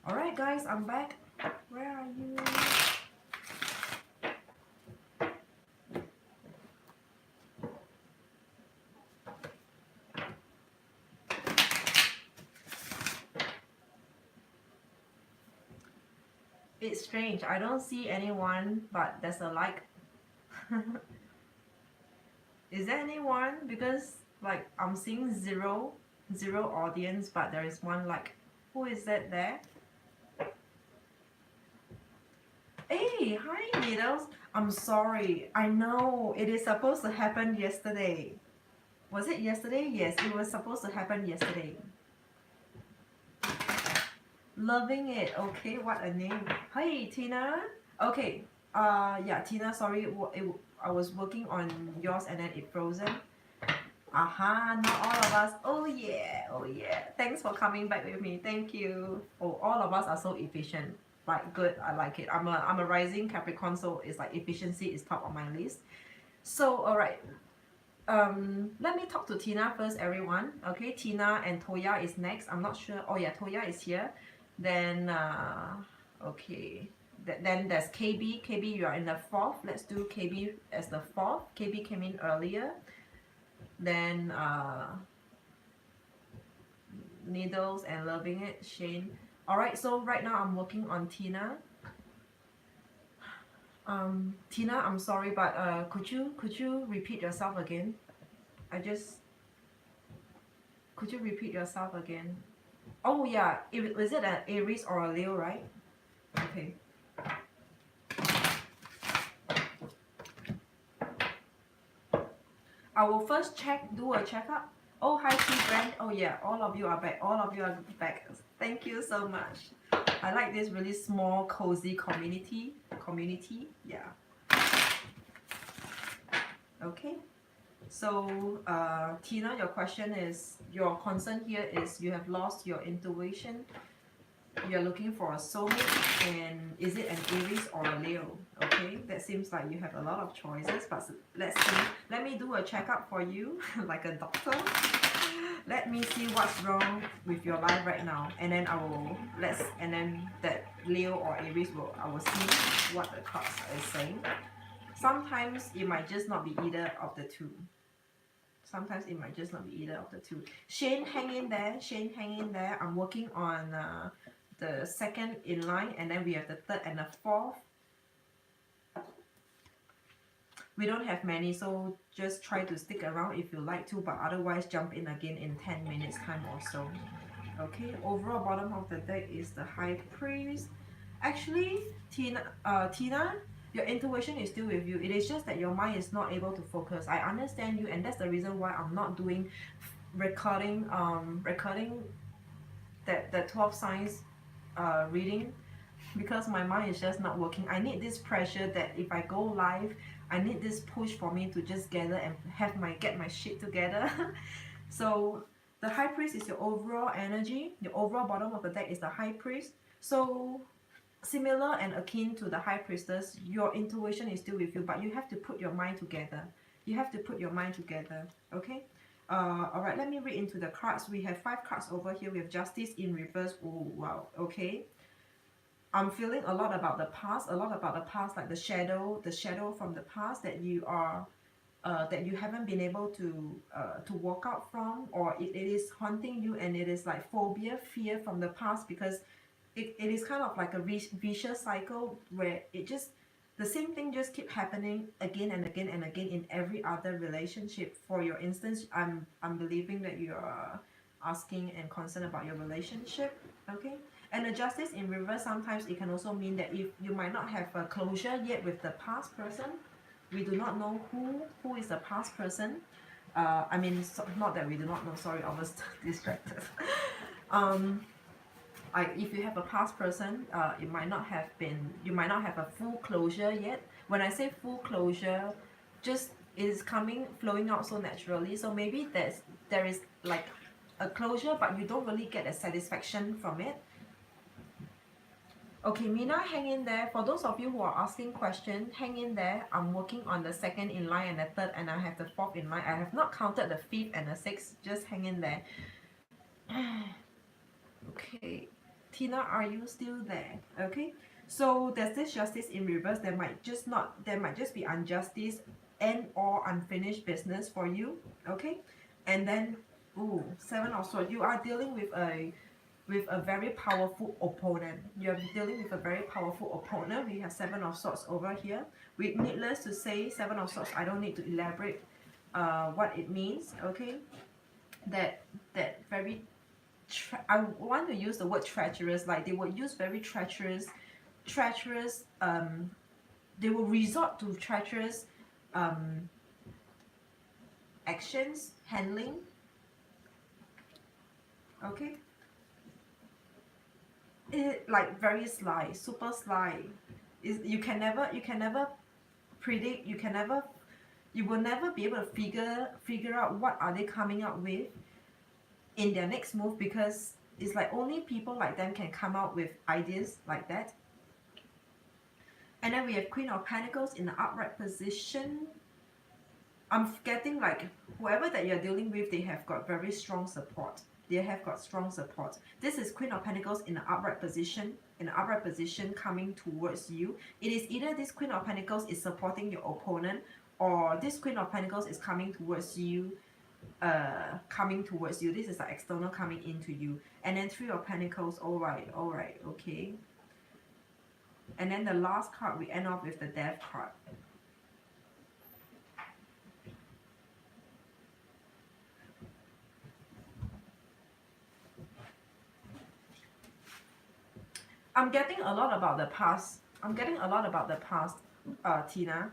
Alright guys, I'm back. Where are you? It's strange. I don't see anyone, but there's a like. Is there anyone? Because like I'm seeing zero audience, but there is one like. Who is that there? Hey, hi Needles. I'm sorry. I know it is supposed to happen yesterday. Was it yesterday? Yes, it was supposed to happen yesterday. Loving it. Okay, what a name. Hi Tina. Okay. Yeah, Tina, sorry. I was working on yours and then it frozen. Aha, not all of us. Oh yeah, oh yeah. Thanks for coming back with me. Thank you. Oh, all of us are so efficient. Like good, I like it. I'm a rising Capricorn, so it's like efficiency is top of my list. So alright. Let me talk to Tina first, everyone. Okay, Tina and Toya is next. I'm not sure. Oh yeah, Toya is here. Then okay. Then there's KB. KB, you are in the fourth. Let's do KB as the fourth. KB came in earlier. Then Needles and Loving It, Shane. Alright, so right now I'm working on Tina. Tina, I'm sorry, but could you repeat yourself again? Could you repeat yourself again? Oh yeah, is it an Aries or a Leo, right? Okay. I will first do a checkup. Oh, hi, Brand. Oh yeah, all of you are back. All of you are back. Thank you so much. I like this really small, cozy community. Yeah. Okay. So, Tina, your question is, your concern here is you have lost your intuition. You're looking for a soulmate, and is it an Aries or a Leo? Okay, that seems like you have a lot of choices, but let's see. Let me do a checkup for you, like a doctor. Let me see what's wrong with your life right now, and then and then that Leo or Aries I will see what the cards is saying. Sometimes it might just not be either of the two. Sometimes it might just not be either of the two. Shane, hang in there. Shane, hang in there. I'm working on the second in line, and then we have the third and the fourth. We don't have many, so just try to stick around if you like to, but otherwise jump in again in 10 minutes time or so. Okay, overall bottom of the deck is the High Priest. Actually, Tina, your intuition is still with you. It is just that your mind is not able to focus. I understand you, and that's the reason why I'm not doing recording that 12 signs reading, because my mind is just not working. I need this pressure that if I go live, I need this push for me to just gather and get my shit together. So the High Priest is your overall energy. The overall bottom of the deck is the High Priest. So similar and akin to the High Priestess, your intuition is still with you, but you have to put your mind together. You have to put your mind together. Okay. Alright, let me read into the cards. We have 5 cards over here. We have Justice in reverse. Oh wow. Okay. I'm feeling a lot about the past, like the shadow from the past that you are that you haven't been able to walk out from, or it is haunting you, and it is like phobia, fear from the past, because it is kind of like a vicious cycle where the same thing just keep happening again and again and again in every other relationship. For your instance, I'm believing that you are asking and concerned about your relationship. Okay. And the Justice in reverse, sometimes it can also mean that if you might not have a closure yet with the past person. We do not know who is the past person. I mean, not that we do not know, sorry, I was distracted. If you have a past person, you might not have a full closure yet. When I say full closure, just is flowing out so naturally. So maybe there is like a closure, but you don't really get a satisfaction from it. Okay, Mina, hang in there. For those of you who are asking questions, hang in there. I'm working on the second in line and the third, and I have the fourth in line. I have not counted the fifth and the sixth. Just hang in there. Okay. Tina, are you still there? Okay. So there's this justice in reverse. There might just be injustice and or unfinished business for you. Okay. And then, ooh, seven of swords. You are dealing with a very powerful opponent. You're dealing with a very powerful opponent. We have seven of swords over here. We needless to say, seven of swords. I don't need to elaborate what it means. Okay. That very I want to use the word treacherous, like they will use very treacherous they will resort to treacherous um actions, handling. Okay. It like very sly, super sly. Is you can never predict, you will never be able to figure out what are they coming up with in their next move, because it's like only people like them can come out with ideas like that. And then we have Queen of Pentacles in the upright position. I'm getting like whoever that you're dealing with, they have got very strong support. They have got strong support. This is Queen of Pentacles in the upright position, coming towards you. It is either this Queen of Pentacles is supporting your opponent, or this Queen of Pentacles is coming towards you. This is the external coming into you. And then Three of Pentacles. All right, okay. And then the last card, we end off with the Death card. I'm getting a lot about the past. Tina.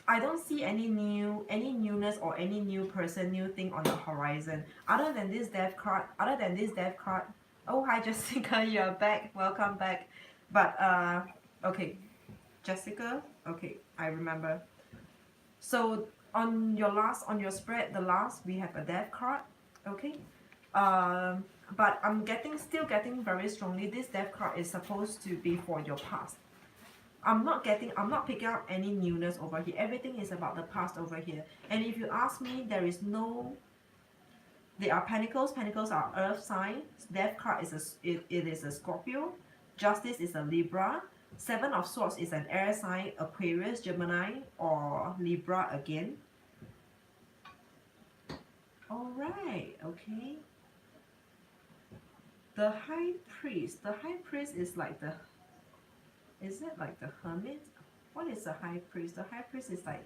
I don't see any newness or any new person, new thing on the horizon. Other than this Death card. Oh, hi Jessica, you're back. Welcome back. But okay, Jessica. Okay, I remember. So on your spread, the last we have a Death card. Okay. But I'm still getting very strongly this Death card is supposed to be for your past. I'm not picking up any newness over here. Everything is about the past over here. And if you ask me, there are Pentacles. Pentacles are earth sign. Death card it is a Scorpio. Justice is a Libra. Seven of Swords is an air sign, Aquarius, Gemini, or Libra again. Alright, okay. The High Priest. The High Priest is like is it like the Hermit? What is the High Priest? The High Priest is like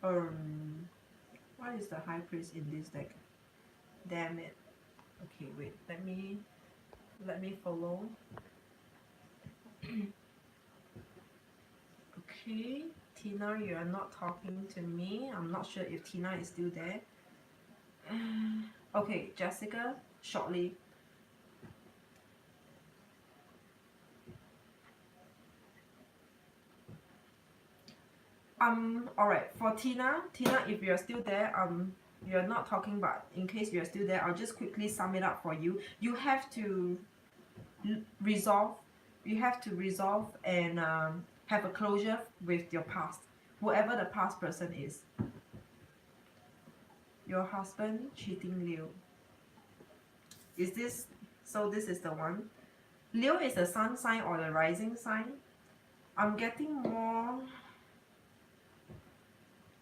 what is the High Priest in this deck? Damn it. Okay, wait, let me follow. Okay, Tina, you are not talking to me. I'm not sure if Tina is still there. Okay, Jessica, shortly. Alright, for Tina, if you're still there, you're not talking, but in case you're still there, I'll just quickly sum it up for you. You have to resolve and have a closure with your past, whoever the past person is. Your husband cheating Leo. Is this, so this is the one. Leo is the sun sign or the rising sign. I'm getting more,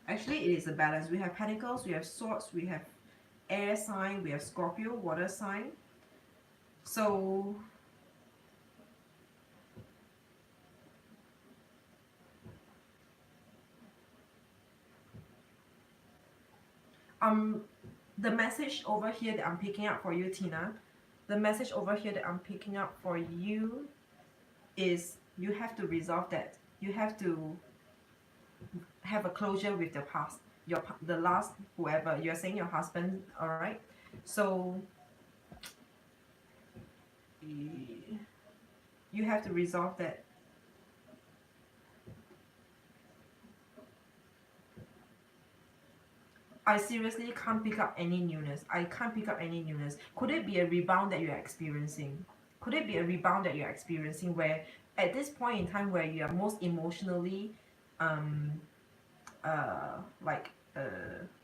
actually it is a balance. We have Pentacles, we have Swords, we have air sign, we have Scorpio, water sign. So the message over here that I'm picking up for you, Tina, is you have to resolve that. You have to have a closure with the past. The last, whoever you're saying, your husband. All right. So you have to resolve that. I seriously can't pick up any newness. Could it be a rebound that you're experiencing? Where at this point in time where you are most emotionally like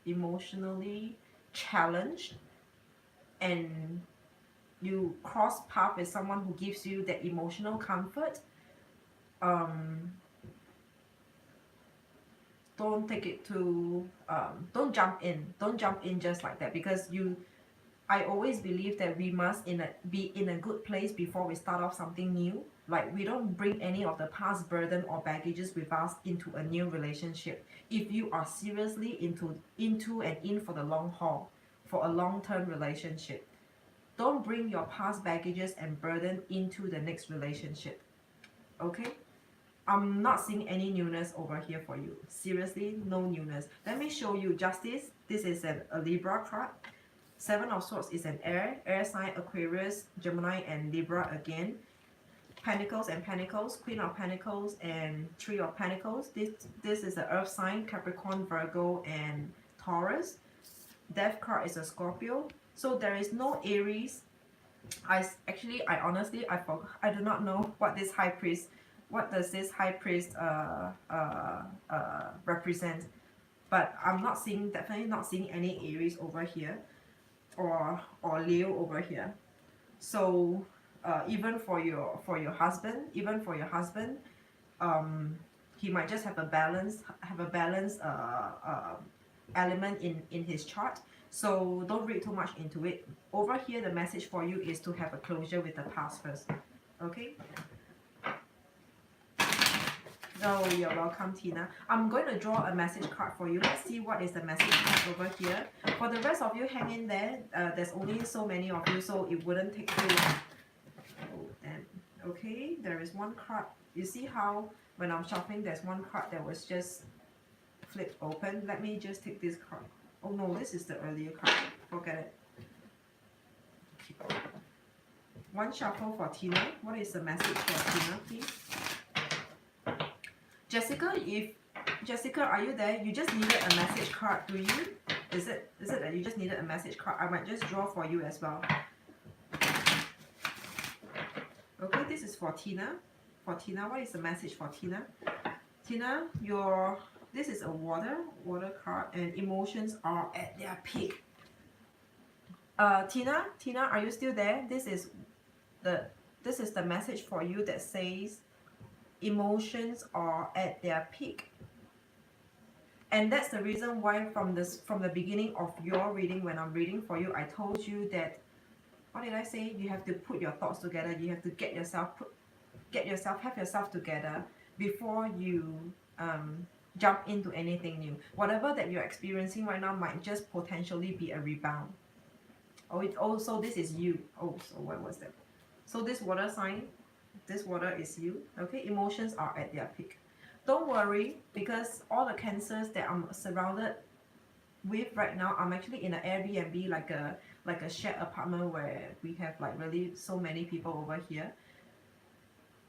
emotionally challenged, and you cross path with someone who gives you that emotional comfort, don't take it to don't jump in just like that, because I always believe that we must be in a good place before we start off something new. Like, we don't bring any of the past burden or baggages with us into a new relationship. If you are seriously into and in for the long haul, for a long-term relationship, don't bring your past baggages and burden into the next relationship. Okay? I'm not seeing any newness over here for you. Seriously, no newness. Let me show you Justice. This is a Libra card. Seven of Swords is an air sign, Aquarius, Gemini, and Libra again. Pentacles and Pentacles, Queen of Pentacles and Three of Pentacles. This is the Earth sign, Capricorn, Virgo, and Taurus. Death card is a Scorpio. So there is no Aries. I honestly I do not know what this High Priest, what does this High Priest represent. But I'm not seeing, definitely not seeing any Aries over here, or Leo over here. So even for your husband, he might just have a balance element in his chart. So don't read too much into it. Over here, the message for you is to have a closure with the past first. Okay? Oh, you're welcome, Tina. I'm going to draw a message card for you. Let's see what is the message card over here. For the rest of you, hang in there. There's only so many of you, so it wouldn't take too long. Oh, and okay, there is one card. You see how when I'm shuffling, there's one card that was just flipped open. Let me just take this card. Oh no, this is the earlier card. Forget it. Okay. One shuffle for Tina. What is the message for Tina, please? Jessica, are you there? You just needed a message card, do you? Is it that you just needed a message card? I might just draw for you as well. Okay, this is for Tina. For Tina, what is the message for Tina? Tina, this is a water card, and emotions are at their peak. Tina, are you still there? This is the message for you that says emotions are at their peak. And that's the reason why from the beginning of your reading, when I'm reading for you, I told you that, what did I say? You have to put your thoughts together. You have to have yourself together before you jump into anything new. Whatever that you're experiencing right now might just potentially be a rebound. So this is you. Oh, so what was that? So this water sign, this water is you. Okay, emotions are at their peak. Don't worry, because all the cancers that I'm surrounded with right now, I'm actually in an Airbnb, like a shared apartment where we have like really so many people over here.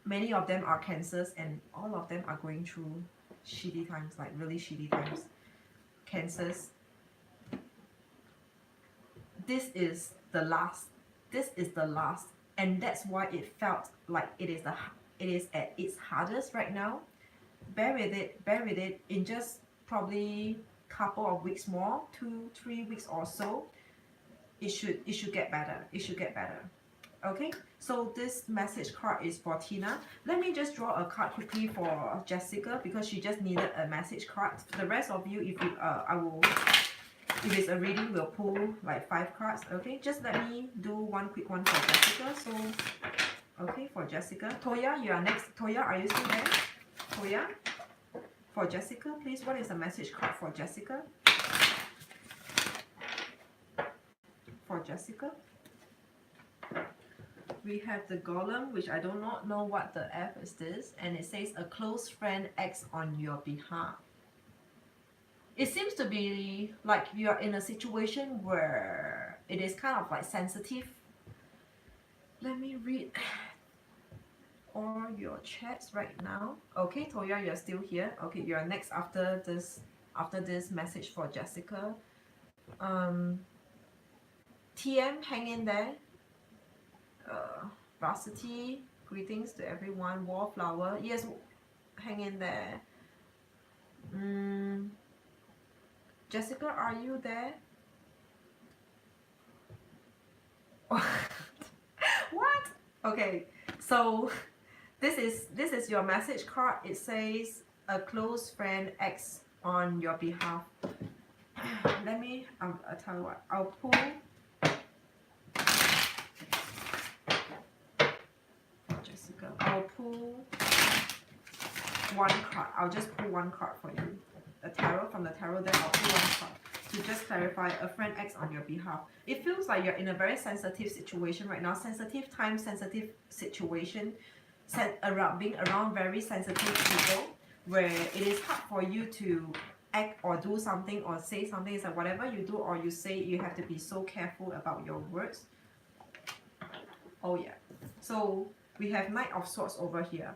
Many of them are cancers, and all of them are going through shitty times, like really shitty times. Cancers. This is the last, and that's why it felt like it is at its hardest right now. Bear with it. In just probably couple of weeks more, 2-3 weeks or so, it should get better. Okay, so this message card is for Tina. Let me just draw a card quickly for Jessica, because she just needed a message card. The rest of you, if it's a reading, we'll pull like 5 cards. Okay, just let me do one quick one for Jessica. So, okay, for Jessica. Toya, you are next. Toya, are you still there? Toya, for Jessica, please, what is the message card for Jessica? For Jessica, we have the Golem, which I do not know what the F is this, and it says a close friend acts on your behalf. It seems to be like you are in a situation where it is kind of like sensitive. Let me read all your chats right now. Okay, Toya, you're still here. Okay, you're next after this message for Jessica. TM, hang in there. Varsity, greetings to everyone. Wallflower, yes, hang in there. Jessica, are you there? Okay, so this is your message card. It says a close friend acts on your behalf. Let me I'll tell you what. I'll pull Jessica. I'll pull one card. I'll just pull one card for you. A tarot from the tarot deck. I'll pull one card to just clarify. A friend acts on your behalf. It feels like you're in a very sensitive situation right now. Sensitive time, sensitive situation. Being around very sensitive people, where it is hard for you to act or do something or say something. It's like whatever you do or you say, you have to be so careful about your words. Oh yeah. So we have Knight of Swords over here.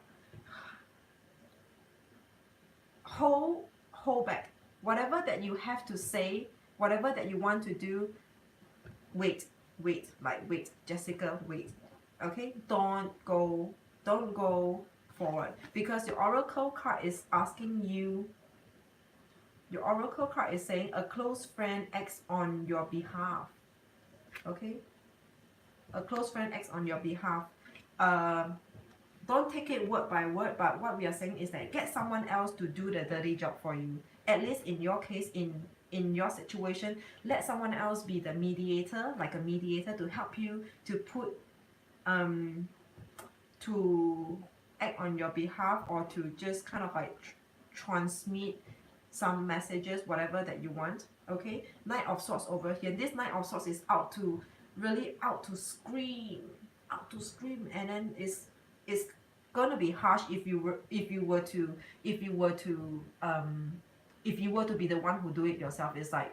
Hold back. Whatever that you have to say, whatever that you want to do, wait, Jessica, wait. Okay? Don't go forward, because the oracle card is asking you, your oracle card is saying a close friend acts on your behalf. Okay? A close friend acts on your behalf. Don't take it word by word, but what we are saying is that get someone else to do the dirty job for you. At least in your case, in your situation, let someone else be the mediator, like a mediator, to help you to put to act on your behalf, or to just kind of like transmit some messages, whatever that you want. Okay, Knight of Swords over here. This Knight of Swords is really out to scream, and then it's gonna be harsh if you were to be the one who do it yourself. It's like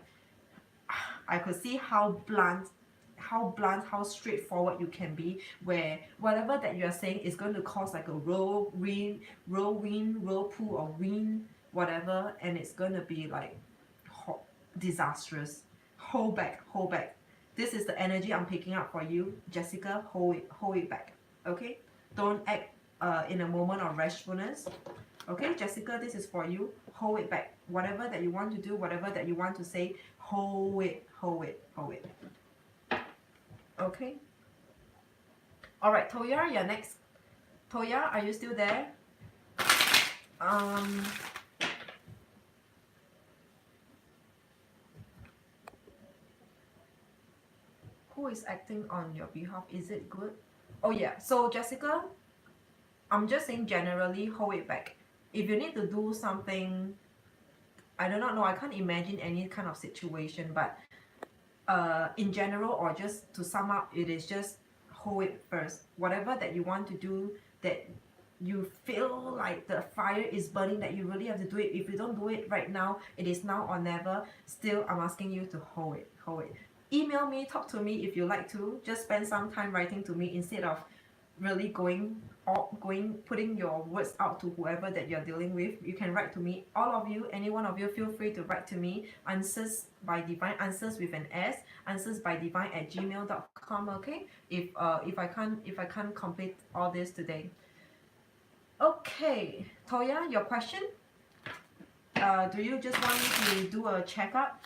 I could see how blunt, how straightforward you can be, where whatever that you are saying is going to cause like a whirlwind, whirlpool, or wind, whatever, and it's going to be like disastrous. Hold back. This is the energy I'm picking up for you, Jessica. Hold it back. Okay, don't act in a moment of rashfulness. Okay, Jessica, this is for you. Hold it back. Whatever that you want to do, whatever that you want to say, hold it. Okay. All right, Toya, you're next. Toya, are you still there? Who is acting on your behalf? Is it good? Oh yeah. So Jessica, I'm just saying generally, hold it back. If you need to do something, I do not know. I can't imagine any kind of situation, but in general, or just to sum up, it is just hold it first. Whatever that you want to do, that you feel like the fire is burning, that you really have to do it. If you don't do it right now, it is now or never. Still, I'm asking you to hold it. Email me, talk to me if you like to. Just spend some time writing to me instead of really putting your words out to whoever that you're dealing with. You can write to me. All of you, any one of you, feel free to write to me. Answers by Divine, answers with an S, answersbydivine@gmail.com. Okay, if I can't complete all this today. Okay, Toya, your question. Do you just want me to do a checkup,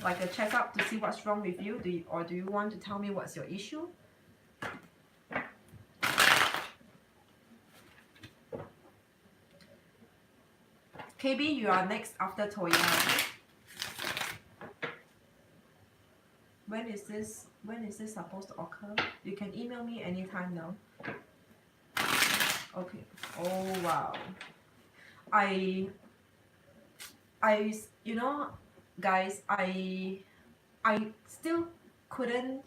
like a checkup to see what's wrong with you? Or do you want to tell me what's your issue? KB, you are next after Toya. When is this supposed to occur? You can email me anytime now. Okay. Oh wow. I you know, guys, I still couldn't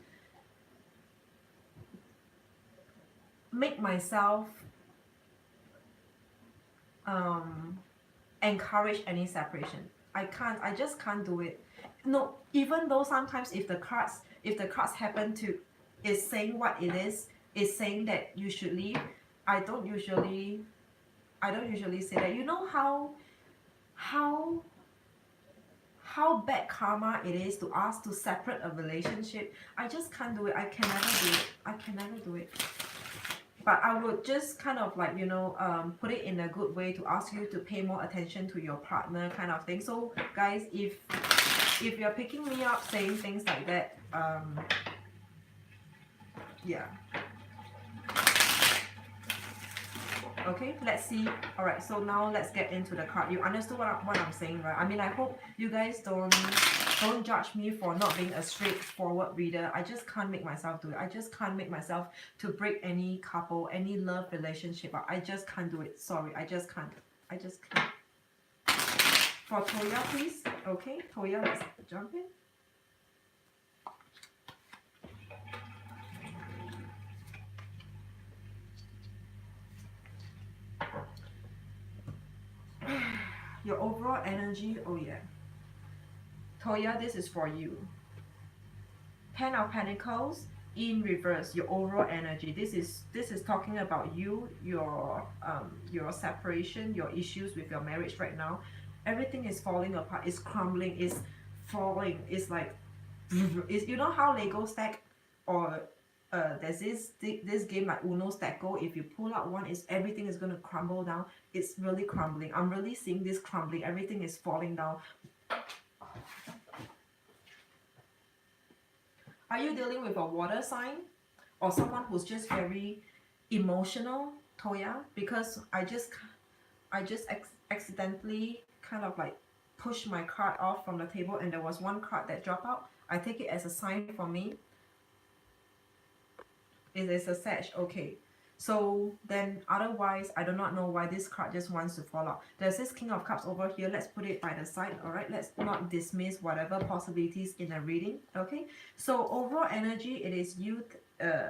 make myself encourage any separation. I just can't do it. No, even though sometimes if the cards happen to is saying what it is saying that you should leave, I don't usually say that. You know how bad karma it is to ask to separate a relationship. I just can't do it. I can never do it. But I would just kind of like, you know, put it in a good way to ask you to pay more attention to your partner, kind of thing. So guys, if you're picking me up saying things like that, yeah, Okay, let's see. All right, so now let's get into the card. You understood what I'm saying, right? I mean, I hope you guys don't judge me for not being a straightforward reader. I just can't make myself do it. I just can't make myself to break any couple, any love relationship. I just can't do it. Sorry, I just can't. I just can't. For Toya, please. Okay, Toya, let's jump in. Your overall energy, oh yeah. Toya, this is for you. Ten of Pentacles in reverse, your overall energy. This is talking about you, your separation, your issues with your marriage right now. Everything is falling apart, it's crumbling, it's falling, it's like it's, you know how Lego stack, or there's this game like Uno Stacko. If you pull out one, is everything is going to crumble down. It's really crumbling. I'm really seeing this crumbling. Everything is falling down. Are you dealing with a water sign or someone who's just very emotional, Toya? Because I just accidentally kind of like pushed my card off from the table and there was one card that dropped out. I take it as a sign for me. It is a Sag, okay. So then otherwise, I do not know why this card just wants to fall out. There's this King of Cups over here. Let's put it by the side, all right? Let's not dismiss whatever possibilities in a reading, okay? So overall energy, it is you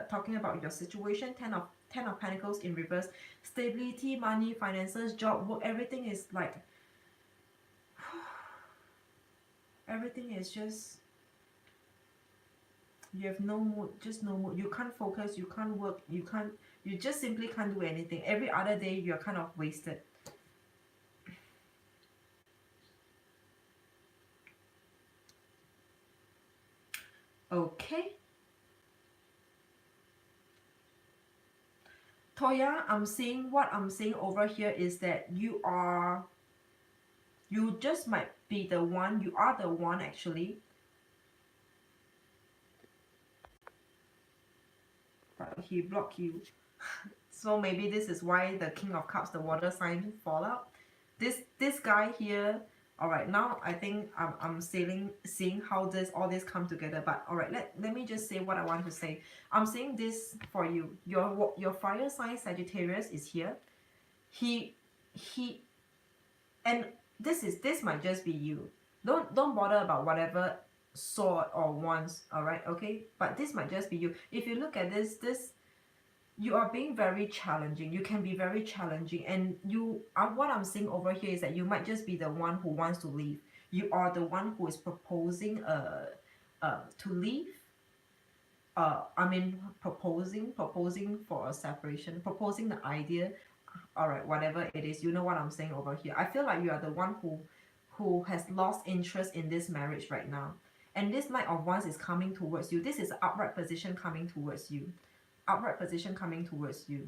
talking about your situation. Ten of Pentacles in reverse. Stability, money, finances, job, work, everything is like... everything is just... you have no mood, just no mood. You can't focus, you can't work, you just simply can't do anything. Every other day you're kind of wasted. Okay. Toya, what I'm seeing over here is that you just might be the one, you are the one actually. But he blocked you. So maybe this is why the King of Cups, the water sign, fall out. This guy here, all right, now I think I'm seeing how all this come together. But all right, let me just say what I want to say. I'm saying this for you. Your fire sign Sagittarius is here. He and this might just be you. Don't bother about whatever sword or wands, all right, okay? But this might just be you. If you look at this, you are being very challenging. You can be very challenging, and you are, what I'm seeing over here is that you might just be the one who wants to leave. You are the one who is proposing to leave. I mean, proposing for a separation, proposing the idea. All right, whatever it is, you know what I'm saying over here. I feel like you are the one who has lost interest in this marriage right now, and this Knight of Wands is coming towards you. This is an upright position coming towards you. Upright position coming towards you.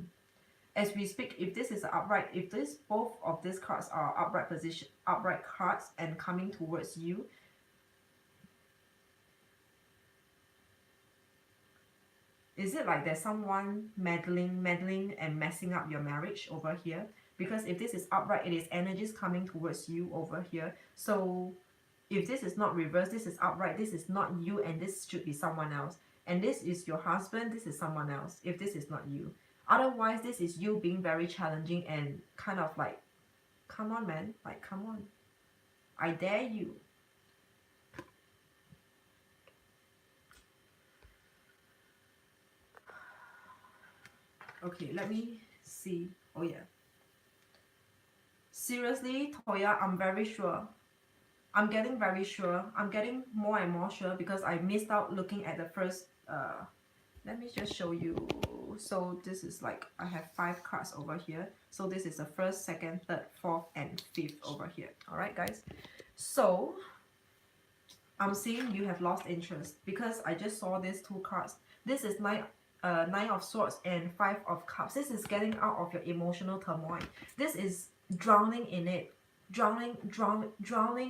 As we speak, if this is upright, if both of these cards are upright position, upright cards and coming towards you, is it like there's someone meddling and messing up your marriage over here? Because if this is upright, it is energies coming towards you over here. So if this is not reversed, this is upright, this is not you, and this should be someone else. And this is your husband, this is someone else, if this is not you. Otherwise, this is you being very challenging and kind of like, come on, man, like, come on. I dare you. Okay, let me see. Oh yeah. Seriously, Toya, I'm very sure. I'm getting very sure. I'm getting more and more sure because I missed out looking at the first let me just show you. So this is like, I have 5 cards over here. So this is the first, second, third, fourth, and fifth over here. Alright guys. So I'm seeing you have lost interest because I just saw these 2 cards. This is Nine of Swords and 5 of Cups. This is getting out of your emotional turmoil. This is drowning in it. Drowning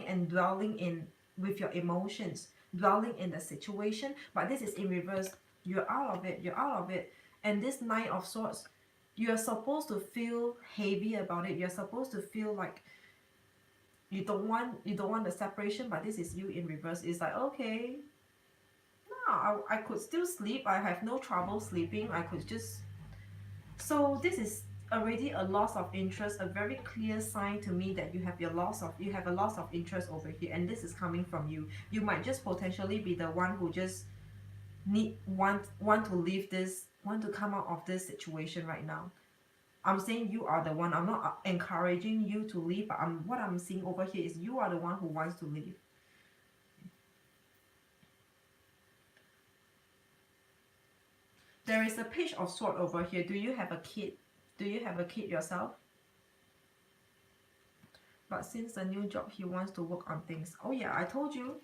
and dwelling in with your emotions, dwelling in the situation. But this is in reverse. You're out of it. And this Nine of Swords, you're supposed to feel heavy about it. You're supposed to feel like you don't want the separation, but this is you in reverse. It's like, okay, no, I could still sleep. I have no trouble sleeping. I could just, so this is already a loss of interest, a very clear sign to me that you have a loss of interest over here, and this is coming from you. You might just potentially be the one who just want to leave this, want to come out of this situation right now. I'm saying you are the one. I'm not encouraging you to leave, but what I'm seeing over here is you are the one who wants to leave. There is a Page of Swords over here. Do you have a kid? Do you have a kid yourself? But since the new job, he wants to work on things. Oh yeah, I told you,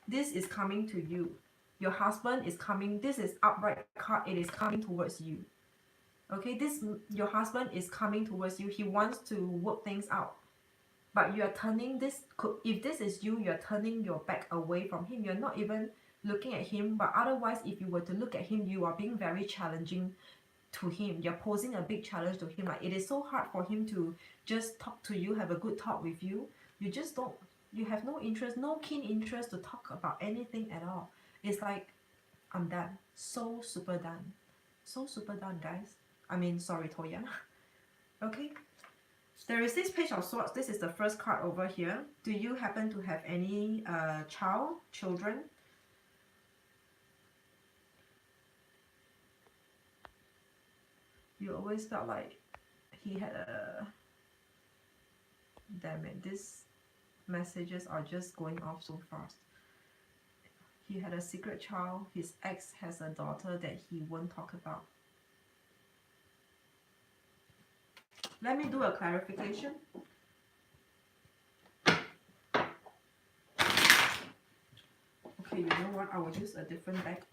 this is coming to you. Your husband is coming. This is upright card. It is coming towards you. Okay, your husband is coming towards you. He wants to work things out. But you are turning this, if this is you, you're turning your back away from him. You're not even looking at him. But otherwise, if you were to look at him, you are being very challenging to him. You're posing a big challenge to him. Like, it is so hard for him to just talk to you, have a good talk with you. You just don't, you have no interest, no keen interest to talk about anything at all. It's like, I'm done. So super done. So super done, guys. I mean, sorry, Toya. Okay. There is this Page of Swords. This is the first card over here. Do you happen to have any children? You always felt like he had a... Damn it, these messages are just going off so fast. He had a secret child. His ex has a daughter that he won't talk about. Let me do a clarification. Okay, you know what? I will use a different deck.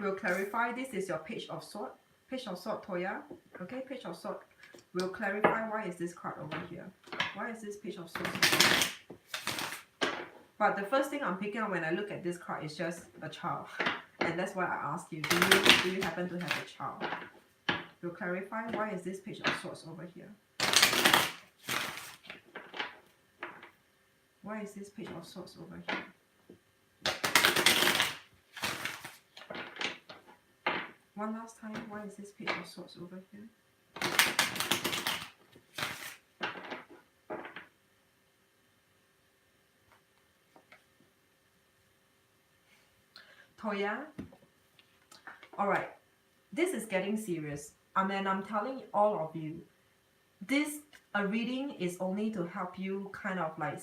We'll clarify. This is your Page of Swords. Page of Swords, Toya. Okay, Page of Swords. We'll clarify why is this card over here. Why is this Page of Swords? But the first thing I'm picking up when I look at this card is just a child. And that's why I asked you, do you happen to have a child? We'll clarify why is this Page of Swords over here. Why is this Page of Swords over here? One last time, why is this Page of Swords over here? Toya, alright, this is getting serious. I mean, I'm telling all of you, this reading is only to help you kind of like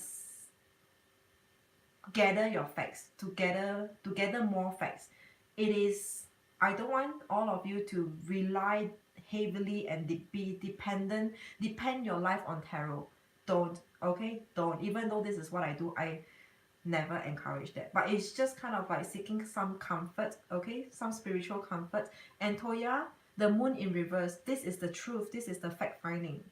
gather your facts, to gather more facts. It is, I don't want all of you to rely heavily and depend your life on tarot. Don't, okay? Don't. Even though this is what I do, I never encourage that. But it's just kind of like seeking some comfort, okay? Some spiritual comfort. And Toya, the moon in reverse, this is the truth. This is the fact finding.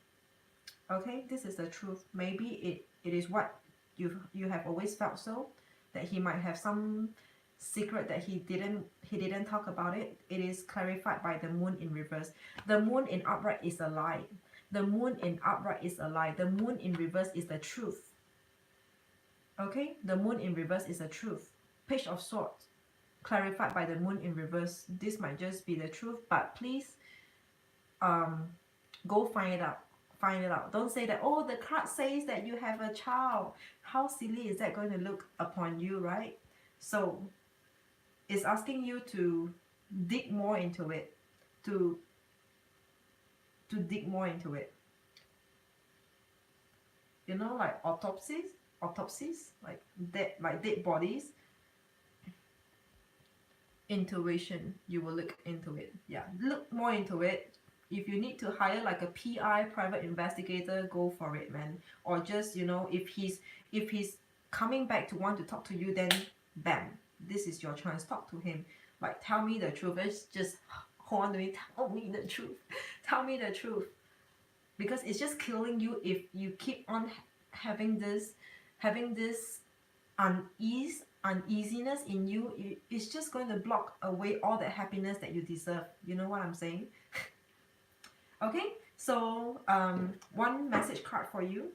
Okay? This is the truth. Maybe it is what you have always felt so, that he might have some secret that he didn't talk about it. It is clarified by the moon in reverse. The moon in upright is a lie. The moon in upright is a lie. The moon in reverse is the truth. Okay, the moon in reverse is the truth. Page of Swords, clarified by the moon in reverse. This might just be the truth, but please go find it out. Find it out. Don't say that, oh, the card says that you have a child. How silly is that going to look upon you, right? So it's asking you to dig more into it, to dig more into it. You know, like autopsies, like dead bodies. Intuition, you will look into it. Yeah, look more into it. If you need to hire like a PI, private investigator, go for it, man. Or just, you know, if he's coming back to want to talk to you, then bam, this is your chance. Talk to him. Like, tell me the truth. It's just hold on to me. Tell me the truth. Tell me the truth. Because it's just killing you if you keep on having this uneasiness in you, it's just going to block away all the happiness that you deserve. You know what I'm saying? Okay, so one message card for you.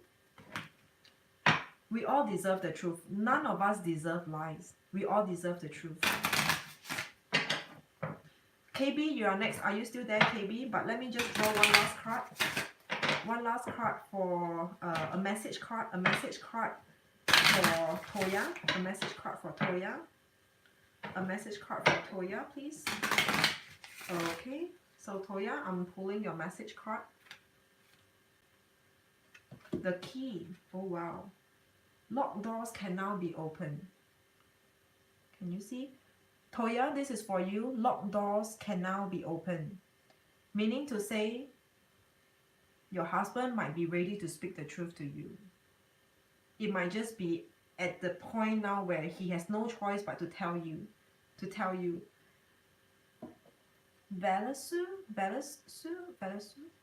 We all deserve the truth. None of us deserve lies. We all deserve the truth. KB, you are next. Are you still there, KB? But let me just draw one last card. One last card for a message card. A message card for Toya. A message card for Toya. A message card for Toya, please. Okay. So Toya, I'm pulling your message card. The key. Oh wow. Locked doors can now be opened. Can you see? Toya, this is for you. Locked doors can now be opened. Meaning to say, your husband might be ready to speak the truth to you. It might just be at the point now where he has no choice but to tell you. Velasu,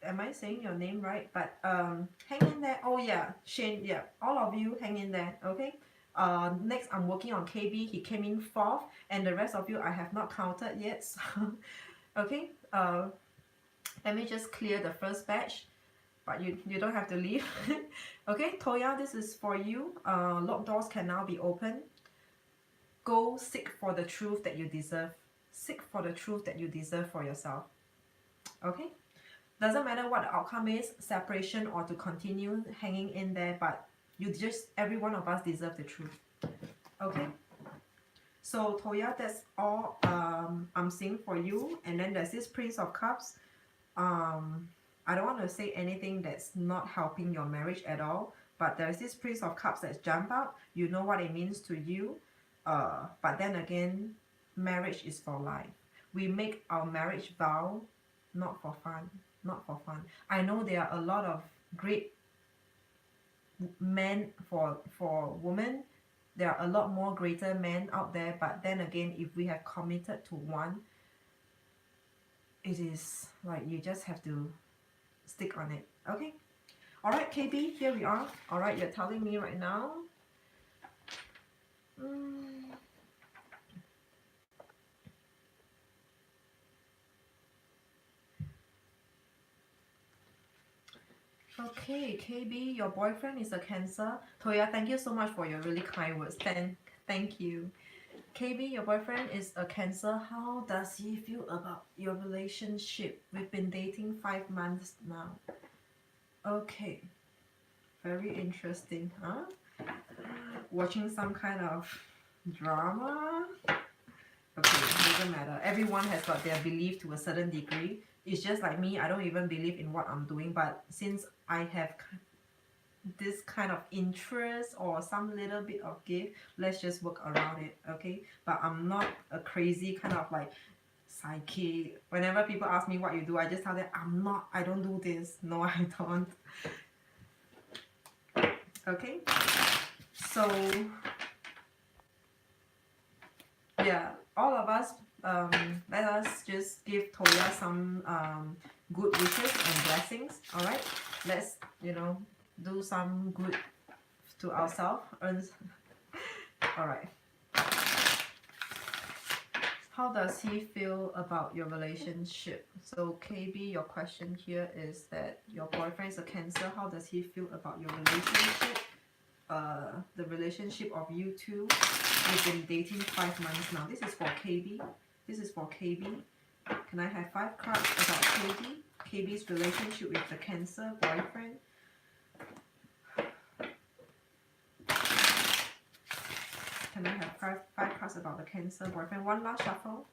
am I saying your name right? But hang in there. Oh yeah, Shane, yeah, all of you hang in there, okay? Next I'm working on KB. He came in 4th, and the rest of you I have not counted yet. So okay, let me just clear the first batch, but you don't have to leave. Okay, Toya, this is for you. Locked doors can now be opened. Go seek for the truth that you deserve. Seek for the truth that you deserve for yourself. Okay? Doesn't matter what the outcome is, separation or to continue hanging in there, but every one of us deserve the truth. Okay? So Toya, that's all I'm seeing for you. And then there's this Prince of Cups. I don't want to say anything that's not helping your marriage at all, but there's this Prince of Cups that's jumped out. You know what it means to you. But then again, marriage is for life. We make our marriage vow not for fun. I know there are a lot of great men for women. There are a lot more greater men out there, but then again, if we have committed to one, it is like you just have to stick on it. Okay? Alright, KB, here we are. Alright, you're telling me right now. Okay, KB, your boyfriend is a Cancer. Toya, thank you so much for your really kind words. Thank you. KB, your boyfriend is a Cancer. How does he feel about your relationship? We've been dating 5 months now. Okay. Very interesting, huh? Watching some kind of drama? Okay, doesn't matter. Everyone has got their belief to a certain degree. It's just like me, I don't even believe in what I'm doing, but since I have this kind of interest or some little bit of gift, let's just work around it, okay? But I'm not a crazy kind of like psychic. Whenever people ask me what you do, I just tell them I don't do this. No, I don't. Okay? So yeah, all of us, let us just give Toya some good wishes and blessings. All right, let's do some good to ourselves. All right. How does he feel about your relationship? So KB, your question here is that your boyfriend is a Cancer. How does he feel about your relationship? The relationship of you two. We've been dating 5 months now. This is for KB. Can I have 5 cards about KB? KB's relationship with the Cancer boyfriend. Can I have 5 cards about the Cancer boyfriend? One last shuffle.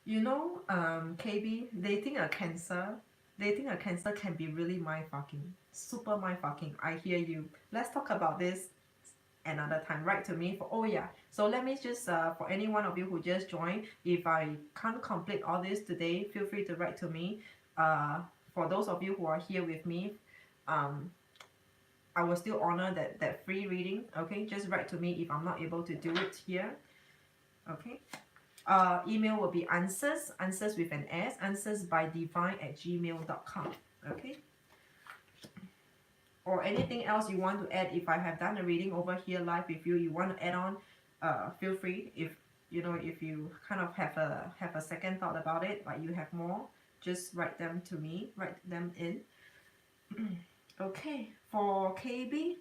You know, KB, dating a Cancer can be really mind-fucking. Super mind-fucking. I hear you. Let's talk about this another time. Write to me for, oh yeah. So let me just, for any one of you who just joined, if I can't complete all this today, feel free to write to me. For those of you who are here with me, I will still honor that free reading. Okay, just write to me if I'm not able to do it here. Okay. Email will be answers with an S, answersbydivine@gmail.com. Okay. Or anything else you want to add. If I have done a reading over here live with you, you want to add on, feel free. If you know, if you kind of have a second thought about it, like you have more, just write them to me, write them in. Okay, for KB,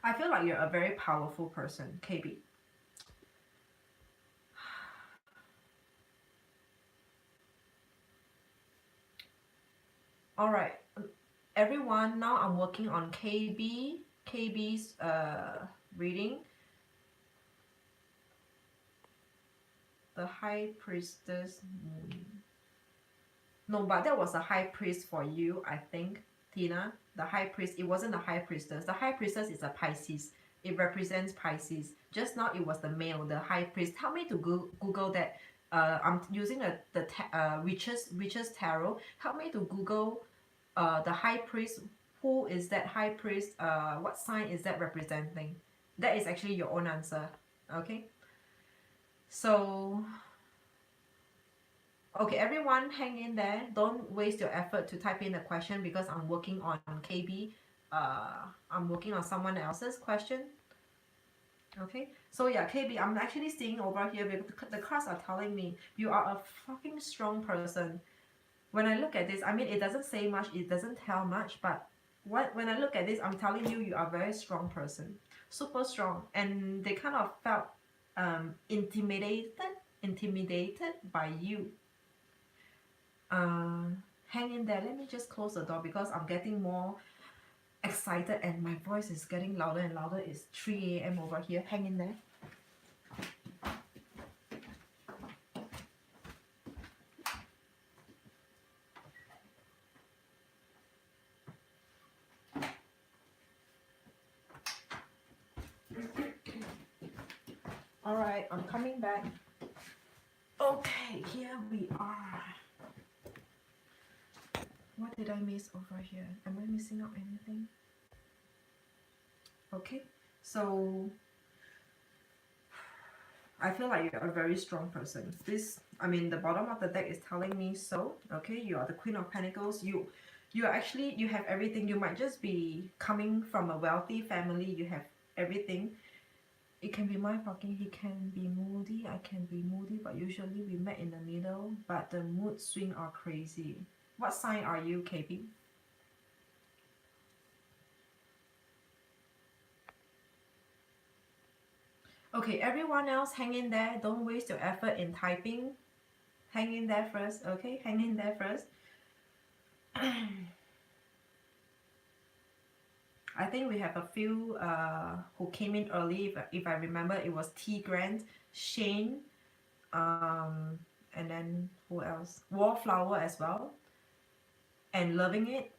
I feel like you're a very powerful person, KB. All right, everyone, now I'm working on KB's reading. The High Priestess. No, but that was a High Priest for you, I think, Tina. The High Priest, it wasn't the High Priestess. The High Priestess is a Pisces. It represents Pisces. Just now it was the male, the High Priest. Help me to Google that. I'm using the Witches Tarot. Help me to Google the High Priest. Who is that High Priest? What sign is that representing? That is actually your own answer. Okay. So, okay, everyone hang in there. Don't waste your effort to type in the question because I'm working on KB. I'm working on someone else's question. Okay, so yeah, KB, I'm actually seeing over here because the cards are telling me you are a fucking strong person. When I look at this, I mean, it doesn't say much, it doesn't tell much, but when I look at this, I'm telling you, you are a very strong person, super strong, and they kind of felt intimidated by you. Hang in there. Let me just close the door because I'm getting more excited and my voice is getting louder and louder. It's 3 a.m. over here. Hang in there. All right, I'm coming back. Okay, here we are. What did I miss over here? Am I missing out anything? Okay, so I feel like you're a very strong person. I mean, the bottom of the deck is telling me so. Okay, you are the Queen of Pentacles. You have everything. You might just be coming from a wealthy family. You have everything. It can be my fucking, he can be moody, I can be moody, but usually we met in the middle, but the mood swing are crazy. What sign are you, KB? Okay, everyone else, hang in there. Don't waste your effort in typing. Hang in there first, okay? Hang in there first. I think we have a few who came in early. If I remember, it was T. Grant, Shane, and then who else? Wallflower as well. And loving it.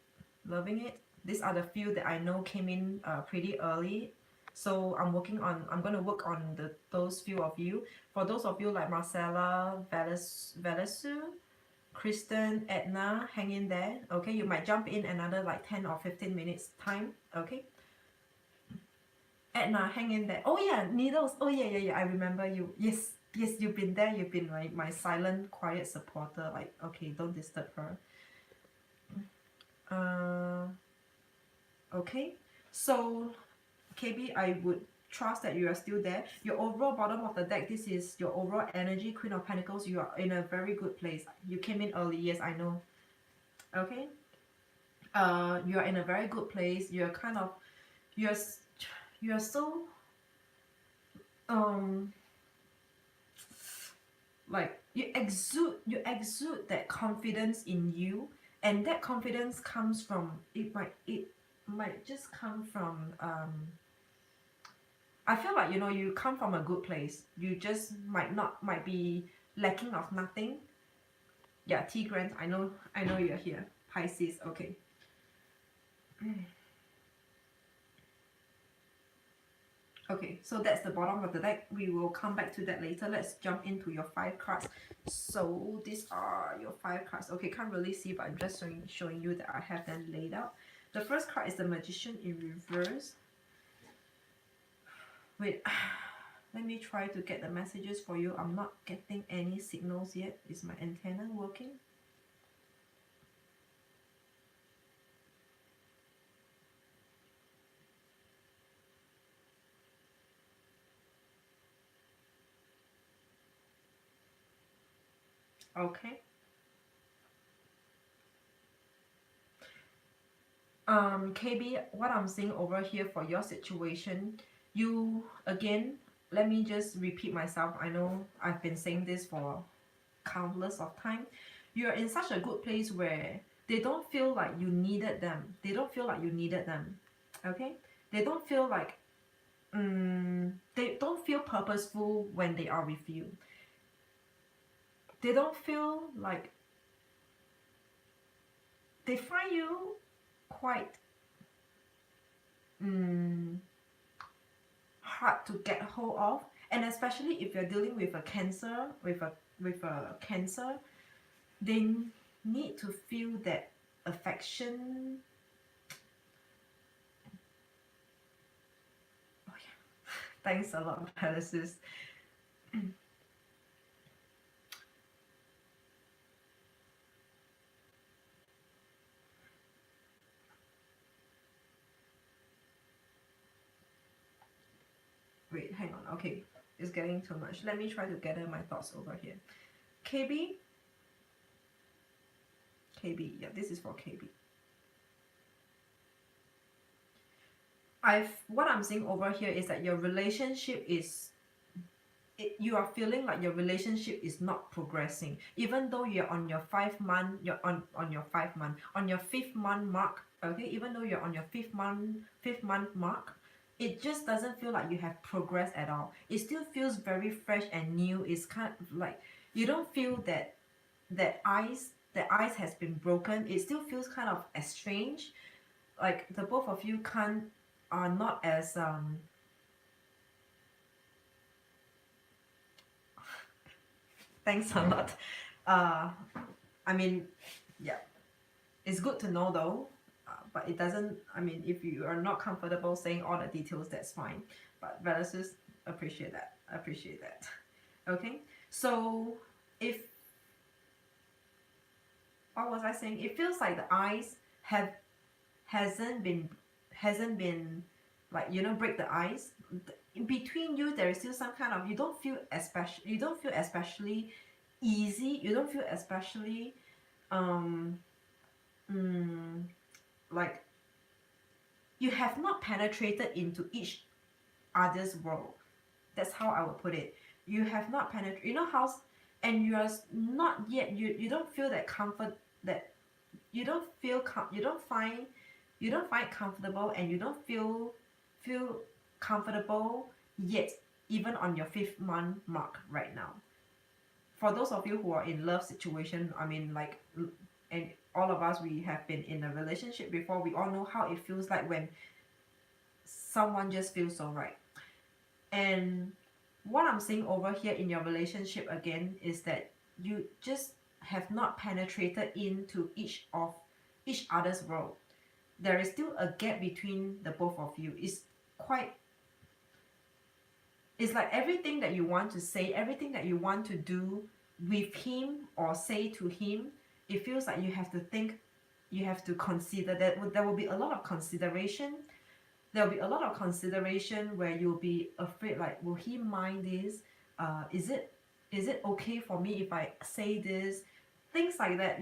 These are the few that I know came in pretty early. So I'm going to work on those few of you. For those of you like Marcella, Valesu, Kristen, Edna, hang in there. Okay, you might jump in another like 10 or 15 minutes time. Okay. Edna, hang in there. Oh yeah, Needles. Oh yeah. I remember you. Yes, you've been there. You've been my silent, quiet supporter. Like, okay, don't disturb her. Okay, so KB, I would trust that you are still there. Your overall bottom of the deck, this is your overall energy, Queen of Pentacles. You are in a very good place. You came in early, yes, I know. Okay, you are in a very good place. You're kind of, you're so like you exude that confidence in you, and that confidence comes from it might just come from I feel like, you know, you come from a good place. You just might be lacking of nothing. Yeah, T Grant, I know you're here. Pisces, okay. Okay, so that's the bottom of the deck. We will come back to that later. Let's jump into your 5 cards. So these are your 5 cards. Okay, can't really see, but I'm just showing you that I have them laid out. The first card is the Magician in reverse. Wait, Let me try to get the messages for you. I'm not getting any signals yet. Is my antenna working? Okay. KB, what I'm seeing over here for your situation, you again, let me just repeat myself. I know I've been saying this for countless of time. You're in such a good place where they don't feel like you needed them. They don't feel like you needed them. Okay? They don't feel like they don't feel purposeful when they are with you. They don't feel like they find you quite hard to get hold of, and especially if you're dealing with a cancer, with a cancer, they need to feel that affection. Oh yeah, thanks a lot, Paralysis. Wait, hang on. Okay, it's getting too much. Let me try to gather my thoughts over here. KB, KB, yeah, this is for KB. What I'm seeing over here is that your relationship is you are feeling like your relationship is not progressing, even though you're on your 5 month, you're on your 5 month, on your 5th month mark. Okay, even though you're on your fifth month mark, it just doesn't feel like you have progress at all. It still feels very fresh and new. It's kind of like you don't feel that the ice has been broken. It still feels kind of estranged, like the both of you can't are not as thanks a lot. uh I mean, yeah, it's good to know though, but it doesn't, I mean, if you are not comfortable saying all the details, that's fine, but Velasquez, appreciate that. Okay, so if what was I saying, it feels like the ice have hasn't been hasn't been like, break the ice. In between you there is still some kind of, you don't feel especially easy, you don't feel especially um mm, like you have not penetrated into each other's world. That's how I would put it. You have not penetrated, and you are not yet, you don't feel that comfort, that you don't find comfortable, and you don't feel comfortable yet, even on your 5th month mark right now. For those of you who are in love situation, I mean, like, and all of us, we have been in a relationship before, we all know how it feels like when someone just feels so right. And what I'm seeing over here in your relationship again is that you just have not penetrated into each other's world. There is still a gap between the both of you. It's like everything that you want to say, everything that you want to do with him or say to him, it feels like you have to think, you have to consider that there will be a lot of consideration. There'll be a lot of consideration where you'll be afraid, like, will he mind this? Is it okay for me if I say this? Things like that.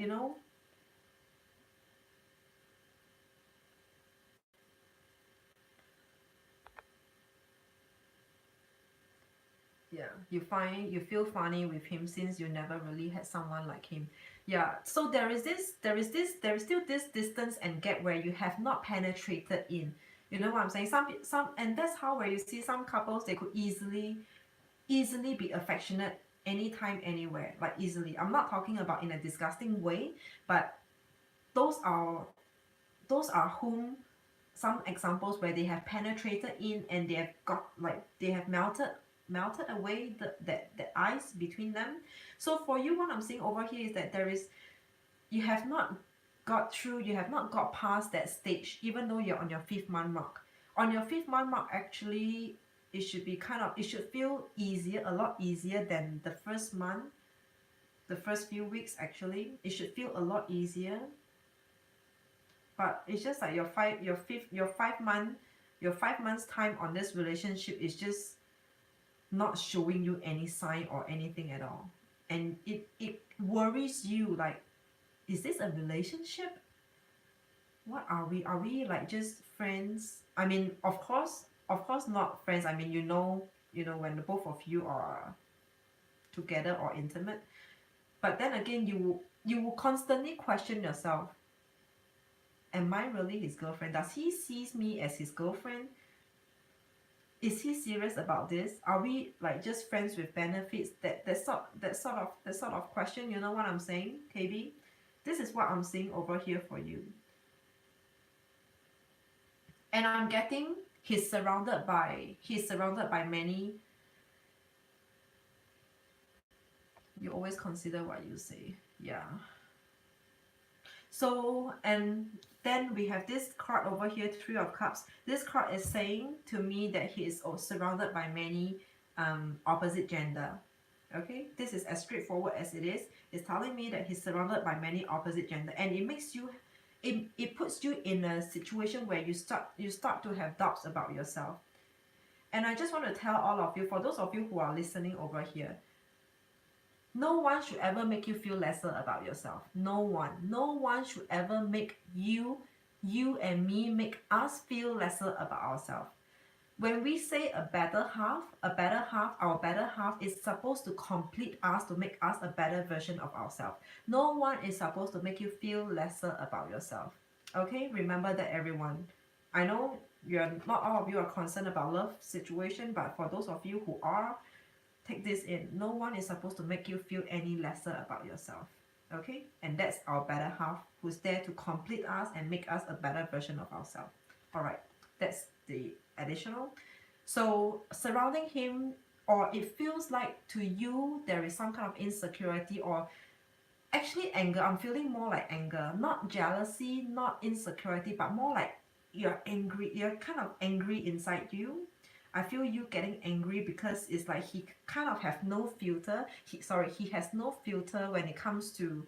Yeah, you feel funny with him since you never really had someone like him. Yeah, so there is still this distance and gap where you have not penetrated in. You know what I'm saying? And that's how, where you see some couples, they could easily be affectionate anytime, anywhere, like easily. I'm not talking about in a disgusting way, but those are whom some examples where they have penetrated in, and they have got, like, they have melted away the ice between them. So for you, what I'm seeing over here is that you have not you have not got past that stage, even though you're on your 5th month mark. On your 5th month mark, actually, it should be kind of, it should feel easier, a lot easier than the first month, the first few weeks actually. It should feel a lot easier. But it's just like your 5 months time on this relationship is just not showing you any sign or anything at all. And it worries you, like, is this a relationship? What are we? Are we like just friends? I mean, of course not friends. I mean, when the both of you are together or intimate. But then again, you will constantly question yourself. Am I really his girlfriend? Does he sees me as his girlfriend? Is he serious about this? Are we like just friends with benefits? That sort of question. You know what I'm saying, KB? This is what I'm seeing over here for you. And I'm getting he's surrounded by many. You always consider what you say. Yeah. So, and then we have this card over here, Three of Cups. This card is saying to me that he is surrounded by many opposite gender. Okay, this is as straightforward as it is. It's telling me that he's surrounded by many opposite gender, and it makes you, it puts you in a situation where you start to have doubts about yourself. And I just want to tell all of you, for those of you who are listening over here, no one should ever make you feel lesser about yourself. No one should ever make you and me, make us feel lesser about ourselves. When we say a better half, our better half is supposed to complete us, to make us a better version of ourselves. No one is supposed to make you feel lesser about yourself. Okay, remember that, everyone. I know not all of you are concerned about love situation, but for those of you who are, take this in. No one is supposed to make you feel any lesser about yourself. Okay? And that's our better half, who's there to complete us and make us a better version of ourselves. Alright, that's the additional. So surrounding him, or it feels like to you there is some kind of insecurity, or actually anger. I'm feeling more like anger, not jealousy, not insecurity, but more like you're angry. You're kind of angry inside you. I feel you getting angry because it's like he kind of have no filter. He has no filter when it comes to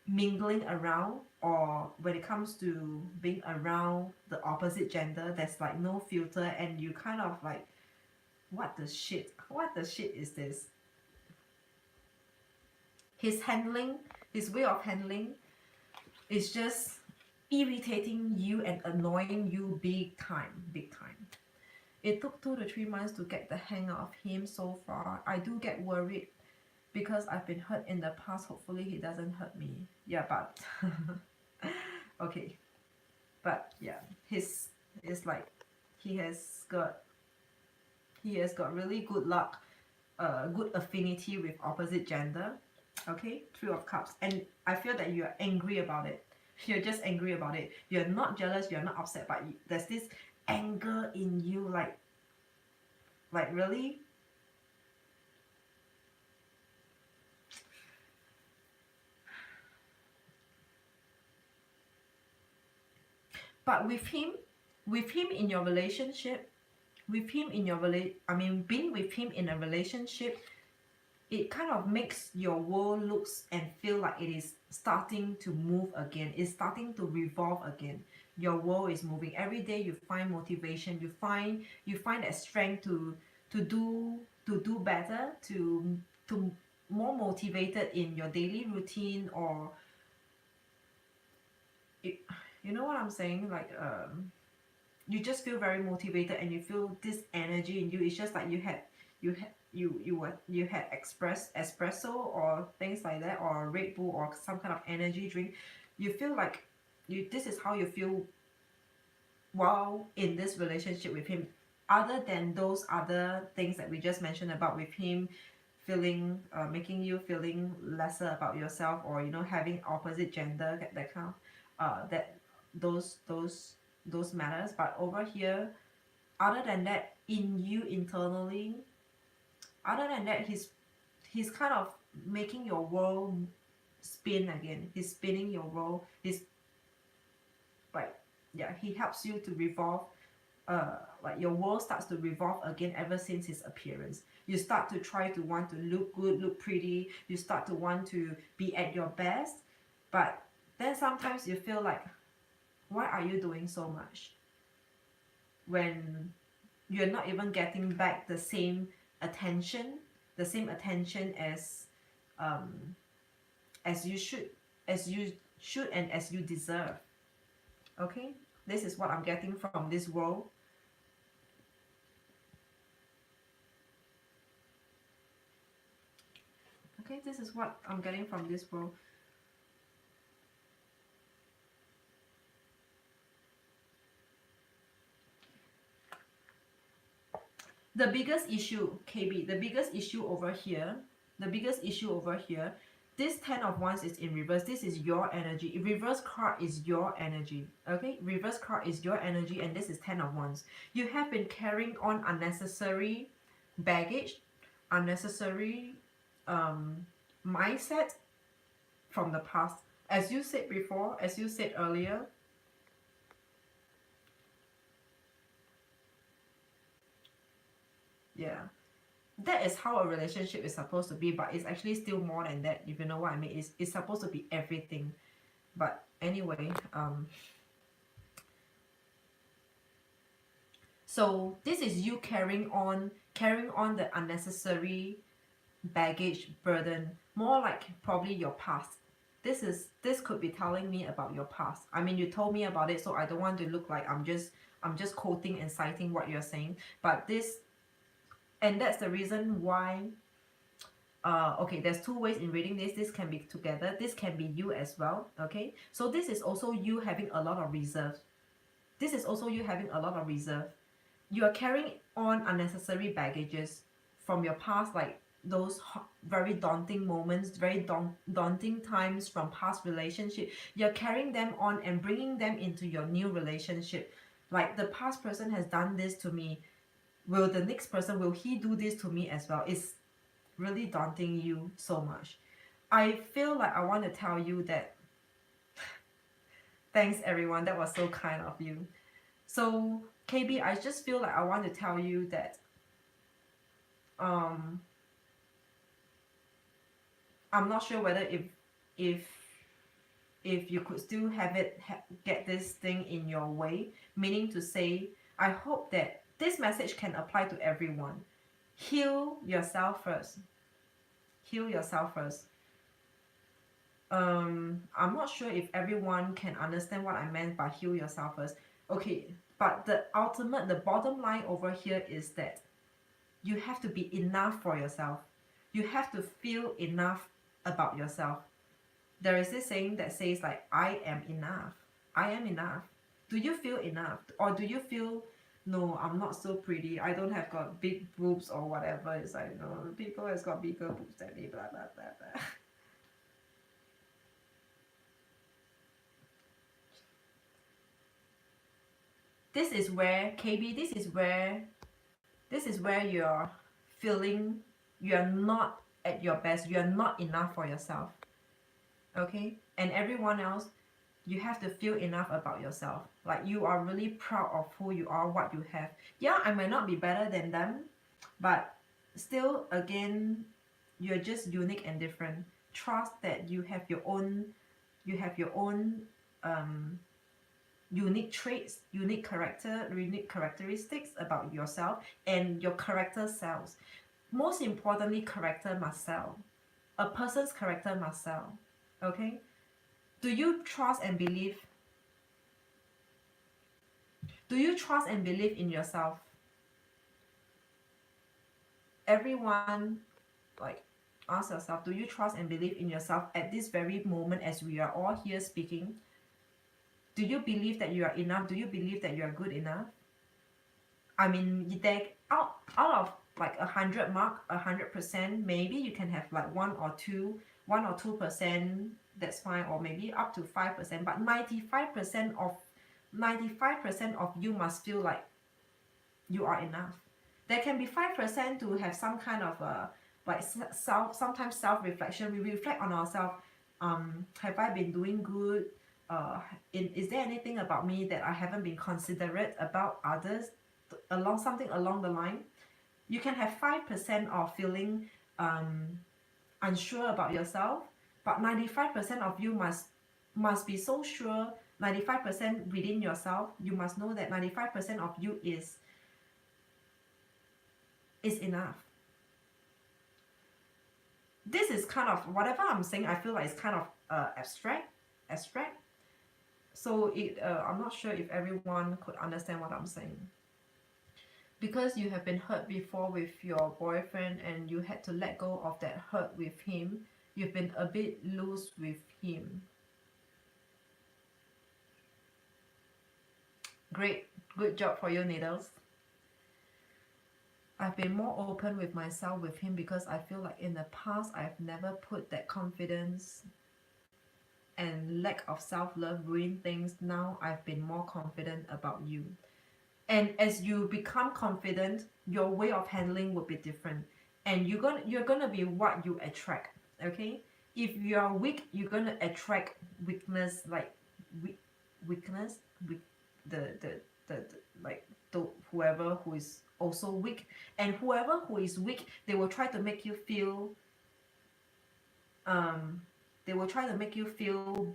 mingling around, or when it comes to being around the opposite gender. There's like no filter, and you kind of like, what the shit is this? His way of handling is just irritating you and annoying you big time. It took 2 to 3 months to get the hang of him so far. I do get worried because I've been hurt in the past. Hopefully he doesn't hurt me. Yeah, but okay. But yeah, it's like he has got really good luck, good affinity with opposite gender. Okay, 3 of Cups. And I feel that you're angry about it. You're just angry about it. You're not jealous, you're not upset, but there's this anger in you, like really. But with him in your relationship, being with him in a relationship, it kind of makes your world looks and feel like it is starting to move again. It's starting to revolve again. Your world is moving. Every day you find motivation. You find that strength to do better, to more motivated in your daily routine, or you know what I'm saying? Like you just feel very motivated, and you feel this energy in you. It's just like you had espresso or things like that, or Red Bull or some kind of energy drink. You feel like this is how you feel while in this relationship with him, other than those other things that we just mentioned about with him feeling making you feeling lesser about yourself, or having opposite gender, that kind of those matters. But over here, other than that, in you internally, other than that, he's kind of making your world spin again. He's spinning your world. He's like, yeah, he helps you to revolve like your world starts to revolve again ever since his appearance. You start to try to want to look good, look pretty. You start to want to be at your best, but then sometimes you feel like, why are you doing so much when you're not even getting back the same attention as you should, and as you deserve. Okay, this is what I'm getting from this world. Okay, this is what I'm getting from this world. The biggest issue, KB, the biggest issue over here, this 10 of Wands is in reverse. This is your energy. Reverse card is your energy. Okay, reverse card is your energy, and this is 10 of Wands. You have been carrying on unnecessary baggage, unnecessary mindset from the past. As you said before, as you said earlier, yeah, that is how a relationship is supposed to be, but it's actually still more than that, if you know what I mean. It's supposed to be everything. But anyway, so this is you carrying on the unnecessary baggage, burden, more like probably your past. This could be telling me about your past. I mean, you told me about it, so I don't want to look like I'm just quoting and citing what you're saying, but this, and that's the reason why okay, there's two ways in reading this. This can be together, this can be you as well. Okay, so this is also you having a lot of reserve. This is also you having a lot of reserve. You are carrying on unnecessary baggages from your past, like those very daunting moments, very daunting times from past relationship. You're carrying them on and bringing them into your new relationship. Like, the past person has done this to me, will the next person, will he do this to me as well? It's really daunting you so much. I feel like I want to tell you that thanks everyone, that was so kind of you. So KB, I just feel like I want to tell you that I'm not sure whether if you could still have it get this thing in your way, meaning to say, I hope that this message can apply to everyone. Heal yourself first. Heal yourself first. I'm not sure if everyone can understand what I meant by heal yourself first. Okay, but the bottom line over here is that you have to be enough for yourself. You have to feel enough about yourself. There is this saying that says, like, I am enough. I am enough. Do you feel enough? Or do you feel, no, I'm not so pretty, I don't have got big boobs or whatever? It's like, no, people has got bigger boobs than me, blah blah blah blah. This is where, KB, this is where you're feeling you're not at your best, you're not enough for yourself. Okay, and everyone else, you have to feel enough about yourself, like you are really proud of who you are, what you have. Yeah, I might not be better than them, but still, again, you're just unique and different. Trust that you have your own unique traits, unique characteristics about yourself, and your character sells. Most importantly, character must sell. A person's character must sell. Okay, do you trust and believe in yourself? Everyone, like, ask yourself, do you trust and believe in yourself at this very moment as we are all here speaking? Do you believe that you are enough? Do you believe that you are good enough? I mean, out of like 100 mark, 100%, maybe you can have like 1 or 2%, that's fine, or maybe up to 5%, but 95% of you must feel like you are enough. There can be 5% to have some kind of like sometimes self-reflection. We reflect on ourselves. Have I been doing good? is there anything about me that I haven't been considerate about others, along something along the line. You can have 5% of feeling unsure about yourself, but 95% of you must be so sure. 95% within yourself, you must know that 95% of you is enough. This is kind of, whatever I'm saying, I feel like it's kind of abstract. So I'm not sure if everyone could understand what I'm saying. Because you have been hurt before with your boyfriend and you had to let go of that hurt with him, you've been a bit loose with him. Great, good job for you, Needles. I've been more open with myself with him because I feel like in the past I've never put that confidence and lack of self-love ruin things. Now I've been more confident about you. And as you become confident, your way of handling will be different. And you're gonna be what you attract. Okay? If you are weak, you're gonna attract weakness, like weakness with the like the whoever who is also weak. And whoever who is weak, they will try to make you feel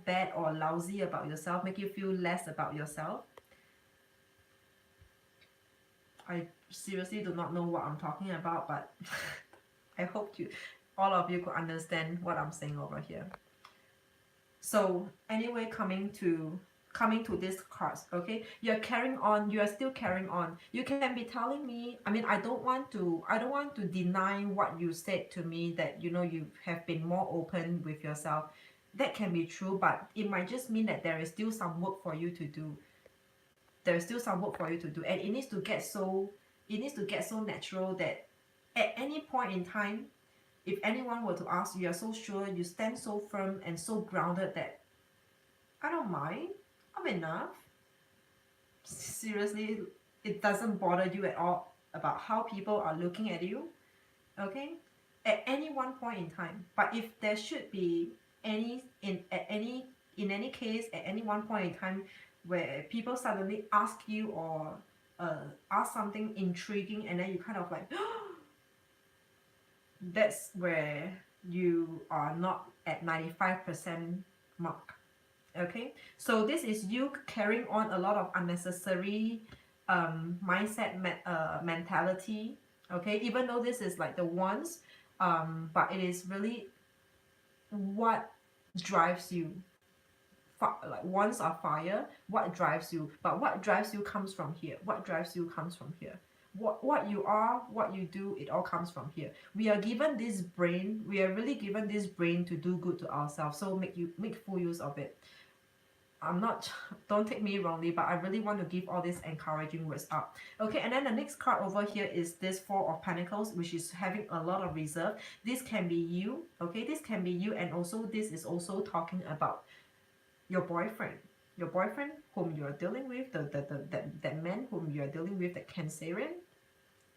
bad or lousy about yourself, make you feel less about yourself. I seriously do not know what I'm talking about, but I hope all of you could understand what I'm saying over here. So anyway, coming to this cards, okay, you're carrying on, you are still carrying on. You can be telling me, I mean, I don't want to deny what you said to me, that you have been more open with yourself. That can be true, but it might just mean that there is still some work for you to do. And it needs to get so natural that at any point in time, if anyone were to ask you, you're so sure, you stand so firm and so grounded that I don't mind, I'm enough. Seriously, it doesn't bother you at all about how people are looking at you, okay, at any one point in time. But if there should be in any case, at any one point in time where people suddenly ask you or ask something intriguing, and then you kind of like that's where you are not at 95% mark. Okay, so this is you carrying on a lot of unnecessary mindset mentality. Okay, even though this is like the ones, but it is really what drives you. Like ones are fire, what drives you, but what drives you comes from here. What you are, what you do, it all comes from here. We are given this brain, we are really given this brain to do good to ourselves, so make full use of it. Don't take me wrongly, but I really want to give all these encouraging words up. Okay, and then the next card over here is this Four of Pentacles, which is having a lot of reserve. This can be you, okay, this can be you, and also this is also talking about your boyfriend whom you are dealing with, that man whom you are dealing with, that Cancerian.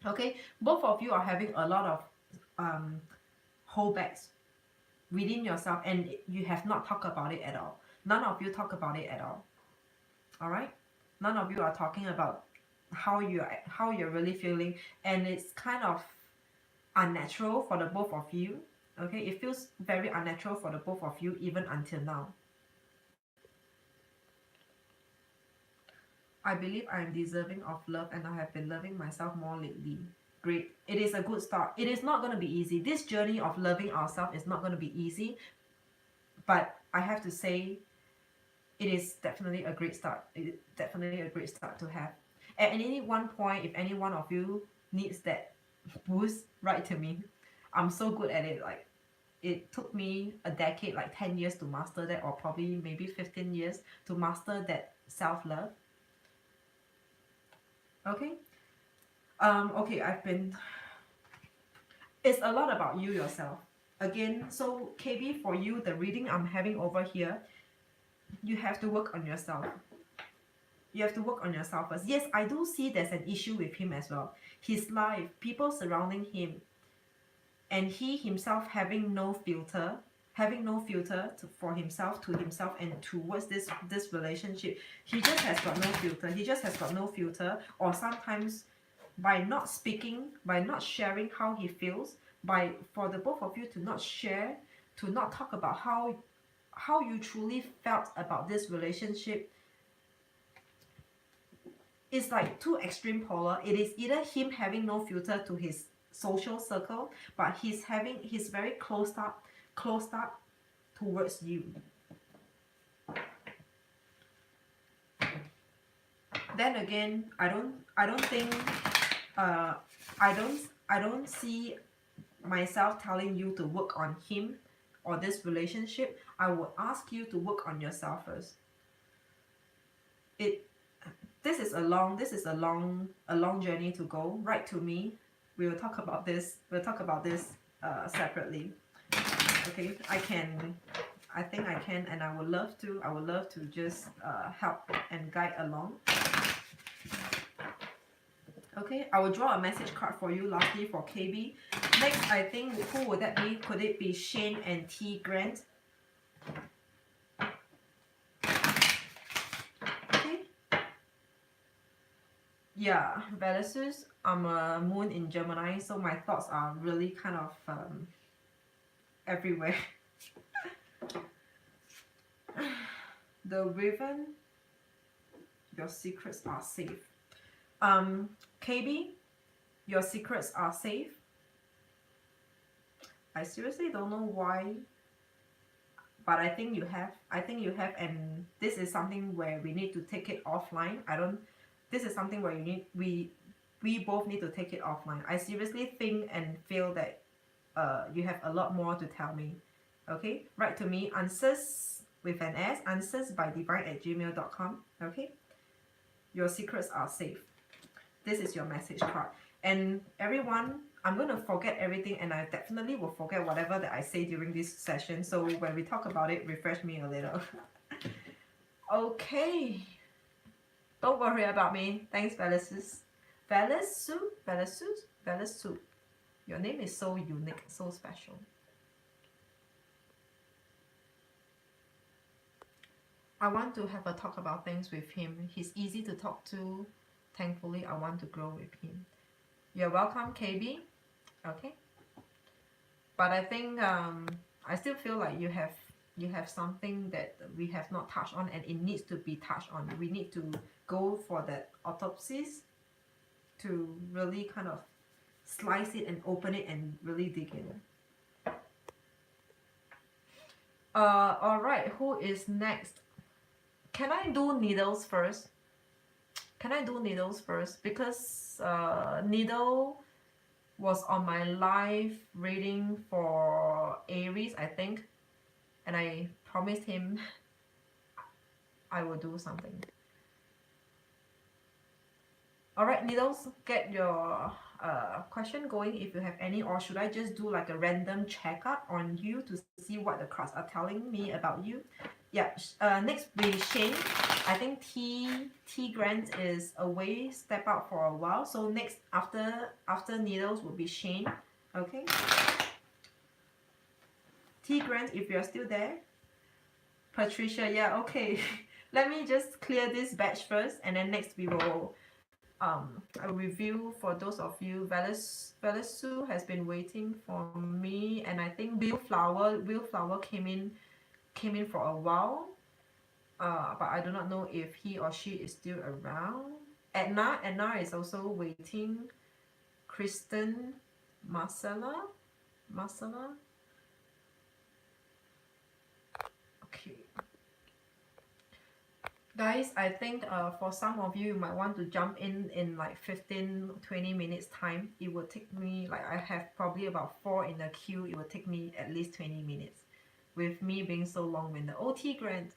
Okay, both of you are having a lot of holdbacks within yourself, and you have not talked about it at all. None of you talk about it at all. All right, none of you are talking about how you're really feeling, and it's kind of unnatural for the both of you. Okay, it feels very unnatural for the both of you even until now. I believe I am deserving of love, and I have been loving myself more lately. Great. It is a good start. It is not going to be easy. This journey of loving ourselves is not going to be easy, but I have to say it is definitely a great start. It is definitely a great start to have. At any one point, if any one of you needs that boost, write to me. I'm so good at it. Like, it took me a decade, like 10 years to master that, or probably maybe 15 years to master that self-love. Okay, okay, it's a lot about you yourself. Again, so KB, for you, the reading I'm having over here, you have to work on yourself. You have to work on yourself first. Yes, I do see there's an issue with him as well. His life, people surrounding him, and he himself having no filter, having no filter for himself, to himself, and towards this relationship. He just has got no filter. He just has got no filter. Or sometimes by not speaking, by not sharing how he feels, by for the both of you to not share, to not talk about how you truly felt about this relationship, it's like two extreme polar. It is either him having no filter to his social circle, but he's very closed up towards you. Then again, I don't think I don't see myself telling you to work on him or this relationship. I would ask you to work on yourself first. This is a long journey to go. Write to me. We'll talk about this separately. Okay, I think I can, and I would love to just help and guide along. Okay, I will draw a message card for you lastly for KB. Next, I think, who would that be? Could it be Shane and T. Grant? Okay. Yeah, Velasquez, I'm a moon in Gemini, so my thoughts are really kind of everywhere. The Raven, your secrets are safe. KB, your secrets are safe. I seriously don't know why, but I think you have, and this is something where we need to take it offline. This is something where we both need to take it offline. I seriously think and feel that you have a lot more to tell me. Okay, write to me, answers with an S, answersbydivine@gmail.com. Okay, your secrets are safe. This is your message card. And everyone, I'm going to forget everything, and I definitely will forget whatever that I say during this session. So when we talk about it, refresh me a little. Okay. Don't worry about me. Thanks, Velasquez. Velasquez. Your name is so unique, so special. I want to have a talk about things with him. He's easy to talk to. Thankfully, I want to grow with him. You're welcome, KB. Okay. But I think I still feel like you have something that we have not touched on, and it needs to be touched on. We need to go for that autopsies to really kind of slice it and open it and really dig in. Alright, who is next? Can I do needles first? Because Needle was on my live reading for Aries, I think, and I promised him I will do something. Alright, Needles, get your question going if you have any, or should I just do like a random checkup on you to see what the cards are telling me about you? Yeah, next will be Shane. I think T Grant is away, step out for a while. So next after Needles will be Shane. Okay. T Grant, if you're still there. Patricia, yeah, okay. Let me just clear this batch first, and then next we will I will review for those of you. Velasu has been waiting for me, and I think Will Flower came in for a while, but I do not know if he or she is still around. Edna is also waiting. Kristen, Marcella. Okay. Guys, I think for some of you, you might want to jump in like 15-20 minutes time. It will take me, like I have probably about 4 in the queue. It will take me at least 20 minutes with me being so long-winded. OT Grant,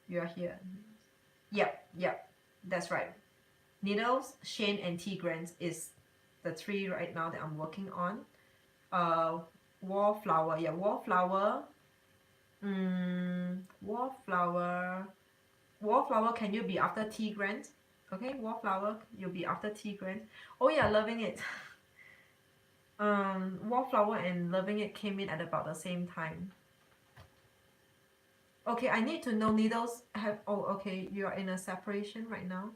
you are here. Yep, that's right. Needles, Shane, and T Grant is the 3 right now that I'm working on. Wallflower, yeah, Wallflower. Wallflower, can you be after T Grant? Okay, Wallflower, you'll be after T Grant. Oh yeah, Loving It. Wallflower and Loving It came in at about the same time. Okay, I need to know needles have, oh, okay, you are in a separation right now.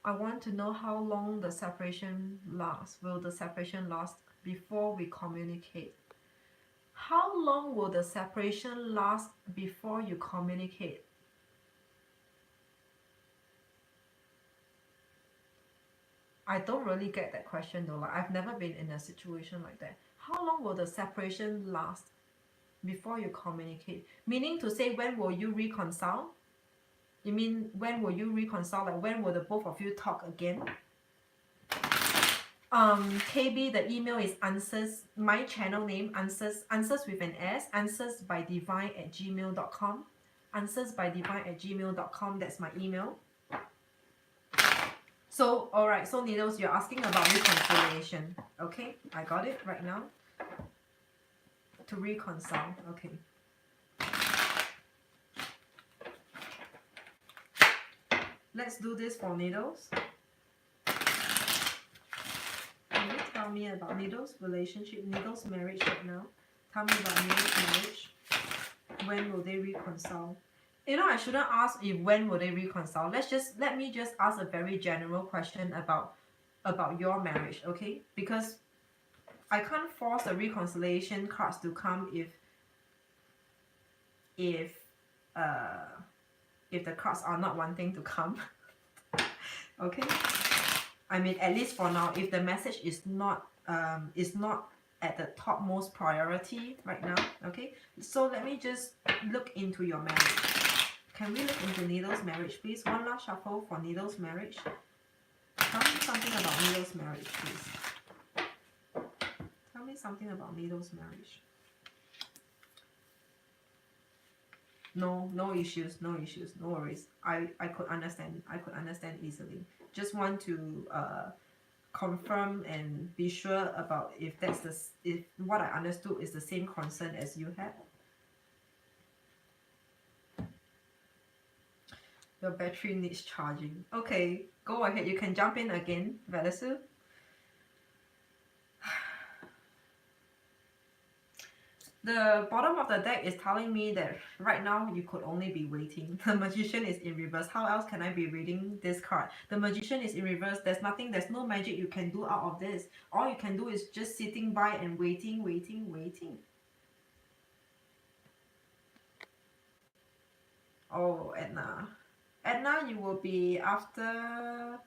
I want to know how long the separation lasts. Will the separation last before we communicate? How long will the separation last before you communicate? I don't really get that question though. Like, I've never been in a situation like that. How long will the separation last before you communicate? Meaning to say, when will you reconcile? You mean when will you reconcile? Like, when will the both of you talk again? KB, the email is answers, my channel name, answers with an S, answersbydivine@gmail.com. Answersbydivine@gmail.com, that's my email. So, alright, so Needles, you're asking about reconciliation. Okay, I got it right now. To reconcile, okay. Let's do this for Needles. Can you tell me about Needles' relationship, Needles' marriage right now? Tell me about Needles' marriage. When will they reconcile? You know, I shouldn't ask if when will they reconcile. Let me just ask a very general question about your marriage, okay? Because I can't force the reconciliation cards to come if the cards are not wanting to come. Okay? I mean, at least for now, if the message is not at the topmost priority right now, okay? So let me just look into your marriage. Can we look into Needles' marriage, please? One last shuffle for Needles' marriage. Tell me something about Needles' marriage, please. Tell me something about Needles' marriage. No issues, no worries. I could understand. I could understand easily. Just want to confirm and be sure about if what I understood is the same concern as you had. Your battery needs charging. Okay, go ahead. You can jump in again, Velasu. The bottom of the deck is telling me that right now you could only be waiting. The Magician is in reverse. How else can I be reading this card? The Magician is in reverse. There's no magic you can do out of this. All you can do is just sitting by and waiting. Oh, Edna. Edna, you will be after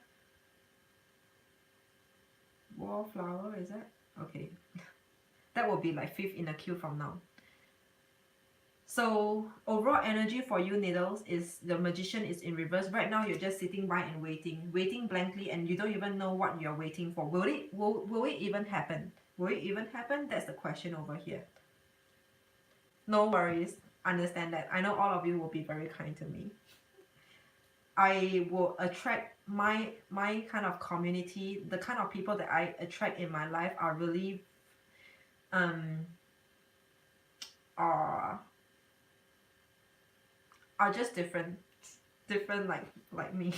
Wallflower, is that? Okay. That will be like 5th in the queue from now. So overall energy for you, Needles, is the Magician is in reverse. Right now you're just sitting by and waiting blankly, and you don't even know what you're waiting for. Will it even happen? Will it even happen? That's the question over here. No worries. Understand that. I know all of you will be very kind to me. I will attract my kind of community, the kind of people that I attract in my life are really are just different like me.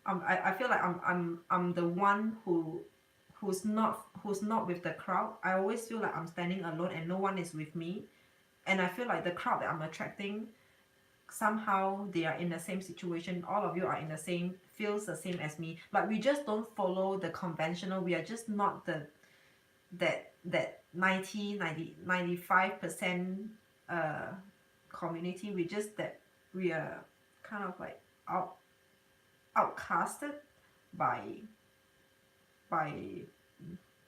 I feel like I'm the one who's not with the crowd. I always feel like I'm standing alone and no one is with me, and I feel like the crowd that I'm attracting, somehow they are in the same situation. All of you are in the same, feels the same as me. Like, we just don't follow the conventional. We are just not that 95% community. We just that we are kind of like outcasted by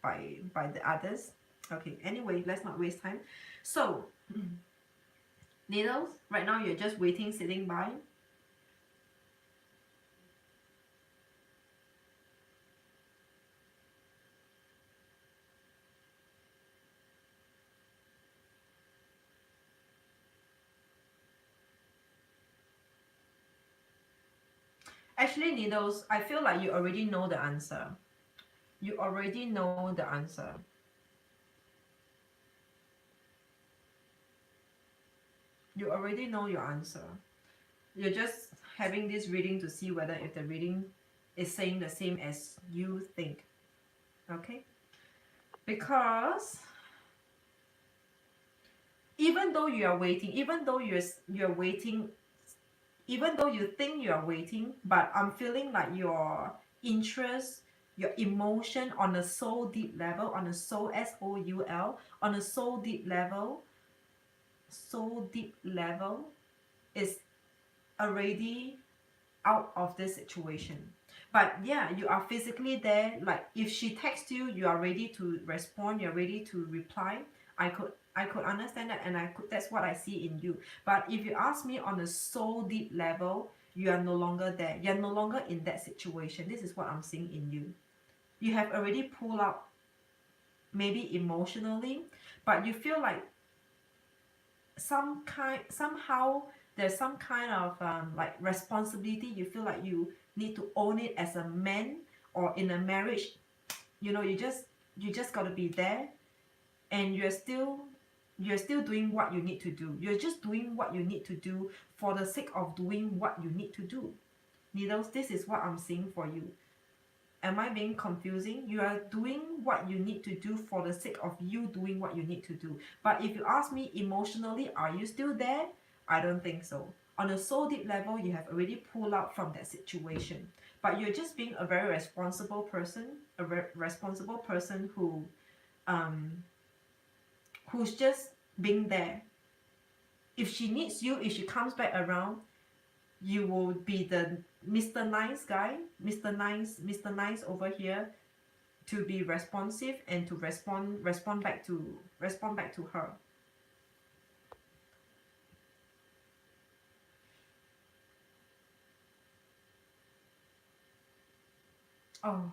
the others. Okay, anyway, let's not waste time. So Needles, right now you're just waiting, sitting by. Actually, Needles, I feel like you already know the answer. You already know the answer. You already know your answer. You're just having this reading to see whether if the reading is saying the same as you think. Okay? Because Even though you are waiting, even though you're waiting, even though you think you are waiting, but I'm feeling like your interest, your emotion on a soul deep level, on a soul soul, on a soul deep level is already out of this situation. But yeah, you are physically there. Like if she texts you, you are ready to respond, you're ready to reply. I could understand that, and I could, that's what I see in you. But if you ask me on a soul deep level, you are no longer there, you're no longer in that situation. This is what I'm seeing in you. You have already pulled out, maybe emotionally, but you feel like somehow there's some kind of like responsibility. You feel like you need to own it as a man, or in a marriage, you just got to be there, and you're still doing what you need to do. You're just doing what you need to do for the sake of doing what you need to do. Needles, this is what I'm seeing for you. Am I being confusing? You are doing what you need to do for the sake of you doing what you need to do. But if you ask me emotionally, are you still there? I don't think so. On a soul deep level, you have already pulled out from that situation. But you're just being a very responsible person, responsible person who's just being there. If she needs you, if she comes back around, you will be the Mr. Nice guy, Mr. Nice over here, to be responsive and to respond back to her. Oh,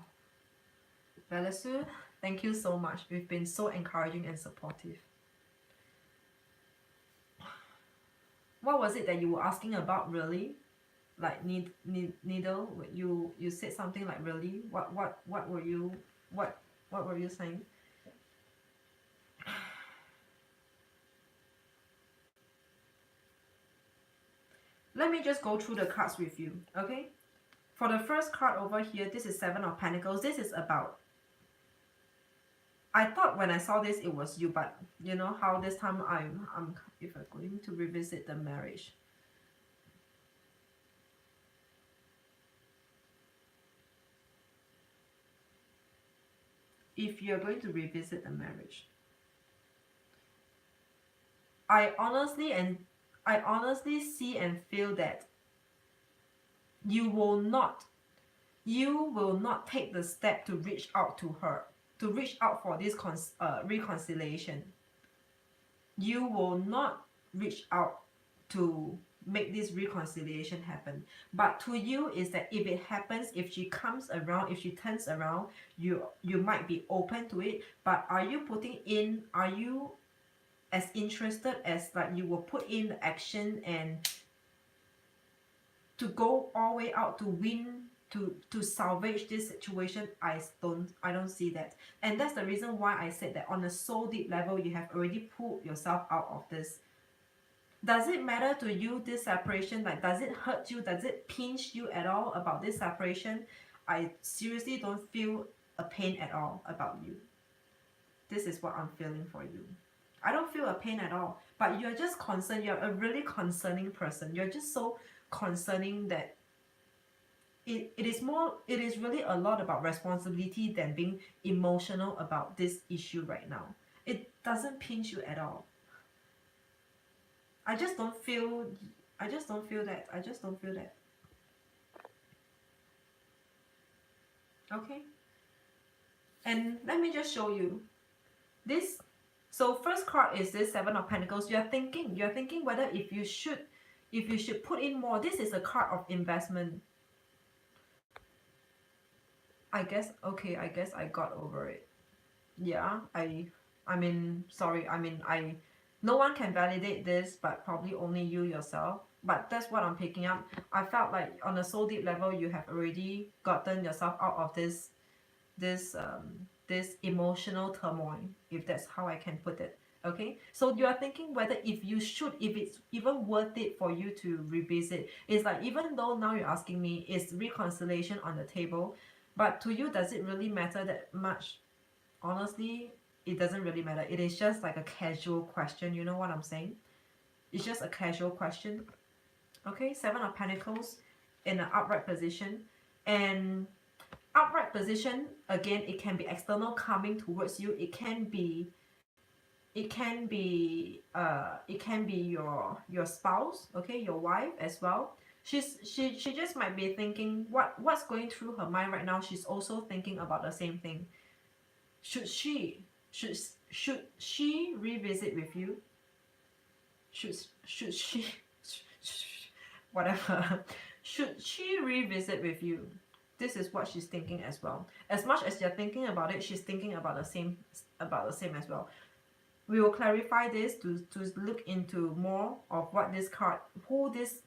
Velasu, thank you so much. You've been so encouraging and supportive. What was it that you were asking about, really? Like needle, you said something like, really? What were you what were you saying? Let me just go through the cards with you, okay? For the first card over here, this is Seven of Pentacles. This is about, I thought when I saw this it was you, but you know how this time I'm if I'm going to revisit the marriage. If you're going to revisit the marriage, I honestly see and feel that you will not take the step to reach out to her, to reach out for this reconciliation. You will not reach out to make this reconciliation happen. But to you is that if it happens, if she comes around, if she turns around, you might be open to it. But are you as interested as like you will put in the action and to go all the way out to win, to salvage this situation? I don't see that. And that's the reason why I said that on a soul deep level, you have already pulled yourself out of this. Does it matter to you, this separation? Like, does it hurt you? Does it pinch you at all about this separation? I seriously don't feel a pain at all about you. This is what I'm feeling for you. I don't feel a pain at all, but you're just concerned. You're a really concerning person. You're just so concerning that it is really a lot about responsibility than being emotional about this issue right now. It doesn't pinch you at all. I just don't feel that. I just don't feel that. Okay? And let me just show you this. So first card is this Seven of Pentacles. You're thinking whether if you should put in more. This is a card of investment. I guess I got over it. Yeah, I mean, sorry, no one can validate this, but probably only you yourself. But that's what I'm picking up. I felt like on a soul deep level, you have already gotten yourself out of this emotional turmoil, if that's how I can put it. Okay, so you are thinking whether if it's even worth it for you to revisit. It's like, even though now you're asking me, is reconciliation on the table, but to you, does it really matter that much? Honestly, it doesn't really matter. It is just like a casual question. You know what I'm saying? It's just a casual question. Okay, Seven of Pentacles in an upright position. And upright position, again, it can be external coming towards you. It can be your spouse, okay, your wife as well. She just might be thinking what's going through her mind right now. She's also thinking about the same thing. Should she should should she revisit with you? Should she whatever. Should she revisit with you? This is what she's thinking as well. As much as you're thinking about it, she's thinking about the same as well. We will clarify this to look into more of what this card, who this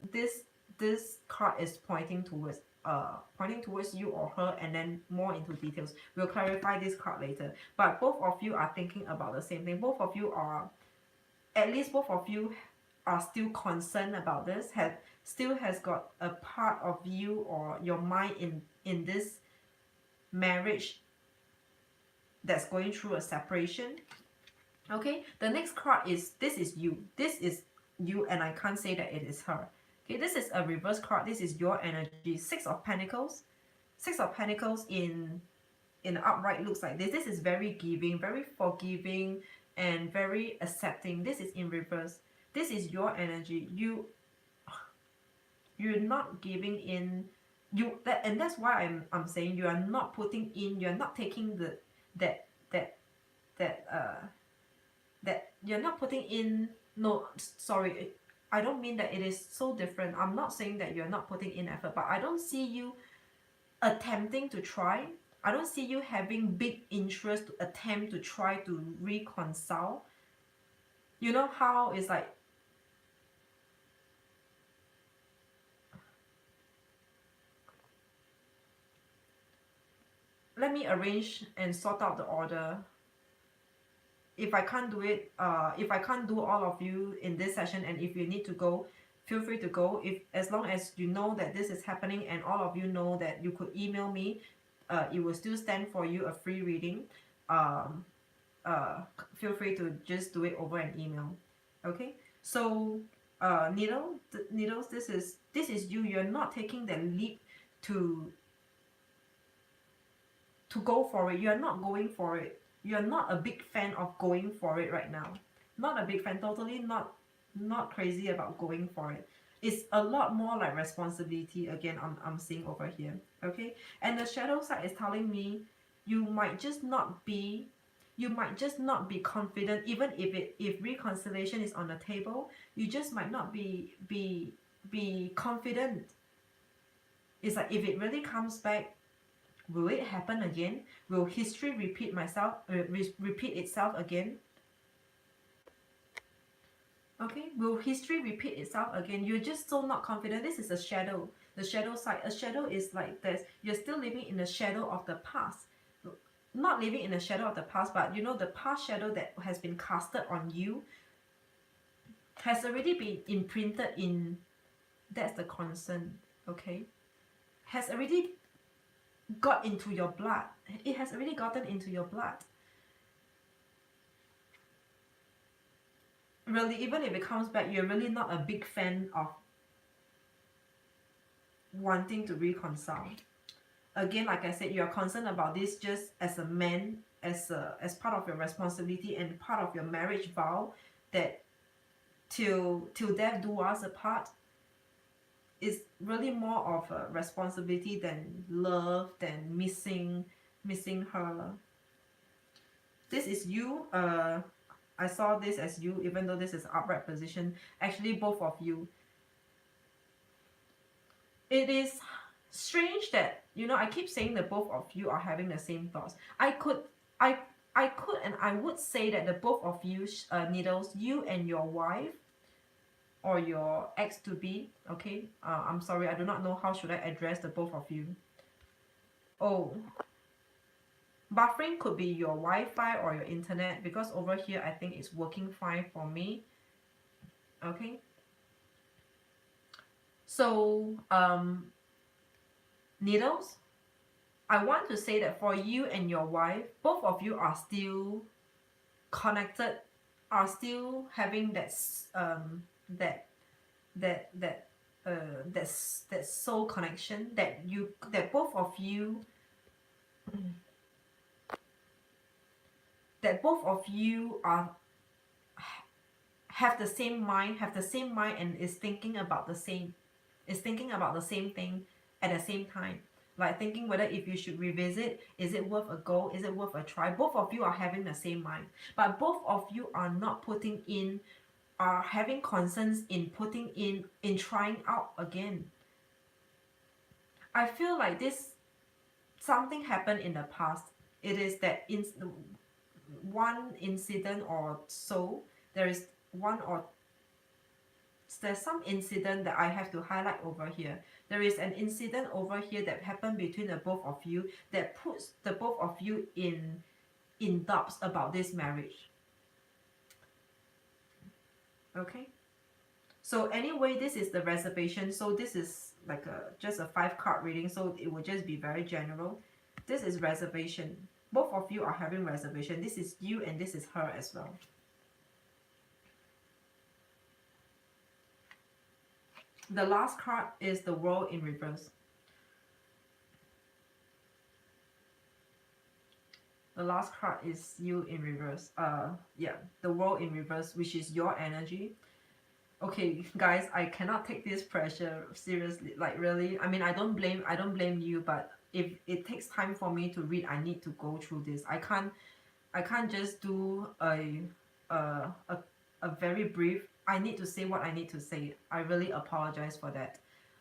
card is pointing towards you or her, and then more into details. We'll clarify this card later. But both of you are thinking about the same thing. Both of you are, at least both of you are still concerned about this, still has got a part of you or your mind in this marriage that's going through a separation. Okay, the next card is, this is you. This is you, and I can't say that it is her. Okay, this is a reverse card. This is your energy. Six of Pentacles. Six of Pentacles in upright looks like this. This is very giving, very forgiving, and very accepting. This is in reverse. This is your energy. You're not giving in. And that's why I'm saying you are not putting in. You are not taking that you're not putting in. No, sorry, I don't mean that it is so different. I'm not saying that you're not putting in effort, but I don't see you attempting to try. I don't see you having big interest to attempt to try to reconcile. You know how it's like, let me arrange and sort out the order. If I can't do it, if I can't do all of you in this session, and if you need to go, feel free to go. If, as long as you know that this is happening and all of you know that you could email me, it will still stand for you a free reading. Feel free to just do it over an email. Okay, so needles, this is you. You're not taking the leap to go for it. You're not going for it. You're not a big fan of going for it right now. Not a big fan. Totally not crazy about going for it. It's a lot more like responsibility. Again, I'm seeing over here. Okay, and the shadow side is telling me you might just not be confident. Even if reconciliation is on the table, you just might not be confident. It's like, if it really comes back, will it happen again? Will history repeat itself again? Okay, will history repeat itself again? You're just so not confident. This is a shadow. The shadow side. A shadow is like this. You're still living in the shadow of the past. Not living in the shadow of the past, but you know, the past shadow that has been casted on you has already been imprinted in. That's the concern. Okay, has already got into your blood. It has already gotten into your blood. Really, even if it comes back, you're really not a big fan of wanting to reconcile. Again, like I said, you're concerned about this just as a man, as part of your responsibility and part of your marriage vow, that till death do us apart. Is really more of a responsibility than love, than missing her. This is you. I saw this as you, even though this is upright position. Actually, both of you. It is strange that, you know, I keep saying that both of you are having the same thoughts. I could and I would say that the both of you, Needles, you and your wife or your ex-to-be, okay, I'm sorry, I do not know how should I address the both of you. Oh, buffering could be your Wi-Fi or your internet, because over here I think it's working fine for me. Okay, so Needles, I want to say that for you and your wife, both of you are still connected are still having that that that that soul connection, that both of you are have the same mind, and is thinking about the same thing at the same time, like thinking whether if you should revisit, is it worth a go, is it worth a try. Both of you are having the same mind, but both of you are not putting in, are having concerns in putting in trying out again. I feel like this, something happened in the past. It is that in one incident or so, there is one or there's some incident that I have to highlight over here. There is an incident over here that happened between the both of you that puts the both of you in doubts about this marriage. Okay, so anyway, this is the reservation. So this is like just a 5-card reading, so it will just be very general. This is reservation. Both of you are having reservation. This is you and this is her as well. The last card is the World in reverse. The last card is you in reverse. Yeah, the World in reverse, which is your energy. Okay, guys, I cannot take this pressure seriously. Like really, I mean, I don't blame you, but if it takes time for me to read, I need to go through this. I can't just do a very brief. I need to say what I need to say. I really apologize for that.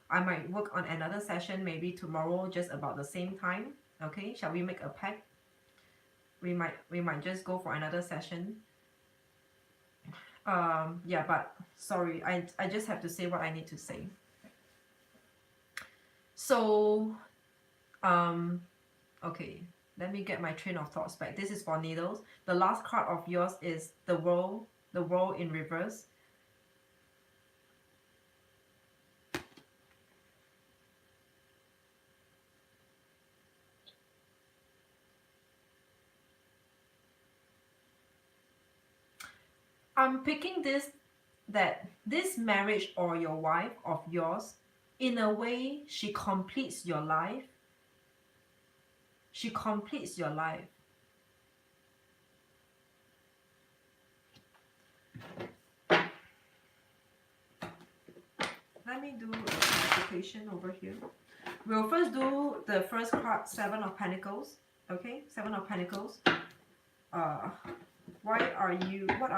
I might work on another session maybe tomorrow, just about the same time. Okay, shall we make a pact? We might just go for another session. Yeah, but sorry, I just have to say what I need to say. So okay, let me get my train of thoughts back. This is for Needles. The last card of yours is the World in reverse. I'm picking this, that this marriage or your wife of yours, in a way, she completes your life. She completes your life. Let me do a clarification over here. We'll first do the first card, Seven of Pentacles. Okay, Seven of Pentacles. What are you doubting? What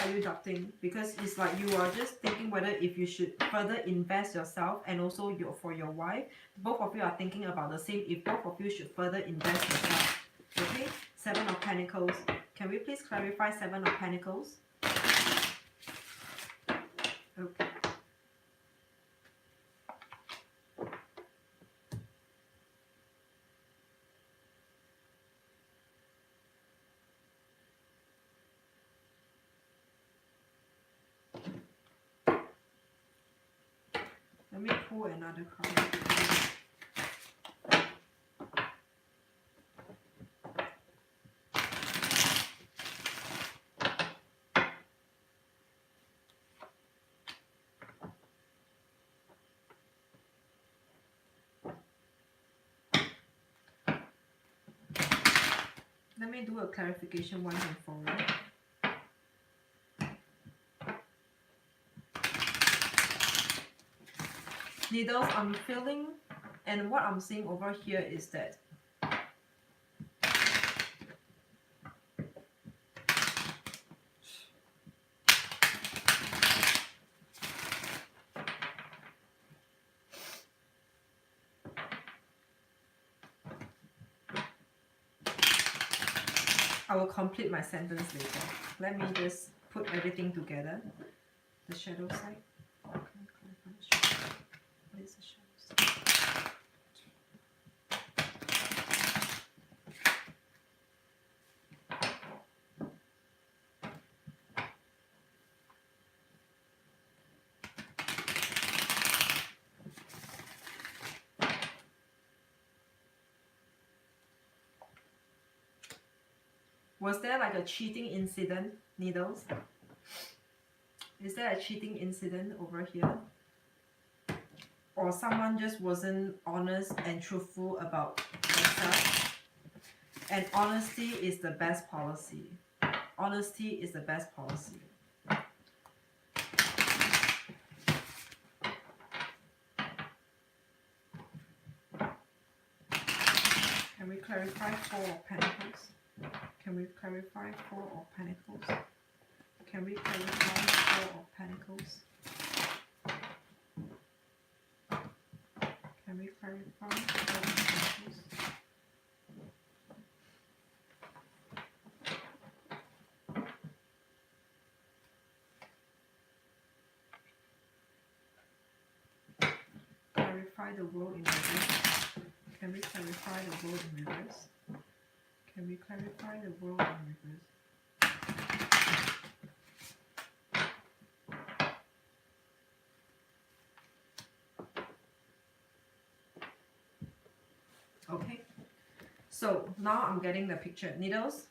are you doubting? Because it's like you are just thinking whether if you should further invest yourself, and also for your wife. Both of you are thinking about the same, if both of you should further invest yourself. Okay, Seven of Pentacles. Can we please clarify Seven of Pentacles? Okay. Let me pull another card. Let me do a clarification once and for all. Needles, I'm feeling, and what I'm seeing over here is that I will complete my sentence later. Let me just put everything together. The shadow side. Okay, what is the shadow side? Was there like a cheating incident, Needles? Is there a cheating incident over here? Or someone just wasn't honest and truthful about themselves? And honesty is the best policy. Honesty is the best policy. Can we clarify Four of Pentacles? Can we clarify Four of Pentacles? Can we clarify Four of Pentacles? Can we clarify Four of Pentacles? Clarify the World in reverse. Can we clarify the World in reverse? Can we clarify the World in reverse? Okay, so now I'm getting the picture. Needles?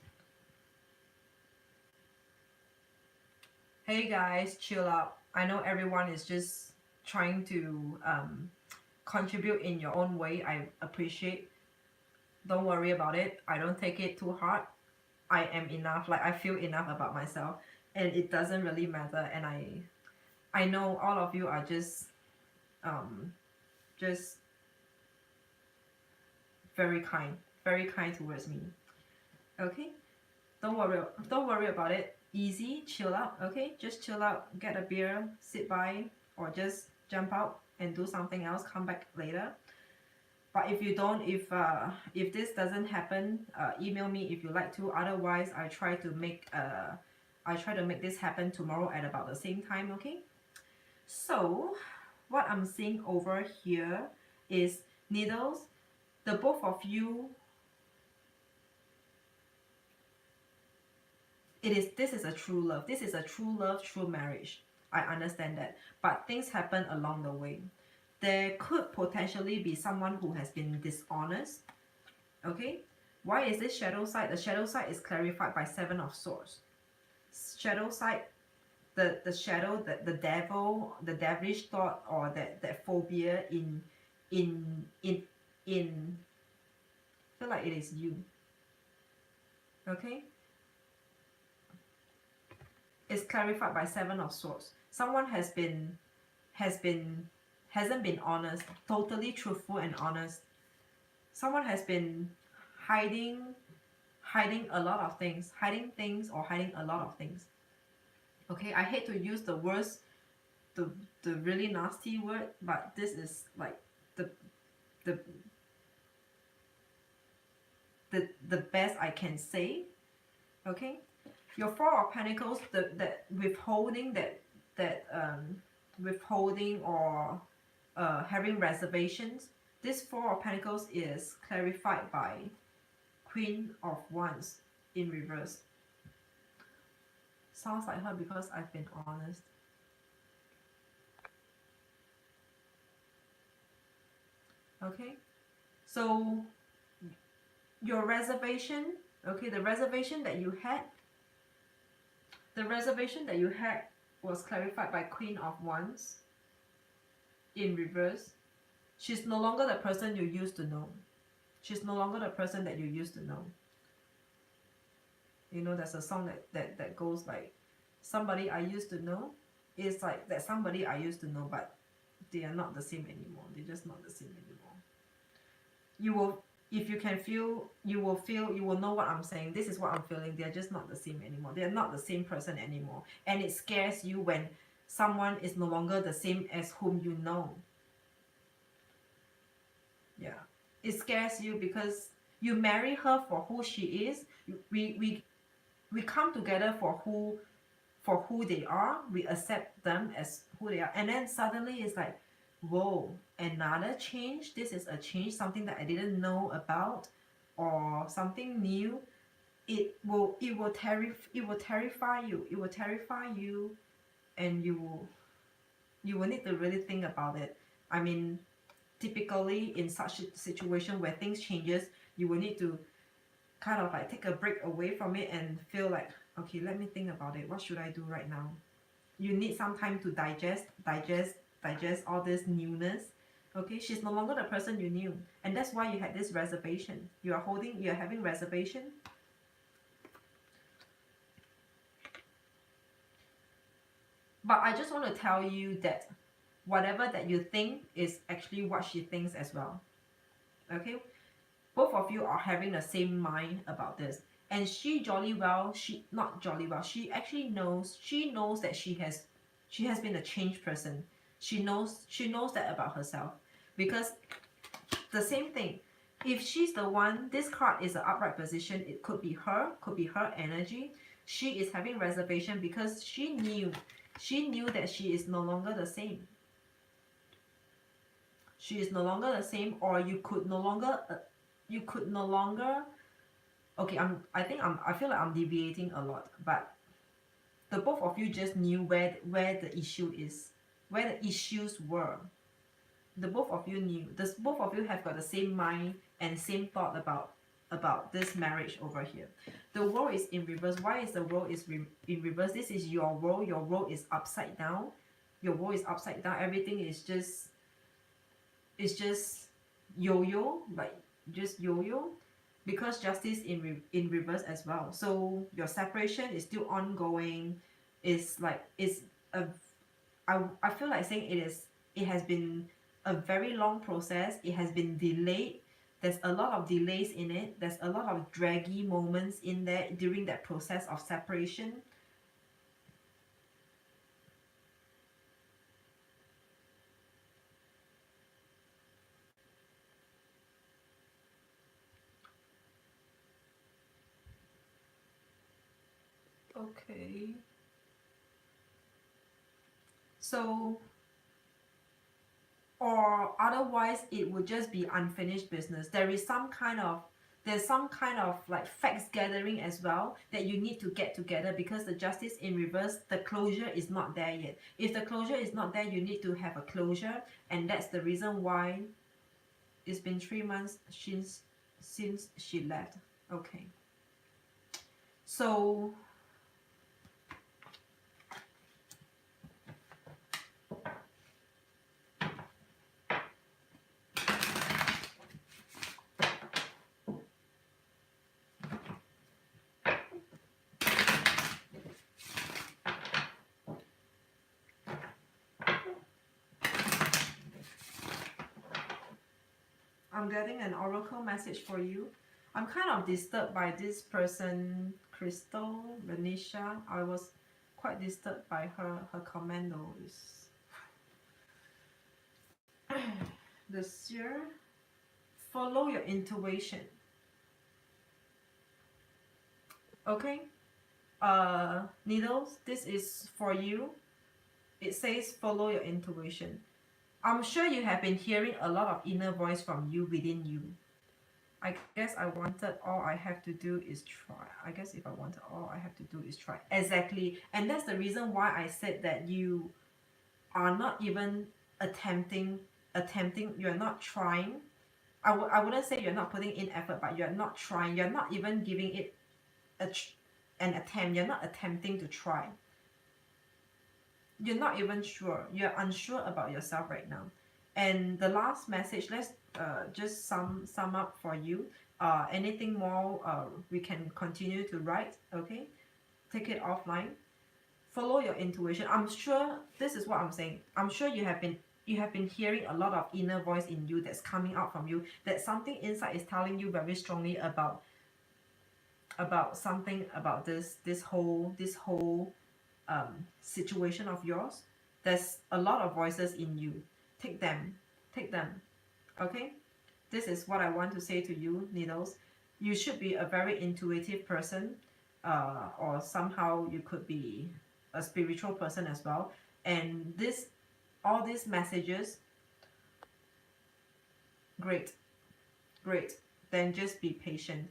Hey guys, chill out. I know everyone is just trying to contribute in your own way. I appreciate. Don't worry about it. I don't take it too hard. I am enough. Like, I feel enough about myself, and it doesn't really matter. And I know all of you are just very kind towards me. Okay, don't worry about it. Easy, chill out. Okay, just chill out, get a beer, sit by, or just jump out and do something else, come back later. But if you don't, if this doesn't happen, email me if you like to. Otherwise, I try to make this happen tomorrow at about the same time. Okay, so what I'm seeing over here is, Needles, the both of you, this is a true love. This is a true love, true marriage. I understand that. But things happen along the way. There could potentially be someone who has been dishonest. Okay? Why is this shadow side? The shadow side is clarified by Seven of Swords. Shadow side, the shadow, the devil, the devilish thought, or that phobia in feel like it is you. Okay? It's clarified by Seven of Swords. Someone hasn't been honest, totally truthful and honest. Someone has been hiding a lot of things, hiding a lot of things. Okay, I hate to use the worst, the really nasty word, but this is like the best I can say. Okay, your Four of Pentacles, that withholding, withholding or having reservations. This Four of Pentacles is clarified by Queen of Wands in reverse. Sounds like her because I've been honest. Okay, so your reservation, okay, the reservation that you had was clarified by Queen of Wands in reverse. She's no longer the person you used to know. She's no longer the person that you used to know. You know, there's a song that goes like, somebody I used to know is like that somebody I used to know, but they are not the same anymore. They're just not the same anymore. You will, if you can feel, you will know what I'm saying. This is what I'm feeling. They're just not the same anymore. They're not the same person anymore. And it scares you when someone is no longer the same as whom you know. Yeah. It scares you because you marry her for who she is. We come together for who they are. We accept them as who they are. And then suddenly it's like, whoa, another change. This is a change, something that I didn't know about, or something new. It will terrify you. It will terrify you, and you will need to really think about it. I mean, typically in such a situation where things changes, you will need to kind of like take a break away from it and feel like, okay, let me think about it. What should I do right now? You need some time to digest all this newness. Okay, she's no longer the person you knew, and that's why you had this reservation. You're having reservation. But I just want to tell you that whatever that you think is actually what she thinks as well. Okay, both of you are having the same mind about this, and she jolly well, she not jolly well, she knows that she has been a changed person. She knows that about herself, because the same thing, if she's the one, this card is an upright position, it could be her energy. She is having reservation because she knew that she is no longer the same. She is no longer the same, or you could no longer okay, I feel like I'm deviating a lot, but the both of you just knew where the issue is, where the issues were. The both of you knew. Both of you have got the same mind and same thought about this marriage over here. The world is in reverse. Why is the world in reverse? This is your world. Your world is upside down. Your world is upside down. Everything is just yo-yo, like just yo-yo, because justice in reverse as well. So your separation is still ongoing. It's a I feel like saying it has been a very long process. It has been delayed. There's a lot of delays in it. There's a lot of draggy moments in there during that process of separation. Okay. So, or otherwise it would just be unfinished business. There's some kind of like facts gathering as well that you need to get together, because the justice in reverse, the closure is not there yet. If the closure is not there, you need to have a closure, and that's the reason why it's been 3 months since she left. Okay, so I'm getting an oracle message for you. I'm kind of disturbed by this person, Crystal, Venetia. I was quite disturbed by her comment though. Is the seer, follow your intuition. Okay, Needles, this is for you. It says follow your intuition. I'm sure you have been hearing a lot of inner voice from you within you. I guess I wanted all I have to do is try. I guess if I wanted all I have to do is try. Exactly. And that's the reason why I said that you are not even attempting, you're not trying. I wouldn't say you're not putting in effort, but you're not trying. You're not even giving it an attempt. You're not attempting to try. You're not even sure. You're unsure about yourself right now. And the last message, let's just sum up for you. Anything more, we can continue to write. Okay, take it offline. Follow your intuition. I'm sure this is what I'm saying. I'm sure you have been hearing a lot of inner voice in you that's coming out from you. That something inside is telling you very strongly about something about this whole situation of yours. There's a lot of voices in you. Take them. Okay, this is what I want to say to you, Needles. You should be a very intuitive person, or somehow you could be a spiritual person as well. And all these messages, great, then just be patient.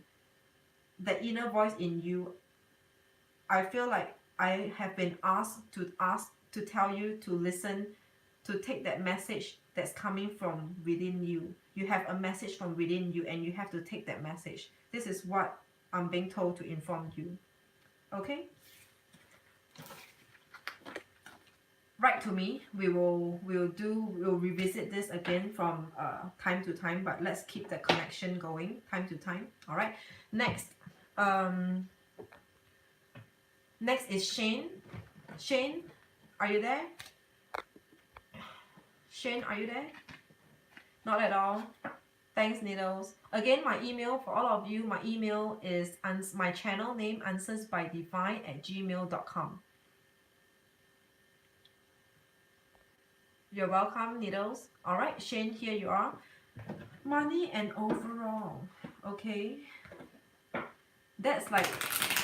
The inner voice in you, I feel like I have been asked to tell you to listen, to take that message that's coming from within you. You have a message from within you, and you have to take that message. This is what I'm being told to inform you. Okay? Write to me. We'll revisit this again from time to time, but let's keep the connection going time to time. All right. Next, next is Shane. Shane, are you there? Shane, are you there? Not at all. Thanks, Needles. Again, my email for all of you. My email is my channel name answersbydivine@gmail.com. You're welcome, Needles. All right, Shane, here you are. Money and overall. Okay, that's like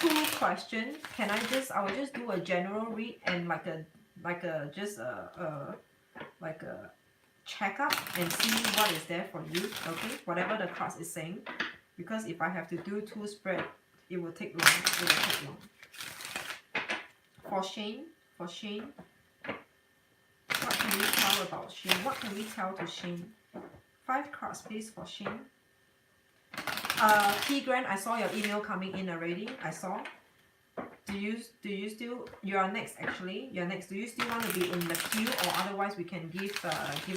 2 questions. I will just do a general read and like a checkup and see what is there for you. Okay, whatever the cards is saying, because if I have to do 2 spread, it will take long. For Shane, what can we tell about Shane? What can we tell to Shane? 5 cards please for Shane. T Grant, I saw your email coming in already. I saw. Do you still, you are next actually. You're next. Do you still want to be in the queue, or otherwise we can give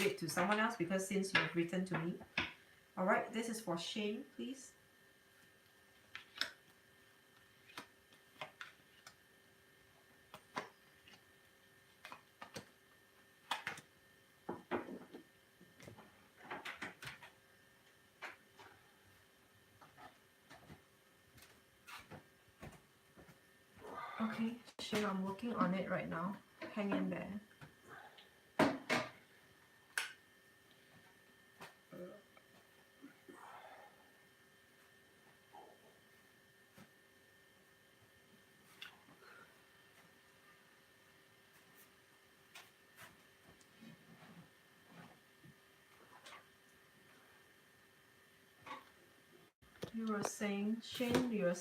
it to someone else, because since you've written to me. Alright, this is for Shane, please. Okay, Shane, I'm working on it right now. Hang in there. You were saying, Shane, you're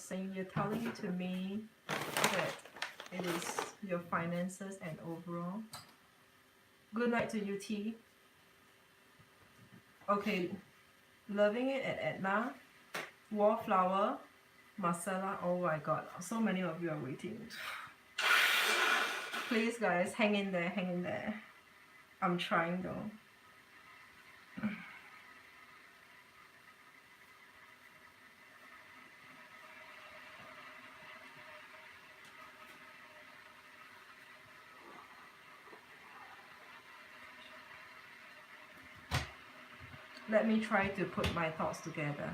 telling to me that it is your finances and overall. Good night to you, T. Okay, loving it at Edna, Wallflower, Marcella. Oh my god, so many of you are waiting. Please guys, hang in there, hang in there. I'm trying though. Let me try to put my thoughts together.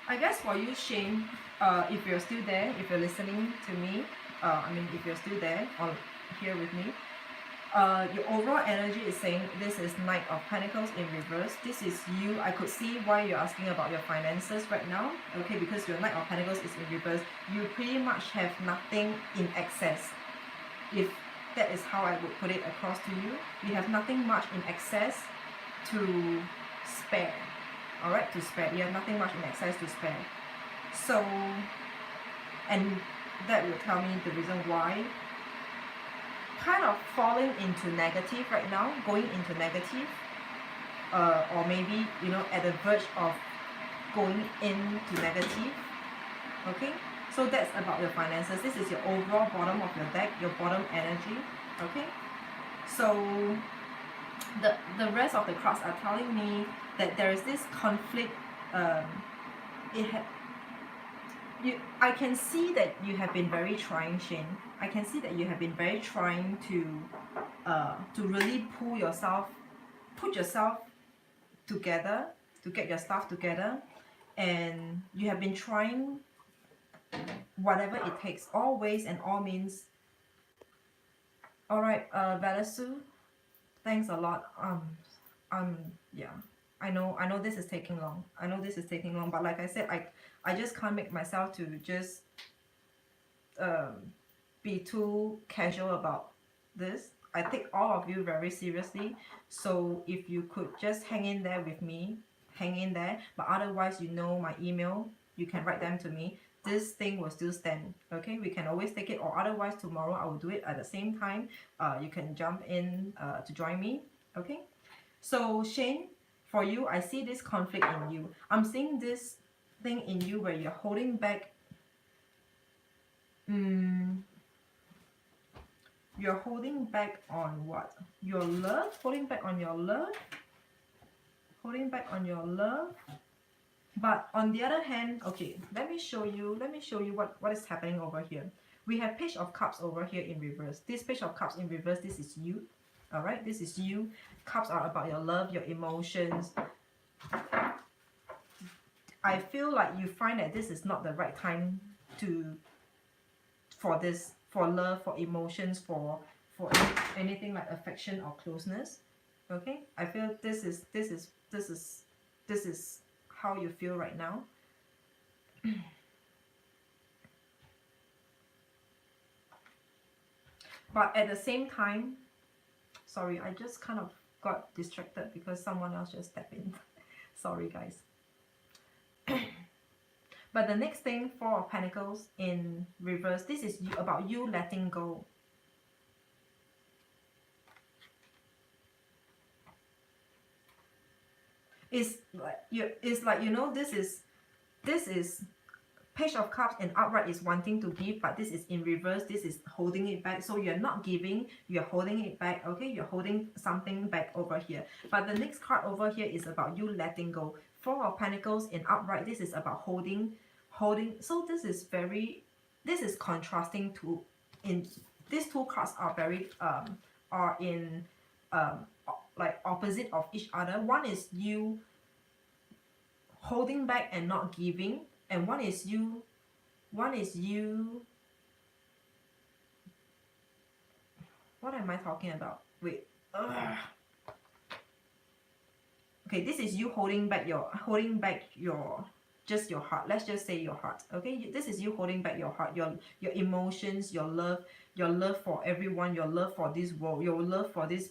I guess for you, Shane, if you're still there, if you're listening to me, if you're still there or here with me, your overall energy is saying this is Knight of Pentacles in reverse. This is you. I could see why you're asking about your finances right now. Okay, because your Knight of Pentacles is in reverse. You pretty much have nothing in excess. If that is how I would put it across to you. You have nothing much in excess to spare. Alright, to spare. You have nothing much in excess to spare. So, and that will tell me the reason why. Kind of falling into negative right now, going into negative, or maybe, you know, at the verge of going into negative. Okay, so that's about your finances. This is your overall bottom of your deck, your bottom energy. Okay, so the rest of the cards are telling me that there is this conflict. I can see that you have been very trying, Shane. I can see that you have been very trying to really put yourself together, to get your stuff together, and you have been trying whatever it takes, all ways and all means. All right, Valasu, thanks a lot. Yeah, I know this is taking long. But like I said, I just can't make myself to just be too casual about this. I take all of you very seriously. So if you could just hang in there with me, hang in there. But otherwise, you know my email. You can write them to me. this thing will still stand. Okay, we can always take it, or otherwise tomorrow I will do it at the same time. You can jump in to join me. Okay, so Shane, for you, I see this conflict in you. I'm seeing this thing in you where you're holding back. You're holding back on what? Your love? Holding back on your love? Holding back on your love? But on the other hand, okay, let me show you what is happening over here. We have Page of Cups over here in reverse. This Page of Cups in reverse, this is you. Alright, this is you. Cups are about your love, your emotions. I feel like you find that this is not the right time for love, for emotions, for anything like affection or closeness. Okay, I feel this is how you feel right now. But at the same time, sorry, I just kind of got distracted because someone else just stepped in. Sorry guys. But the next thing, Four of Pentacles in reverse, this is about you letting go. It's like you know, this is Page of Cups and upright is wanting to give, but this is in reverse. This is holding it back. So you're not giving, you're holding it back. Okay, you're holding something back over here. But the next card over here is about you letting go. Four of Pentacles in upright. This is about holding. So this is contrasting to, in these two cards are very like opposite of each other. One is you holding back and not giving, and one is you what am I talking about? Wait. Okay, this is you holding back your just your heart. Let's just say your heart. Okay, this is you holding back your heart, your emotions, your love for everyone, your love for this world, your love for this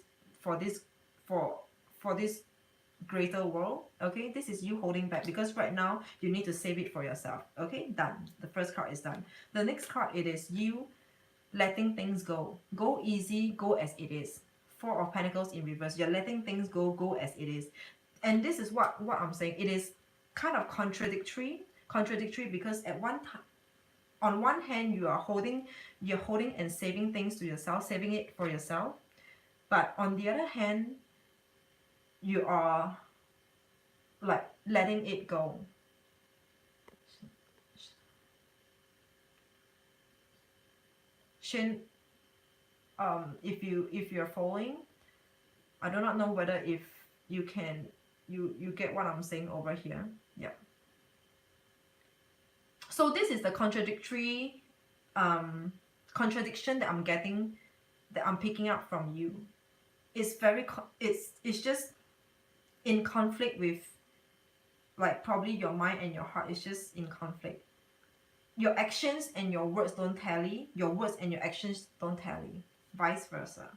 greater world. Okay, this is you holding back because right now you need to save it for yourself. Okay, done. The first card is done. The next card, it is you letting things go. Go easy, go as it is. Four of Pentacles in reverse. You're letting things go as it is. And this is what I'm saying. It is kind of contradictory because at one time, on one hand, you're holding and saving things to yourself, saving it for yourself. But on the other hand, you are like letting it go. Shin, if you're following, I do not know whether if you can you get what I'm saying over here. Yeah. So this is the contradiction that I'm getting, that I'm picking up from you. It's very it's just in conflict with, like, probably your mind and your heart is just in conflict. Your actions and your words don't tally. Your words and your actions don't tally. Vice versa.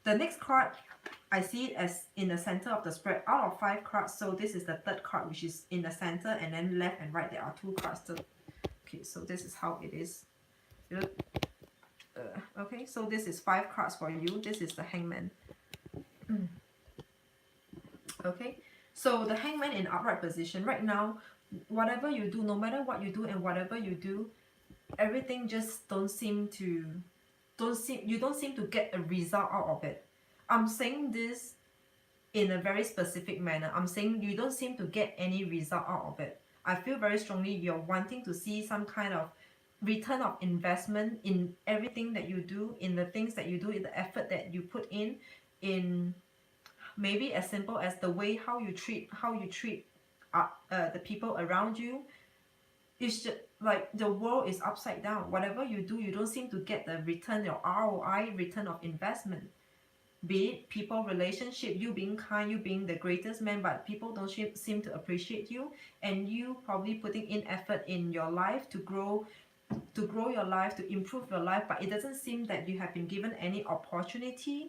The next card, I see it as in the center of the spread. Out of 5 cards, so this is the third card, which is in the center, and then left and right there are 2 cards. So, okay, so this is how it is. Okay, so this is 5 cards for you. This is the Hangman. Okay, so the Hangman in upright position right now. Whatever you do, no matter what you do and whatever you do, everything just you don't seem to get a result out of it. I'm saying this in a very specific manner. I'm saying you don't seem to get any result out of it. I feel very strongly you're wanting to see some kind of return of investment in everything that you do, in the things that you do, in the effort that you put in maybe as simple as the way how you treat the people around you. It's just like the world is upside down. Whatever you do, you don't seem to get the return, your ROI, return of investment. Be it people, relationship, you being kind, you being the greatest man, but people don't seem to appreciate you, and you probably putting in effort in your life to grow your life, to improve your life, but it doesn't seem that you have been given any opportunities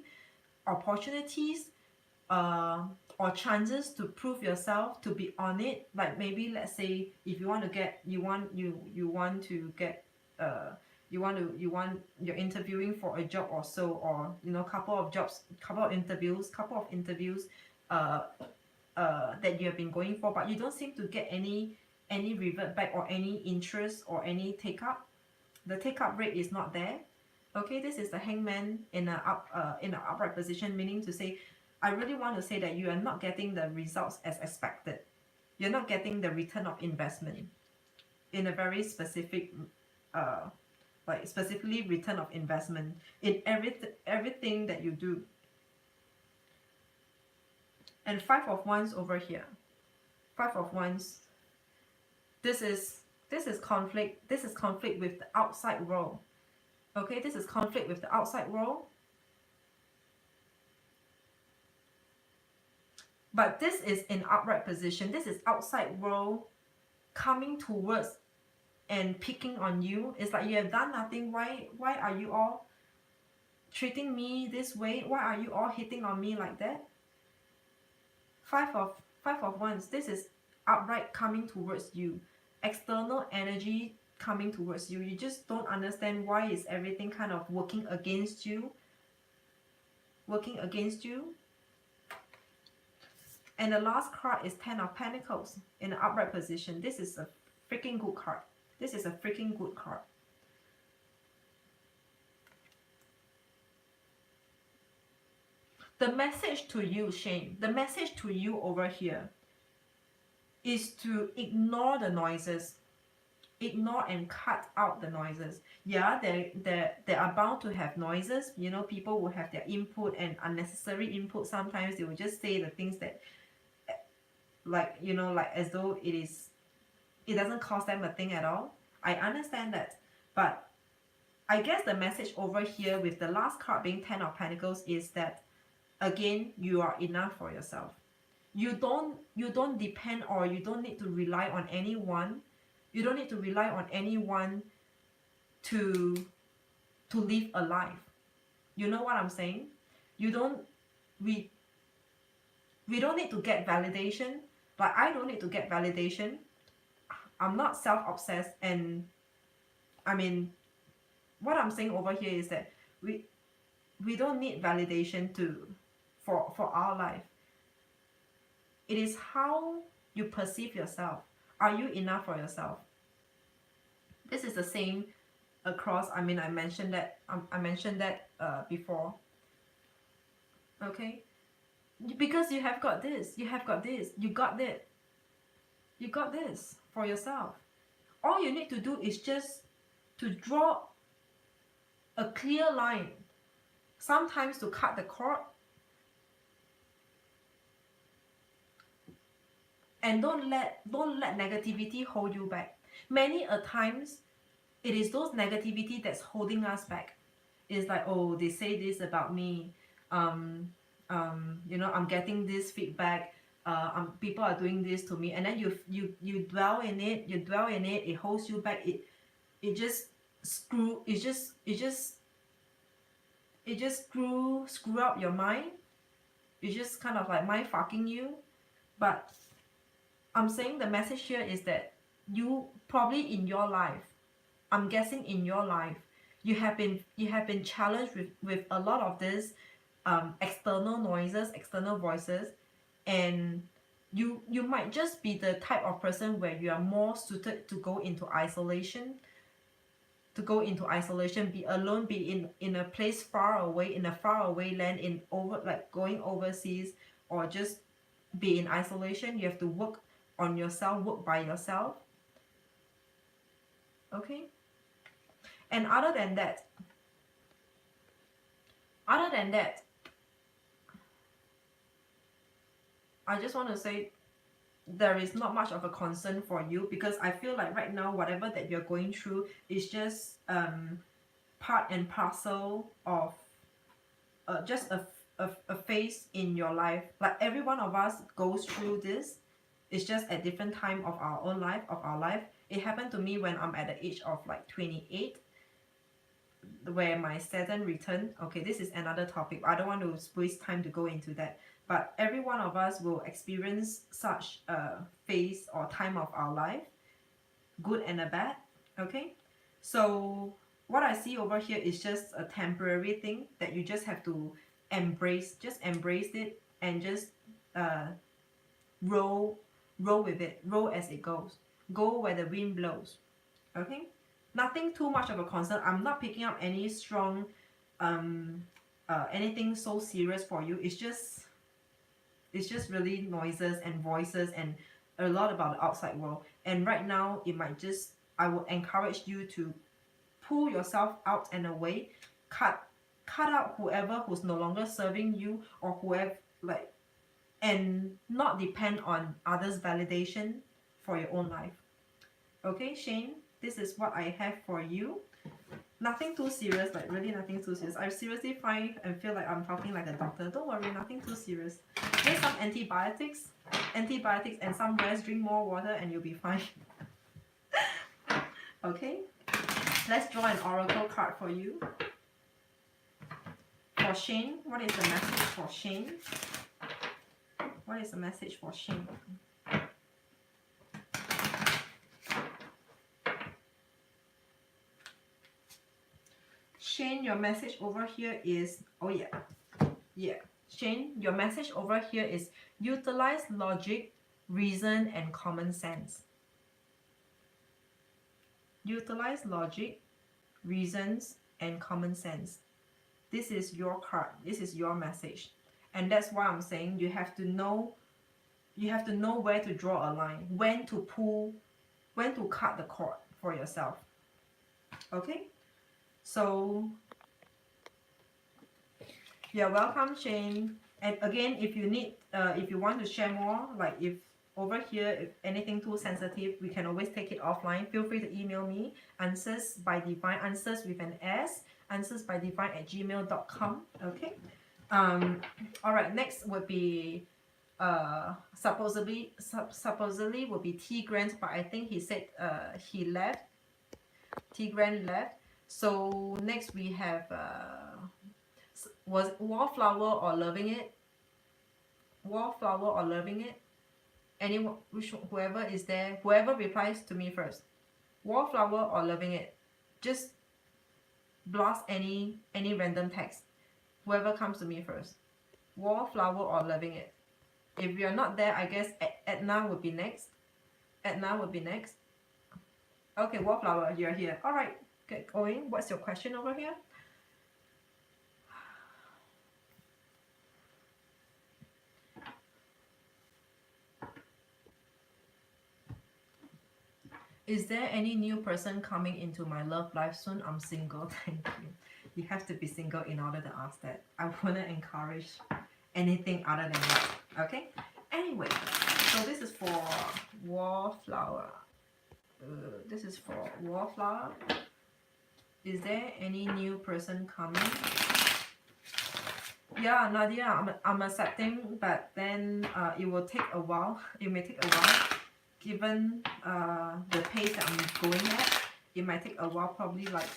or chances to prove yourself, to be on it. Like maybe let's say if you want to get you want to get you're interviewing for a job or so, or you know, couple of interviews uh that you have been going for, but you don't seem to get any revert back or any interest or any take up. The take up rate is not there. Okay, this is the hangman in an upright position, meaning to say, I really want to say that you are not getting the results as expected. You're not getting the return of investment in a very specific like specifically return of investment in everything that you do. And Five of Wands over here. Five of Wands. This is conflict. This is conflict with the outside world. Okay, this is conflict with the outside world. But this is in upright position. This is outside world coming towards and picking on you. It's like you have done nothing. Why are you all treating me this way? Why are you all hitting on me like that? Five of Wands. This is upright coming towards you. External energy coming towards you. You just don't understand why is everything kind of working against you. And the last card is Ten of Pentacles in an upright position. This is a freaking good card. This is a freaking good card. The message to you, Shane, the message to you over here is to ignore the noises. Ignore and cut out the noises. Yeah, they are bound to have noises. You know, people will have their input and unnecessary input. Sometimes they will just say the things that, like, you know, like as though it doesn't cost them a thing at all. I understand that. But I guess the message over here with the last card being Ten of Pentacles is that, again, you are enough for yourself. You don't depend, or you don't need to rely on anyone. You don't need to rely on anyone to live a life. You know what I'm saying? We don't need to get validation. Like, I don't need to get validation. I'm not self-obsessed, and I mean, what I'm saying over here is that we don't need validation for our life. It is how you perceive yourself. Are you enough for yourself? This is the same across. I mean, I mentioned that before. Okay, because you have got this. You got that. You got this for yourself. All you need to do is just to draw a clear line. Sometimes to cut the cord. And don't let negativity hold you back. Many a times, it is those negativity that's holding us back. It's like, oh, they say this about me. You know, I'm getting this feedback. People are doing this to me, and then you dwell in it. It holds you back. It just screw up your mind. It's just kind of like mind fucking you. But I'm saying the message here is that you probably in your life, I'm guessing in your life, you have been challenged with a lot of this external noises, external voices, and you might just be the type of person where you are more suited to go into isolation, be alone, be in a place far away, in a far away land, going overseas, or just be in isolation. You have to work on yourself, work by yourself. Okay? And other than that, I just want to say there is not much of a concern for you, because I feel like right now, whatever that you're going through is just part and parcel of just a phase in your life. Like every one of us goes through this. It's just at different time of our own life, It happened to me when I'm at the age of like 28, where my Saturn returned. Okay, this is another topic. I don't want to waste time to go into that. But every one of us will experience such a phase or time of our life, good and a bad. Okay, so what I see over here is just a temporary thing that you just have to embrace. Just embrace it and just uh, roll roll with it, roll as it goes, go where the wind blows. Okay, nothing too much of a concern. I'm not picking up any strong anything so serious for you. It's just really noises and voices and a lot about the outside world. And right now it might just, I will encourage you to pull yourself out and away, cut out whoever who's no longer serving you, or whoever, like, and not depend on others validation for your own life. Okay, Shane, this is what I have for you. Nothing too serious, like really nothing too serious. I seriously find and feel like I'm talking like a doctor. Don't worry, nothing too serious. Take some antibiotics and some rest, drink more water and you'll be fine. Okay, let's draw an oracle card for you. For Shane, what is the message for Shane? What is the message for Shane? Shane, your message over here is, oh yeah. Shane, your message over here is utilize logic, reason, and common sense. Utilize logic, reasons, and common sense. This is your card. This is your message. And that's why I'm saying you have to know where to draw a line, when to pull, when to cut the cord for yourself. Okay? So you're welcome, Shane. And again, if you need, if you want to share more, like if over here, if anything too sensitive, we can always take it offline. Feel free to email me, answers by divine, answers with an S, answersbydivine@gmail.com. Okay. All right. Next would be supposedly would be T Grant, but I think he said he left. T Grant left. So next we have was Wallflower or Loving It? Wallflower or Loving It? Anyone, whoever is there, whoever replies to me first. Wallflower or Loving It? Just blast any random text. Whoever comes to me first. Wallflower or Loving It? If you're not there, I guess Edna would be next. Edna would be next. Okay, Wallflower, you're here. All right, get going. What's your question over here? Is there any new person coming into my love life soon? I'm single, thank you. You have to be single in order to ask that. I wouldn't encourage anything other than that. Okay? Anyway, so this is for Wallflower. This is for Wallflower. Is there any new person coming? Yeah, Nadia, I'm accepting, but then it will take a while. It may take a while. Given the pace that I'm going at, it might take a while, probably like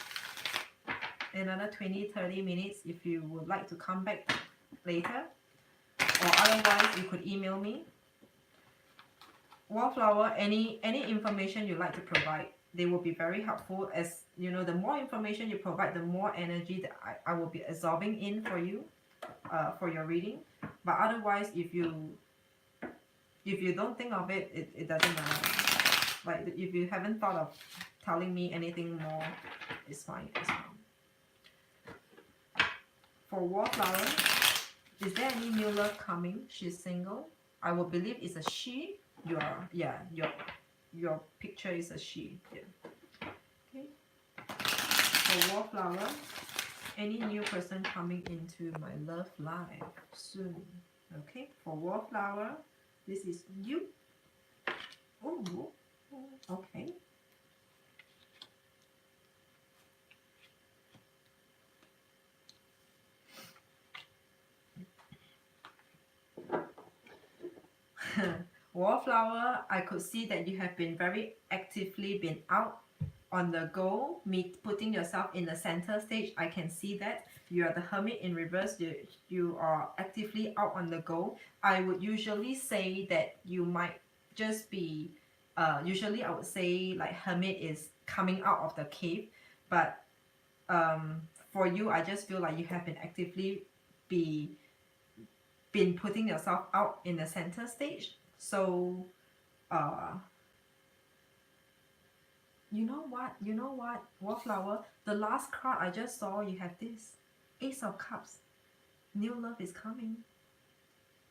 another 20-30 minutes if you would like to come back later, or otherwise you could email me. Wallflower, any information you'd like to provide, they will be very helpful. As you know, the more information you provide, the more energy that I will be absorbing in for you, for your reading. But otherwise, if you don't think of it, it doesn't matter. Like if you haven't thought of telling me anything more, it's fine. It's fine. For Wallflower, is there any new love coming? She's single. I will believe it's a she. Your picture is a she. Yeah. Okay. For Wallflower, any new person coming into my love life soon? Okay. For Wallflower, this is you. Oh, okay. Wallflower, I could see that you have been very actively been out on the go, putting yourself in the center stage. I can see that. You are the Hermit in reverse. You are actively out on the go. I would usually say that you might just be, usually I would say like Hermit is coming out of the cave, but for you, I just feel like you have been actively been putting yourself out in the center stage. So you know what, Wallflower, the last card I just saw, you have this Ace of Cups. New love is coming.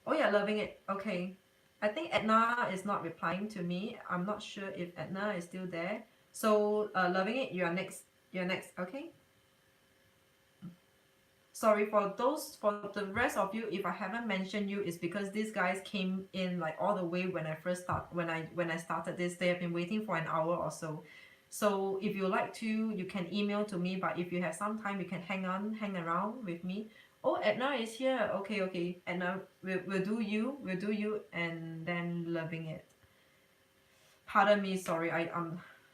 Oh, you're loving it. Okay, I think Edna is not replying to me. I'm not sure if Edna is still there. So loving it, you're next. Okay, sorry for the rest of you, if I haven't mentioned you, is because these guys came in like all the way when I started this. They have been waiting for an hour or so. So if you like to, you can email to me, but if you have some time, you can hang around with me. Oh, Edna is here. Okay, Edna, we'll do you, and then loving it. Pardon me, sorry,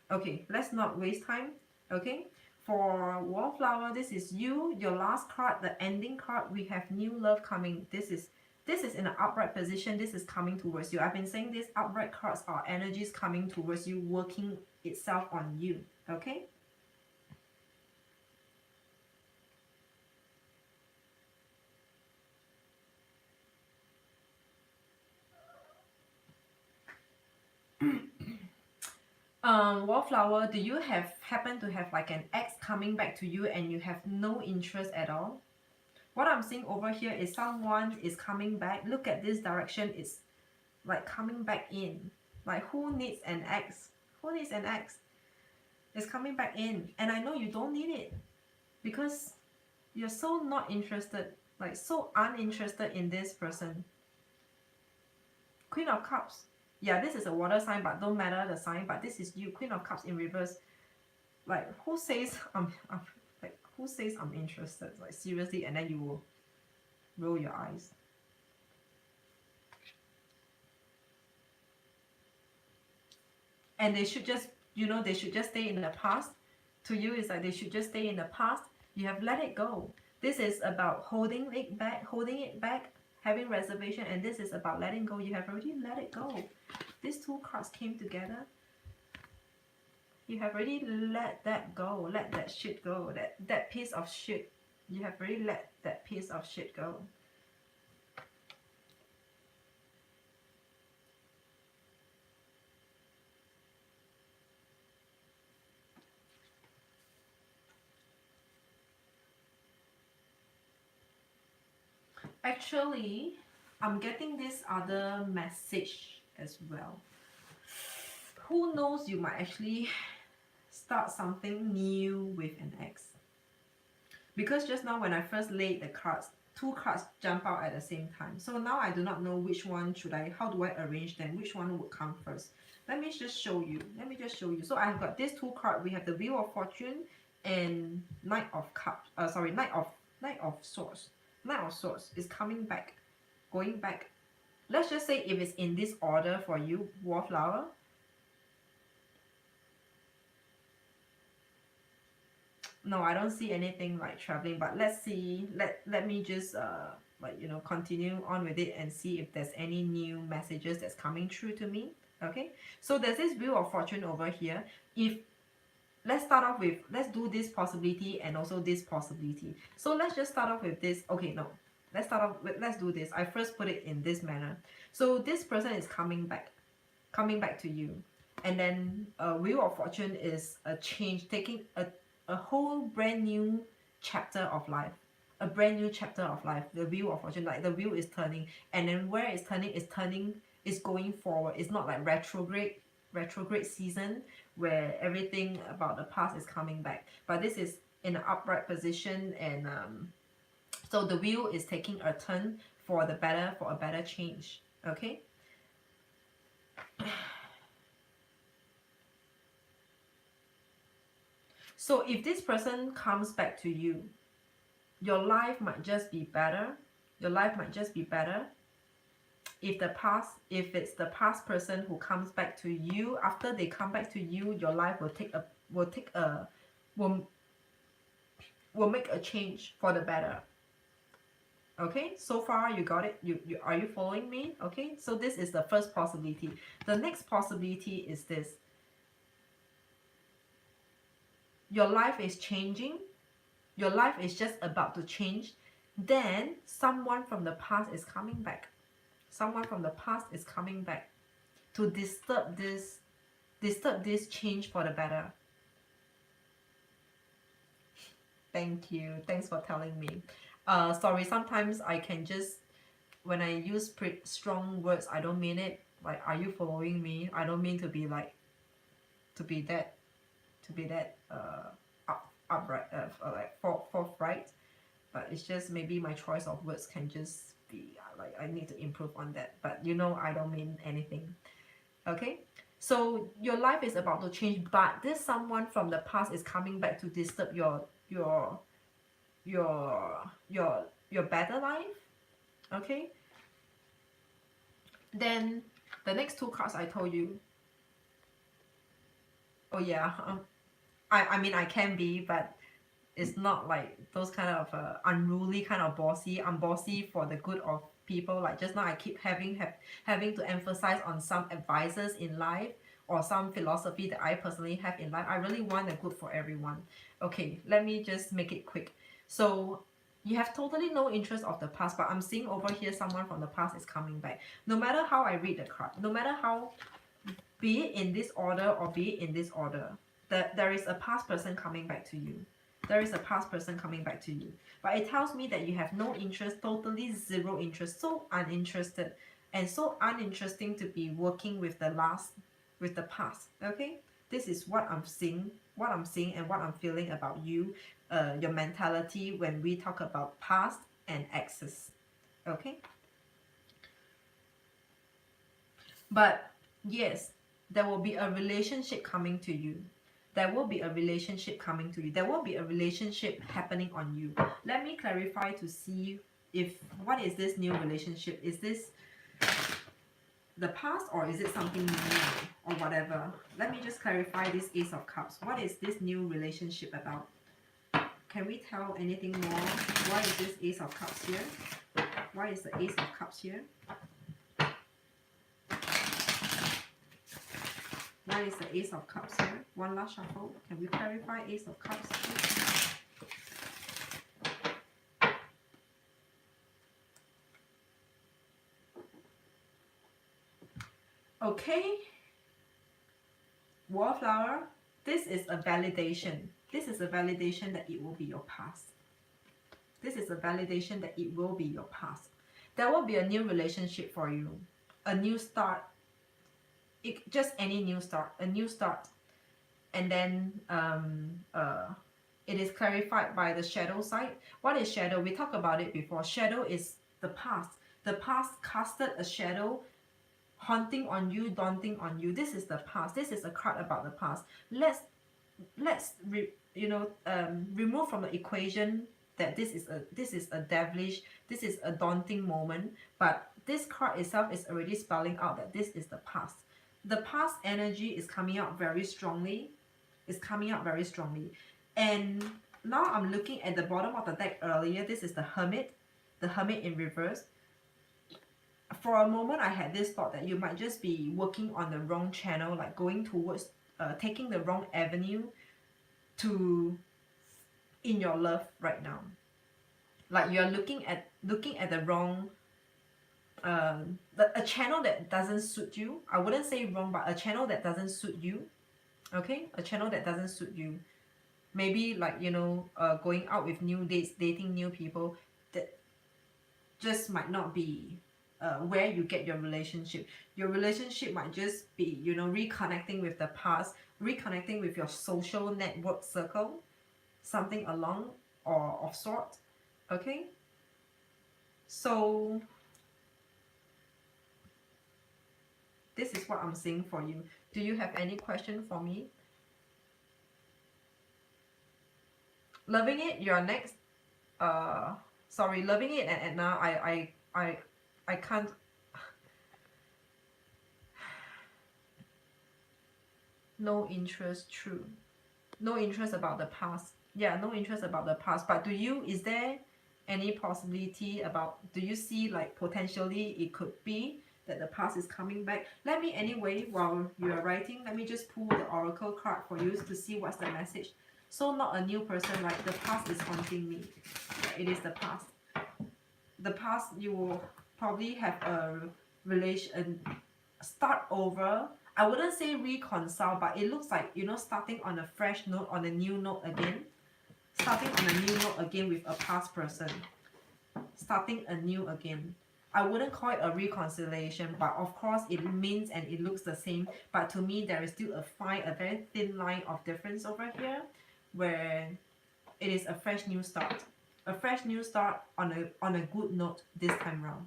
okay, let's not waste time. Okay, for Wallflower, this is you, your last card, the ending card. We have new love coming. This is in an upright position. This is coming towards you. I've been saying these upright cards are energies coming towards you, working itself on you. Okay. Wallflower, do you happen to have like an ex coming back to you and you have no interest at all? What I'm seeing over here is someone is coming back. Look at this direction. It's like coming back in. Like, who needs an ex? Who needs an ex? It's coming back in. And I know you don't need it because you're so not interested, like so uninterested in this person. Queen of Cups. Yeah, this is a water sign, but don't matter the sign, but this is you. Queen of Cups in reverse. Like, who says who says I'm interested? Like, seriously, and then you will roll your eyes. And they should just, they should just stay in the past. To you, it's like they should just stay in the past. You have let it go. This is about holding it back, having reservation, and this is about letting go. You have already let it go. These two cards came together. You have already let that go, let that shit go, that piece of shit. You have already let that piece of shit go. Actually, I'm getting this other message as well. Who knows, you might actually start something new with an ex. Because just now when I first laid the cards, two cards jump out at the same time. So now I do not know which one how do I arrange them, which one would come first. Let me just show you. So I've got these two cards. We have the Wheel of Fortune and Knight of Cups. Knight of Swords. Knight of Swords is coming back, going back. Let's just say if it's in this order for you, Wallflower. No, I don't see anything like traveling, but let's see. Let me just continue on with it and see if there's any new messages that's coming through to me. Okay, so there's this Wheel of Fortune over here. Let's do this possibility and also this possibility. So let's just start off with this. Okay, no, let's do this. I first put it in this manner. So this person is coming back to you, and then Wheel of Fortune is a change, taking a whole brand new chapter of life. A brand new chapter of life. The Wheel of Fortune, like the wheel is turning, and then where it's turning is going forward. It's not like retrograde season where everything about the past is coming back, but this is in an upright position, and so the wheel is taking a turn for a better change. Okay. So if this person comes back to you, your life might just be better. If it's the past person who comes back to you, after they come back to you, your life will take take a will will make a change for the better. Okay, so far you got it. You are you following me? Okay, so this is the first possibility. The next possibility is this: your life is changing, your life is just about to change, then someone from the past is coming back. Someone from the past is coming back to disturb this change for the better. Thank you. Thanks for telling me. Sorry, sometimes I can just, when I use strong words, I don't mean it. Like, are you following me? I don't mean to be like, to be that, upright, like forthright. But it's just maybe my choice of words can just be like, I need to improve on that. But you know, I don't mean anything. Okay, so your life is about to change, but this someone from the past is coming back to disturb your better life. Okay, then the next two cards I told you. Oh yeah, I mean I can be, but it's not like those kind of unruly kind of bossy. I'm bossy for the good of people. Like just now I keep having to emphasize on some advices in life or some philosophy that I personally have in life. I really want the good for everyone. Okay, let me just make it quick. So you have totally no interest of the past, but I'm seeing over here someone from the past is coming back. No matter how I read the card, no matter how, be it in this order or be it in this order, that there is a past person coming back to you. There is a past person coming back to you. But it tells me that you have no interest, totally zero interest, so uninterested, and so uninteresting to be working with the past. Okay? This is what I'm seeing, and what I'm feeling about you, your mentality when we talk about past and exes. Okay? But yes, there will be a relationship coming to you. There will be a relationship coming to you. There will be a relationship happening on you. Let me clarify to see if what is this new relationship? Is this the past or is it something new or whatever? Let me just clarify this Ace of Cups. What is this new relationship about? Can we tell anything more? Why is this Ace of Cups here? Why is the Ace of Cups here? Why is the Ace of Cups here? One last shuffle. Can we clarify Ace of Cups, please? Okay. Wallflower, this is a validation. This is a validation that it will be your past. This is a validation that it will be your past. There will be a new relationship for you. A new start. Just any new start. A new start. And then it is clarified by the shadow side. What is shadow? We talked about it before. Shadow is the past. The past casted a shadow haunting on you, daunting on you. This is the past. This is a card about the past. Let's remove from the equation that this is a devilish, this is a daunting moment. But this card itself is already spelling out that this is the past. The past energy is coming out very strongly. And now I'm looking at the bottom of the deck earlier. This is the Hermit in reverse. For a moment I had this thought that you might just be working on the wrong channel, like going towards taking the wrong avenue in your love right now. Like you're looking at the wrong a channel that doesn't suit you. I wouldn't say wrong, but a channel that doesn't suit you. Okay, a channel that doesn't suit you. Maybe like going out with new dates, dating new people, that just might not be where you get your relationship. Your relationship might just be reconnecting with the past, reconnecting with your social network circle, something along or of sort. Okay, so this is what I'm seeing for you. Do you have any question for me? Loving it, you're next. Sorry, loving it, and now I can't. No interest, true. No interest about the past. Yeah, no interest about the past. But do you, is there any possibility about, do you see like potentially it could be that the past is coming back? Let me anyway, while you are writing, let me just pull the oracle card for you to see what's the message. So not a new person, like the past is haunting me. Yeah, it is the past. The past, you will probably have a relation, start over. I wouldn't say reconcile, but it looks like, you know, starting on a fresh note, on a new note again. Starting on a new note again with a past person. Starting anew again. I wouldn't call it a reconciliation, but of course it means and it looks the same. But to me, there is still a very thin line of difference over here, where it is a fresh new start. A fresh new start on a good note this time round.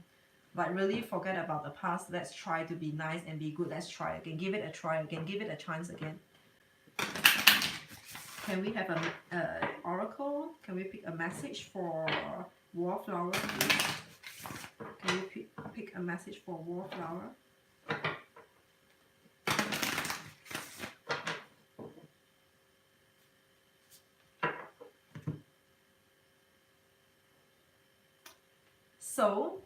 Like really forget about the past. Let's try to be nice and be good. Let's try again. Give it a try again. Give it a chance again. Can we have a oracle? Can we pick a message for Wallflower? Can we pick a message for Wallflower? So,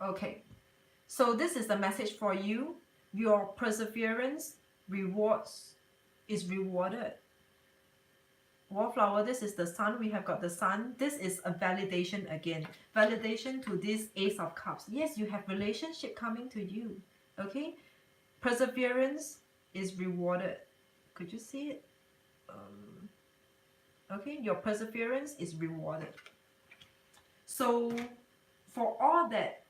okay. So this is the message for you. Your perseverance is rewarded. Wallflower, this is the sun. We have got the sun. This is a validation again. Validation to this Ace of Cups. Yes, you have relationship coming to you. Okay? Perseverance is rewarded. Could you see it? Okay, your perseverance is rewarded. So for all that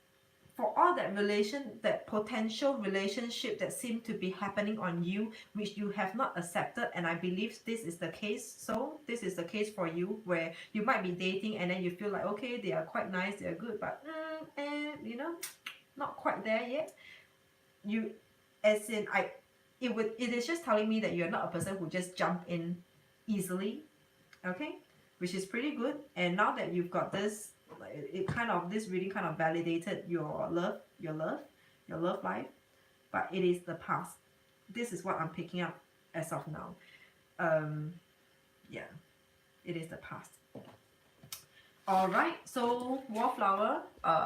that potential relationship that seemed to be happening on you, which you have not accepted, and I believe this is the case. So this is the case for you, where you might be dating and then you feel like, okay, they are quite nice, they are good, but you know, not quite there yet. You, as in, it is just telling me that you're not a person who just jump in easily, okay, which is pretty good. And now that you've got this, this reading kind of validated your love life, but it is the past. This is what I'm picking up as of now. Yeah, it is the past. All right, so Wallflower,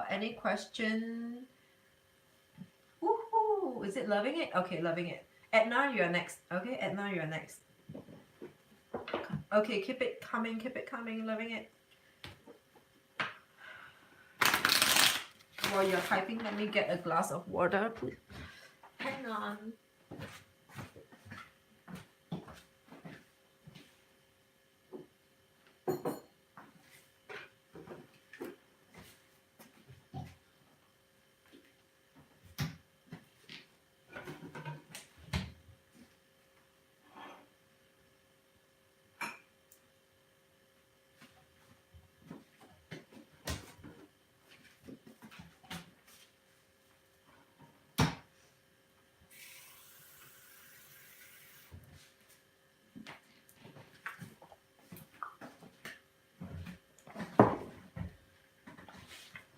any question? Woohoo! Is it loving it? Okay, loving it. Edna, you're next. Okay, Edna, you're next. Okay, keep it coming, loving it. While you're typing, let me get a glass of water, please. Hang on.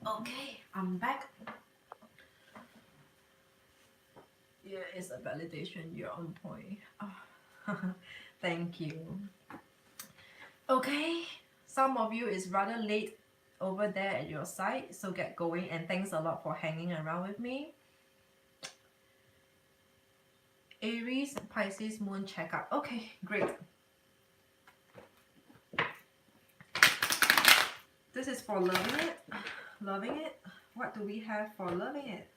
Okay, I'm back. Yeah, it's a validation. You're on point. Oh, thank you. Okay, some of you is rather late over there at your side, so get going, and thanks a lot for hanging around with me. Aries, Pisces, Moon checkup. Okay, great. This is for loving it. Loving it. What do we have for loving it?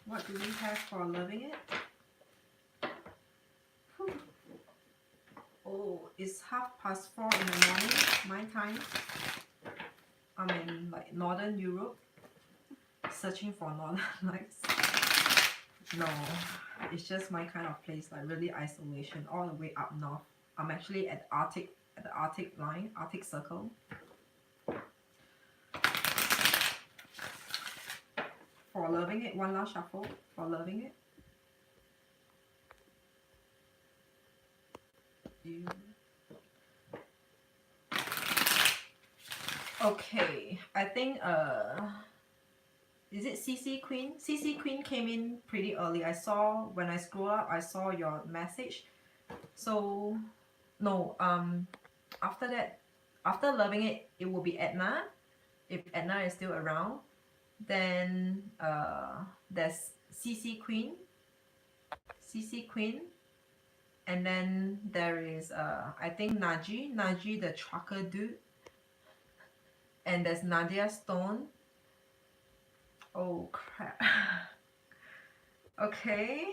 What do we have for loving it? Whew. Oh, it's 4:30 in the morning, my time. I'm in like Northern Europe, searching for Northern Lights. No, it's just my kind of place, like really isolation, all the way up north. I'm actually at the Arctic line, Arctic Circle. For loving it, one last shuffle. For loving it. Okay, I think is it CC Queen? CC Queen came in pretty early. I saw when I scroll up, I saw your message. So no, after that, after loving it, it will be Edna. If Edna is still around, then there's CC Queen, CC Queen, and then there is I think Naji the trucker dude, and there's Nadia Stone. Oh crap. Okay.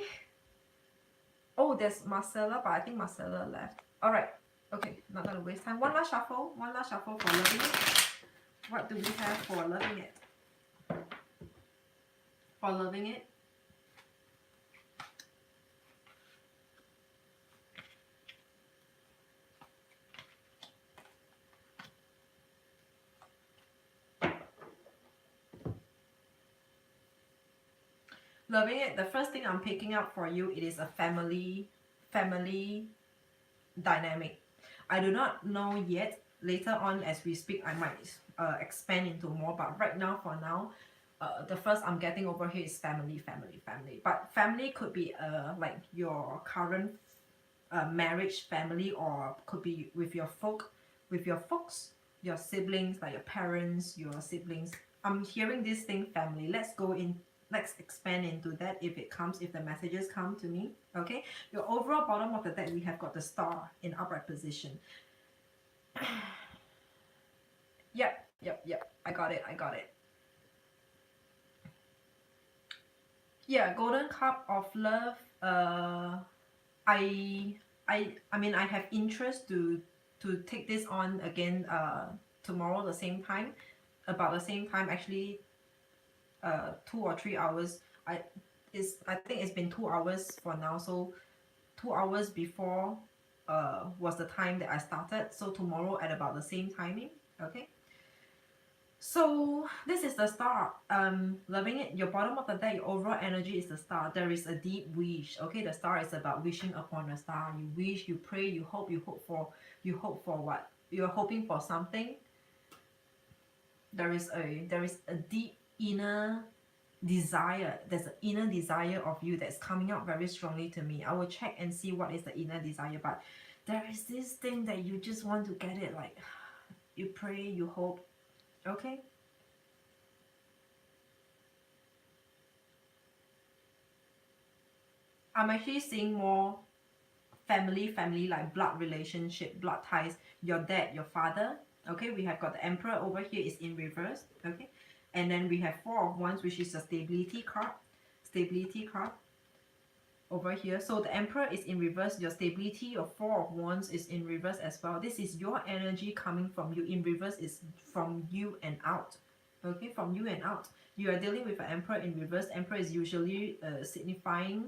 Oh, there's Marcella, but I think Marcella left. All right. Okay, not gonna waste time. One last shuffle. One last shuffle for loving it. What do we have for loving it? For loving it. Loving it. The first thing I'm picking up for you, it is a family dynamic. I do not know yet. Later on, as we speak, I might expand into more. But right now, for now, the first I'm getting over here is family. But family could be like your current marriage family, or could be with your folks, your siblings, like your parents, your siblings. I'm hearing this thing family. Let's expand into that if it comes, if the messages come to me. Okay, your overall bottom of the deck, we have got the star in upright position. Yep. I got it. Yeah, golden cup of love. I mean, I have interest to take this on again tomorrow the same time, about the same time actually, 2 or 3 hours. I think it's been 2 hours for now, so 2 hours before was the time that I started, so tomorrow at about the same timing. Okay, so this is the star. Loving it. Your bottom of the deck, your overall energy is the star. There is a deep wish. Okay, the star is about wishing upon a star. You wish, you pray, you hope for what? You're hoping for something. There is a deep inner desire. There's an inner desire of you that's coming out very strongly to me. I will check and see what is the inner desire, but there is this thing that you just want to get it, like you pray, you hope. Okay, I'm actually seeing more family, like blood relationship, blood ties, your dad, your father. Okay, we have got the Emperor over here is in reverse. Okay, and then we have Four of Wands, which is a stability card. Stability card over here. So the Emperor is in reverse, your stability, your Four of Wands is in reverse as well. This is your energy coming from you. In reverse is from you and out. Okay, from you and out. You are dealing with an Emperor in reverse. Emperor is usually signifying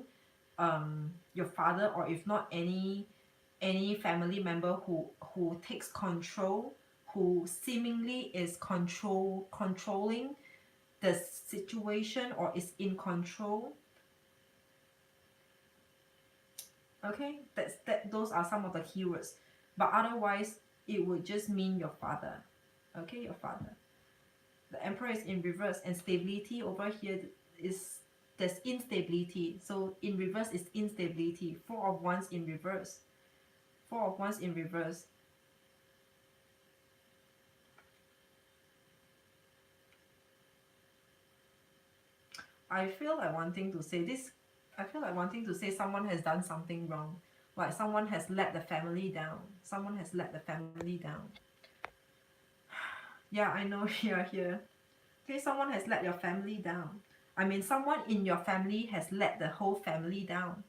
your father, or if not any family member who takes control, who seemingly is controlling the situation or is in control. Okay, those are some of the keywords, but otherwise it would just mean your father. Okay, your father. The Emperor is in reverse, and stability over here is, there's instability. So in reverse is instability. Four of Wands in reverse. Four of Wands in reverse. I feel like wanting to say this. I feel like wanting to say someone has done something wrong. Like someone has let the family down. Someone has let the family down. Yeah, I know you're here. Okay, someone has let your family down. I mean, someone in your family has let the whole family down.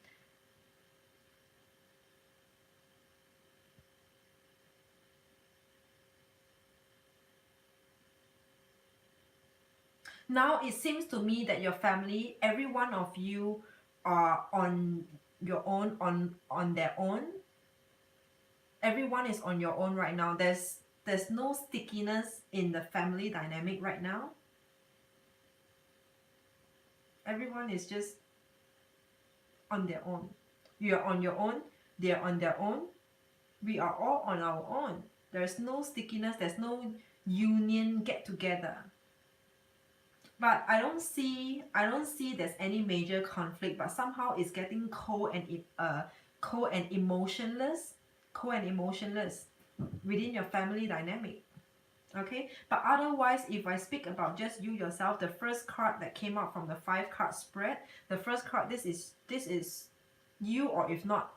Now it seems to me that your family, every one of you are on your own, on their own. Everyone is on your own right now. There's no stickiness in the family dynamic right now. Everyone is just on their own. You're on your own, they're on their own, we are all on our own. There's no stickiness, there's no, union get together. But I don't see there's any major conflict, but somehow it's getting cold and emotionless, within your family dynamic. Okay, but otherwise, if I speak about just you yourself, the first card that came out from the 5 card spread, the first card, this is you, or if not,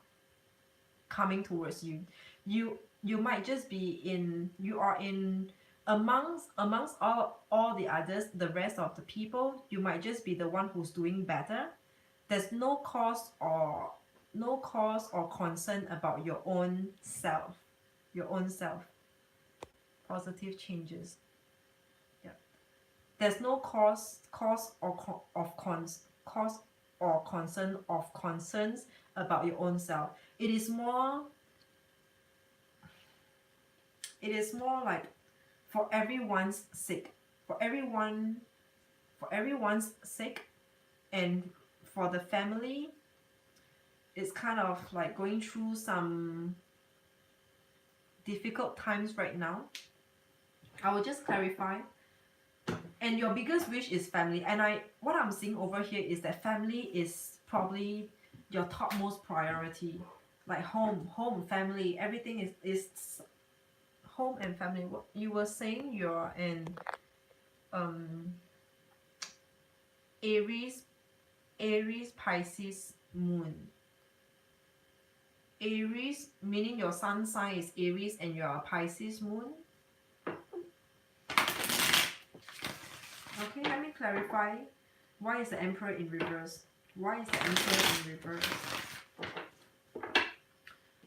coming towards you. You might just be in, you are in amongst all the others, the rest of the people. You might just be the one who's doing better. There's no cause or concern about your own self. Positive changes. Yeah. There's no cause or concerns about your own self. It is more like for everyone's sake. For everyone's sake, and for the family, it's kind of like going through some difficult times right now. I will just clarify. And your biggest wish is family. And what I'm seeing over here is that family is probably your topmost priority. Like home, family, everything is home and family. What you were saying, you're an Aries Pisces moon. Aries, meaning your sun sign is Aries and you're a Pisces moon. Okay, let me clarify. Why is the Emperor in reverse? Why is the Emperor in reverse?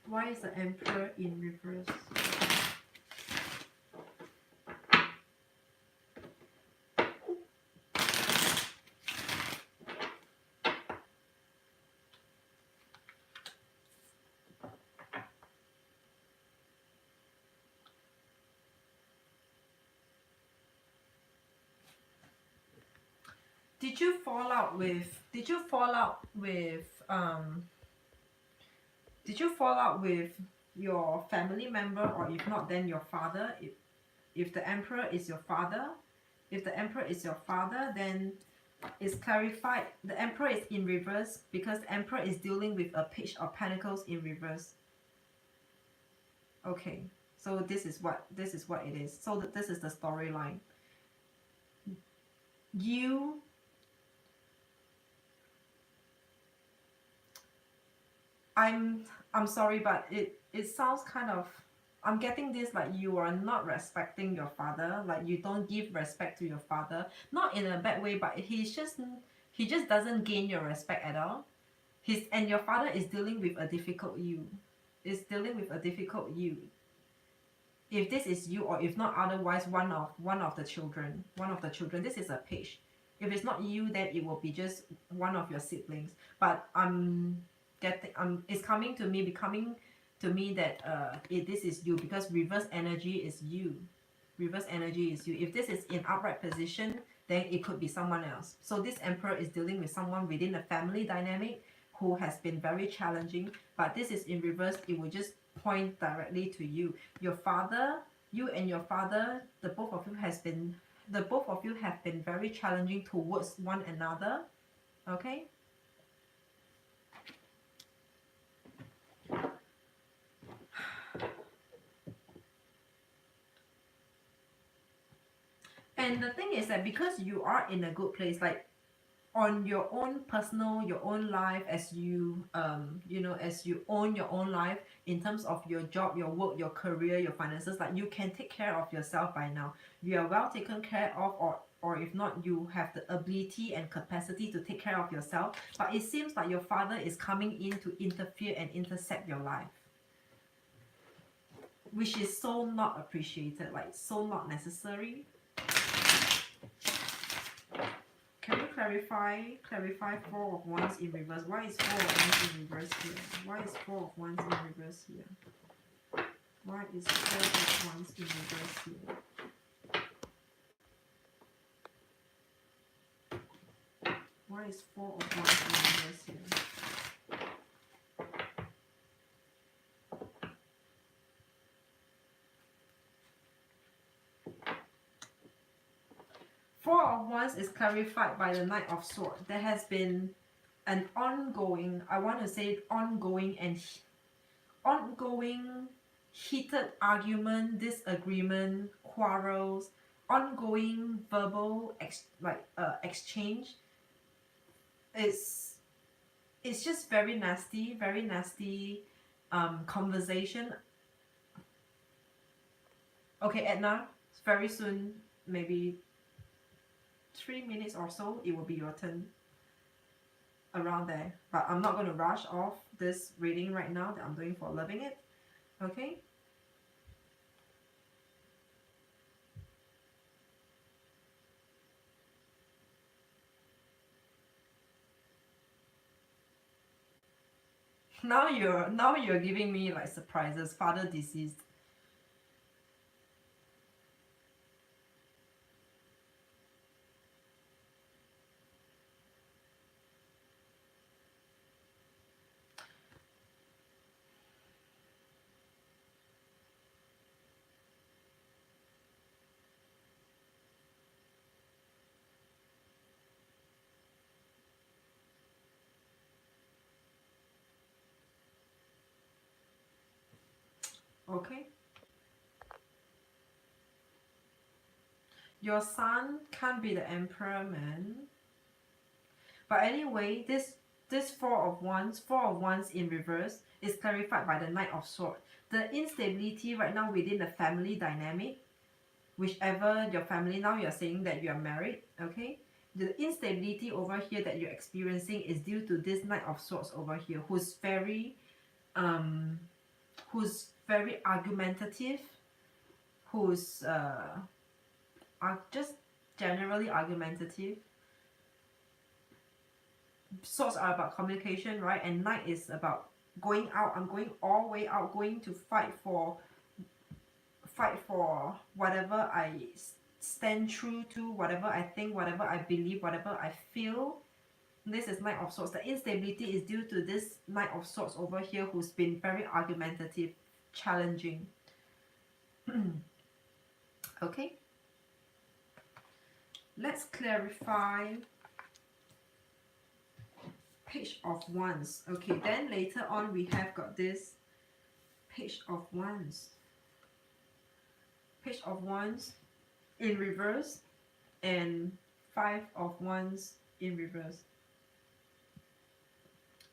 Why is the Emperor in reverse? Did you fall out with your family member, or if not, then your father? If the Emperor is your father, then it's clarified. The Emperor is in reverse because the Emperor is dealing with a Page of Pentacles in reverse. Okay, so this is what it is. So this is the storyline. I'm sorry, but it sounds kind of, I'm getting this like you are not respecting your father, like you don't give respect to your father. Not in a bad way, but he just doesn't gain your respect at all. And your father is dealing with a difficult you. If this is you, or if not otherwise, one of the children. This is a Page. If it's not you, then it will be just one of your siblings. But it's coming to me that this is you, because reverse energy is you. If this is in upright position, then it could be someone else. So this Emperor is dealing with someone within the family dynamic who has been very challenging, but this is in reverse. It will just point directly to you. Your father, you and your father, the both of you have been very challenging towards one another. Okay. And the thing is that because you are in a good place, like on your own personal, your own life, as you as you own your own life in terms of your job, your work, your career, your finances, like you can take care of yourself by now. You are well taken care of, or if not, you have the ability and capacity to take care of yourself. But it seems like your father is coming in to interfere and intercept your life, which is so not appreciated, like so not necessary. Can you clarify 4 of Wands in reverse? Why is 4 of Wands in reverse here? Why is 4 of Wands in reverse here? Why is 4 of Wands in reverse here? Why is 4 of Wands in reverse here? Four of Wands is clarified by the Knight of Swords. There has been an ongoing, I want to say ongoing and ongoing heated argument, disagreement, quarrels, ongoing verbal exchange. It's just very nasty conversation. Okay, Edna, very soon, maybe 3 minutes or so, it will be your turn, around there. But I'm not going to rush off this reading right now that I'm doing for Loving It. Okay. Now you're giving me like surprises. Father deceased. Okay. Your son can't be the emperor, man. But anyway, this Four of Wands in reverse is clarified by the Knight of Swords. The instability right now within the family dynamic, whichever your family, now you're saying that you are married, okay? The instability over here that you're experiencing is due to this Knight of Swords over here, who's very argumentative, who's just generally argumentative. Swords are about communication, right? And Knight is about going out. I'm going all the way out, going to fight for whatever I stand true to, whatever I think, whatever I believe, whatever I feel. This is Knight of Swords. The instability is due to this Knight of Swords over here, who's been very argumentative, challenging. Okay. Let's clarify Page of Wands. Okay, then later on we have got this Page of Wands. Page of Wands in reverse and Five of Wands in reverse.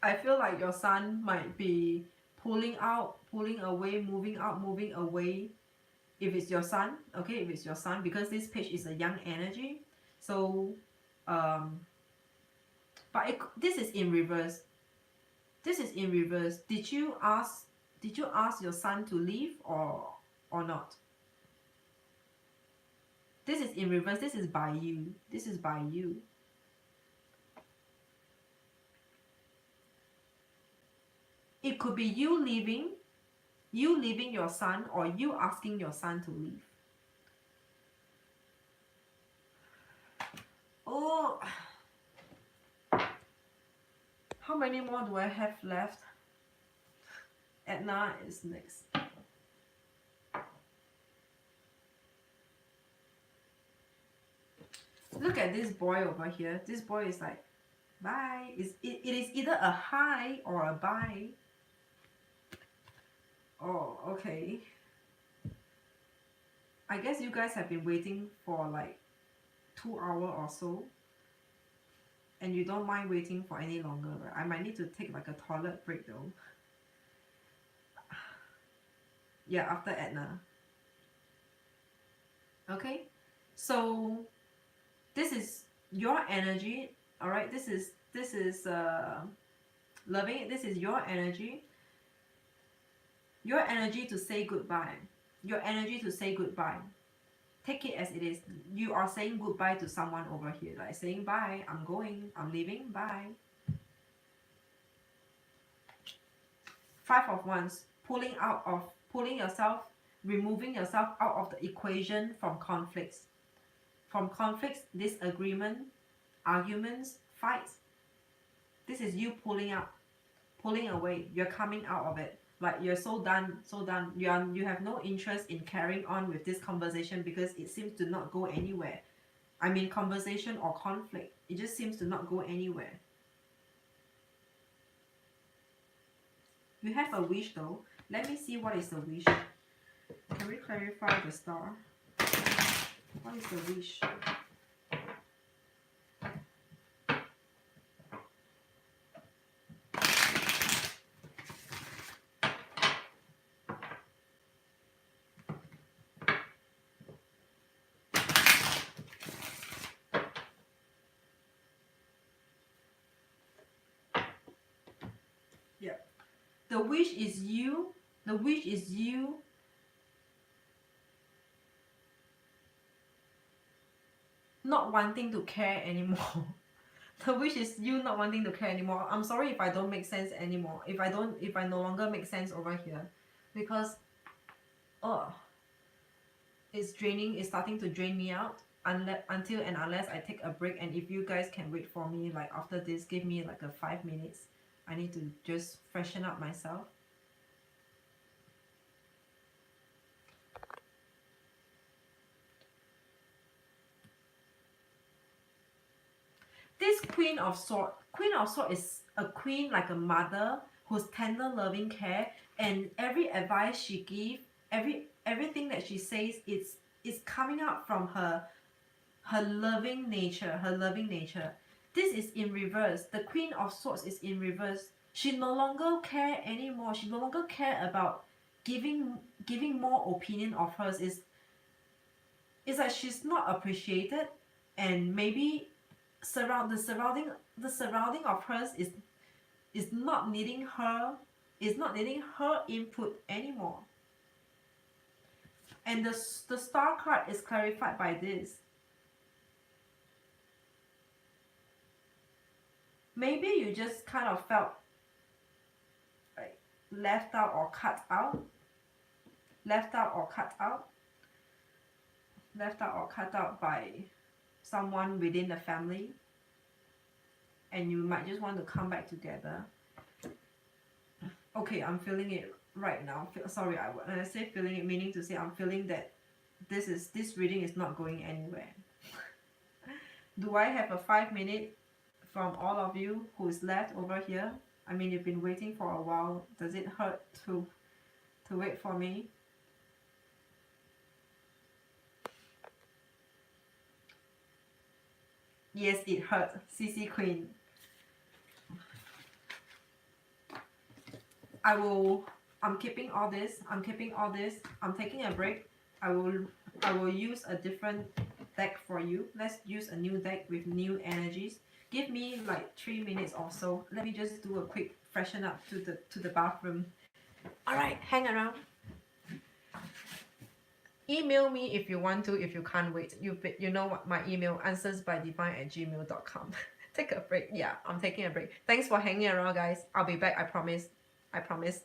I feel like your son might be pulling out, pulling away, moving out, moving away. If it's your son, okay, if it's your son, because this page is a young energy. So, but this is in reverse. This is in reverse. Did you ask your son to leave or not? This is in reverse. This is by you. This is by you. It could be you leaving your son, or you asking your son to leave. Oh, how many more do I have left? Edna is next. Look at this boy over here. This boy is like, bye. It is either a hi or a bye. Oh, okay. I guess you guys have been waiting for like 2 hours or so. And you don't mind waiting for any longer, right? I might need to take like a toilet break though. Yeah, after Edna. Okay, so this is your energy, all right? This is Loving It. This is your energy. Your energy to say goodbye. Your energy to say goodbye. Take it as it is. You are saying goodbye to someone over here, like saying bye, I'm going, I'm leaving, bye. Five of Wands, pulling yourself, removing yourself out of the equation from conflicts. From conflicts, disagreement, arguments, fights. This is you pulling out, pulling away. You're coming out of it. Like you're so done. You have no interest in carrying on with this conversation because it seems to not go anywhere. I mean conversation or conflict. It just seems to not go anywhere. You have a wish though. Let me see what is the wish. Can we clarify the star? What is the wish? Yeah. The wish is you. The wish is you not wanting to care anymore. The wish is you not wanting to care anymore. I'm sorry if I don't make sense anymore. If I no longer make sense over here. Because oh, it's draining, it's starting to drain me out until and unless I take a break. And if you guys can wait for me, like after this, give me like a 5 minutes. I need to just freshen up myself. This Queen of Swords is a queen, like a mother who's tender, loving care, and every advice she gives, everything that she says, it's coming out from her loving nature, This is in reverse. The Queen of Swords is in reverse. She no longer care anymore. She no longer care about giving more opinion of hers. It's like she's not appreciated, and maybe the surrounding of hers is not needing her input anymore. And the star card is clarified by this. Maybe you just kind of felt like left out or cut out by someone within the family, and you might just want to come back together. Okay, I'm feeling it right now. Sorry, when I say feeling it, meaning to say I'm feeling that this reading is not going anywhere. Do I have a 5 minute from all of you who is left over here? I mean, you've been waiting for a while. Does it hurt to wait for me? Yes, it hurt. CC Queen. I'm keeping all this. I'm taking a break. I will use a different deck for you. Let's use a new deck with new energies. Give me like 3 minutes or so. Let me just do a quick freshen up to the bathroom. Alright, hang around. Email me if you want to, if you can't wait. You know what my email, answersbydivine@gmail.com. Take a break. Yeah, I'm taking a break. Thanks for hanging around, guys. I'll be back, I promise. I promise.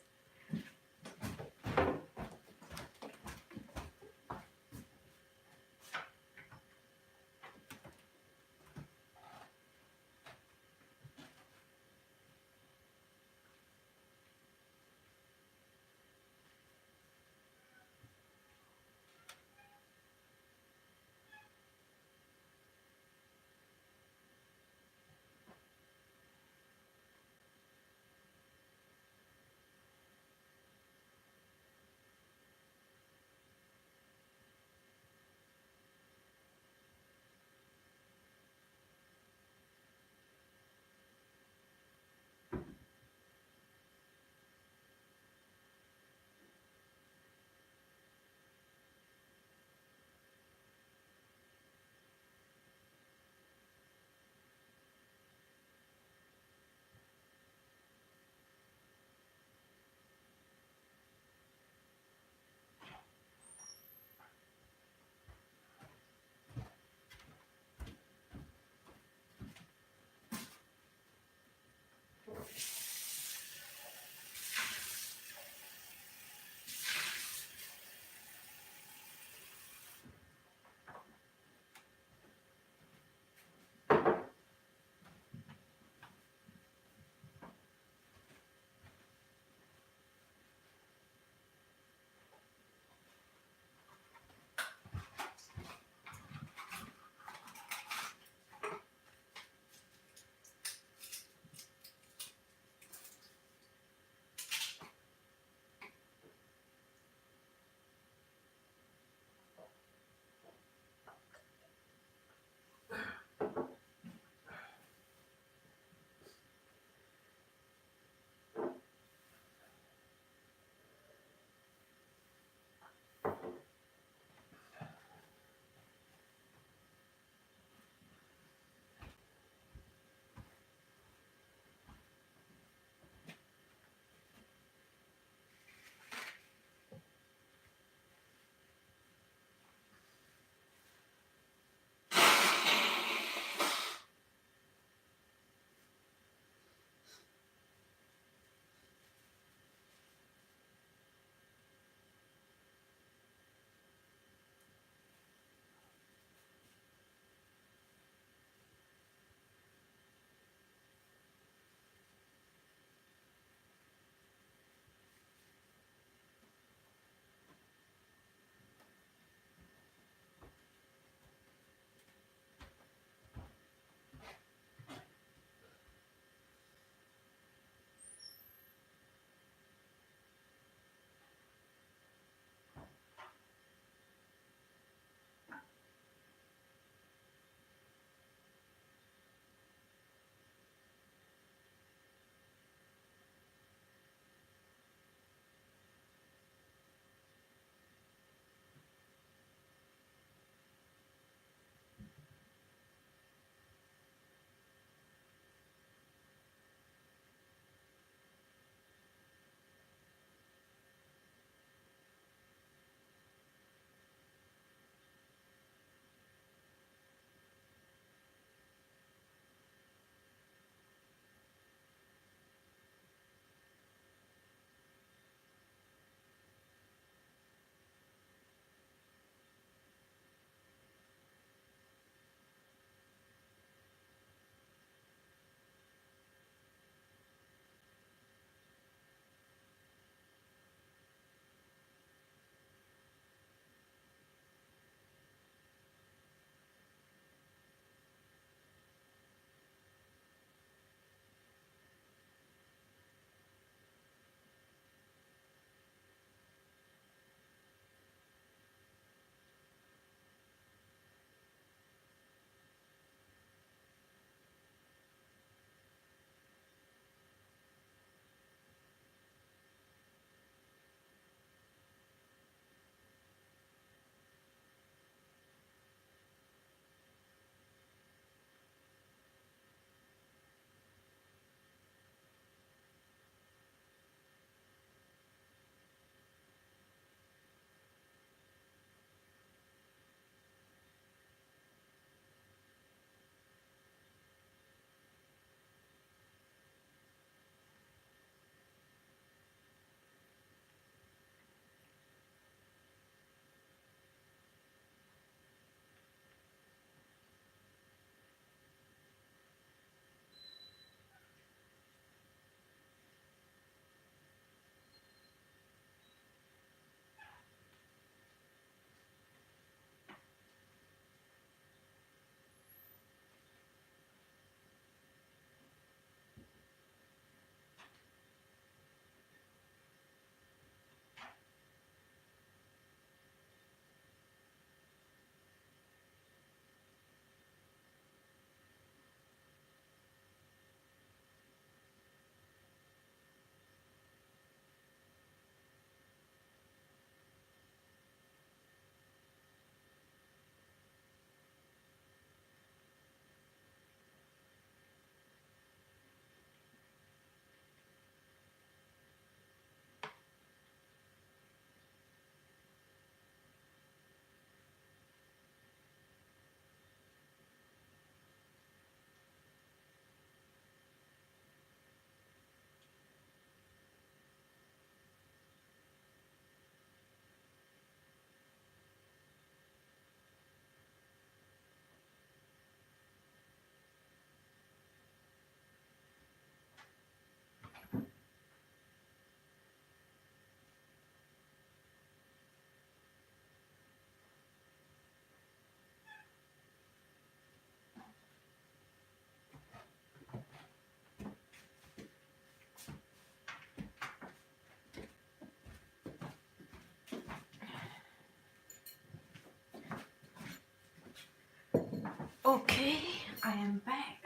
I am back.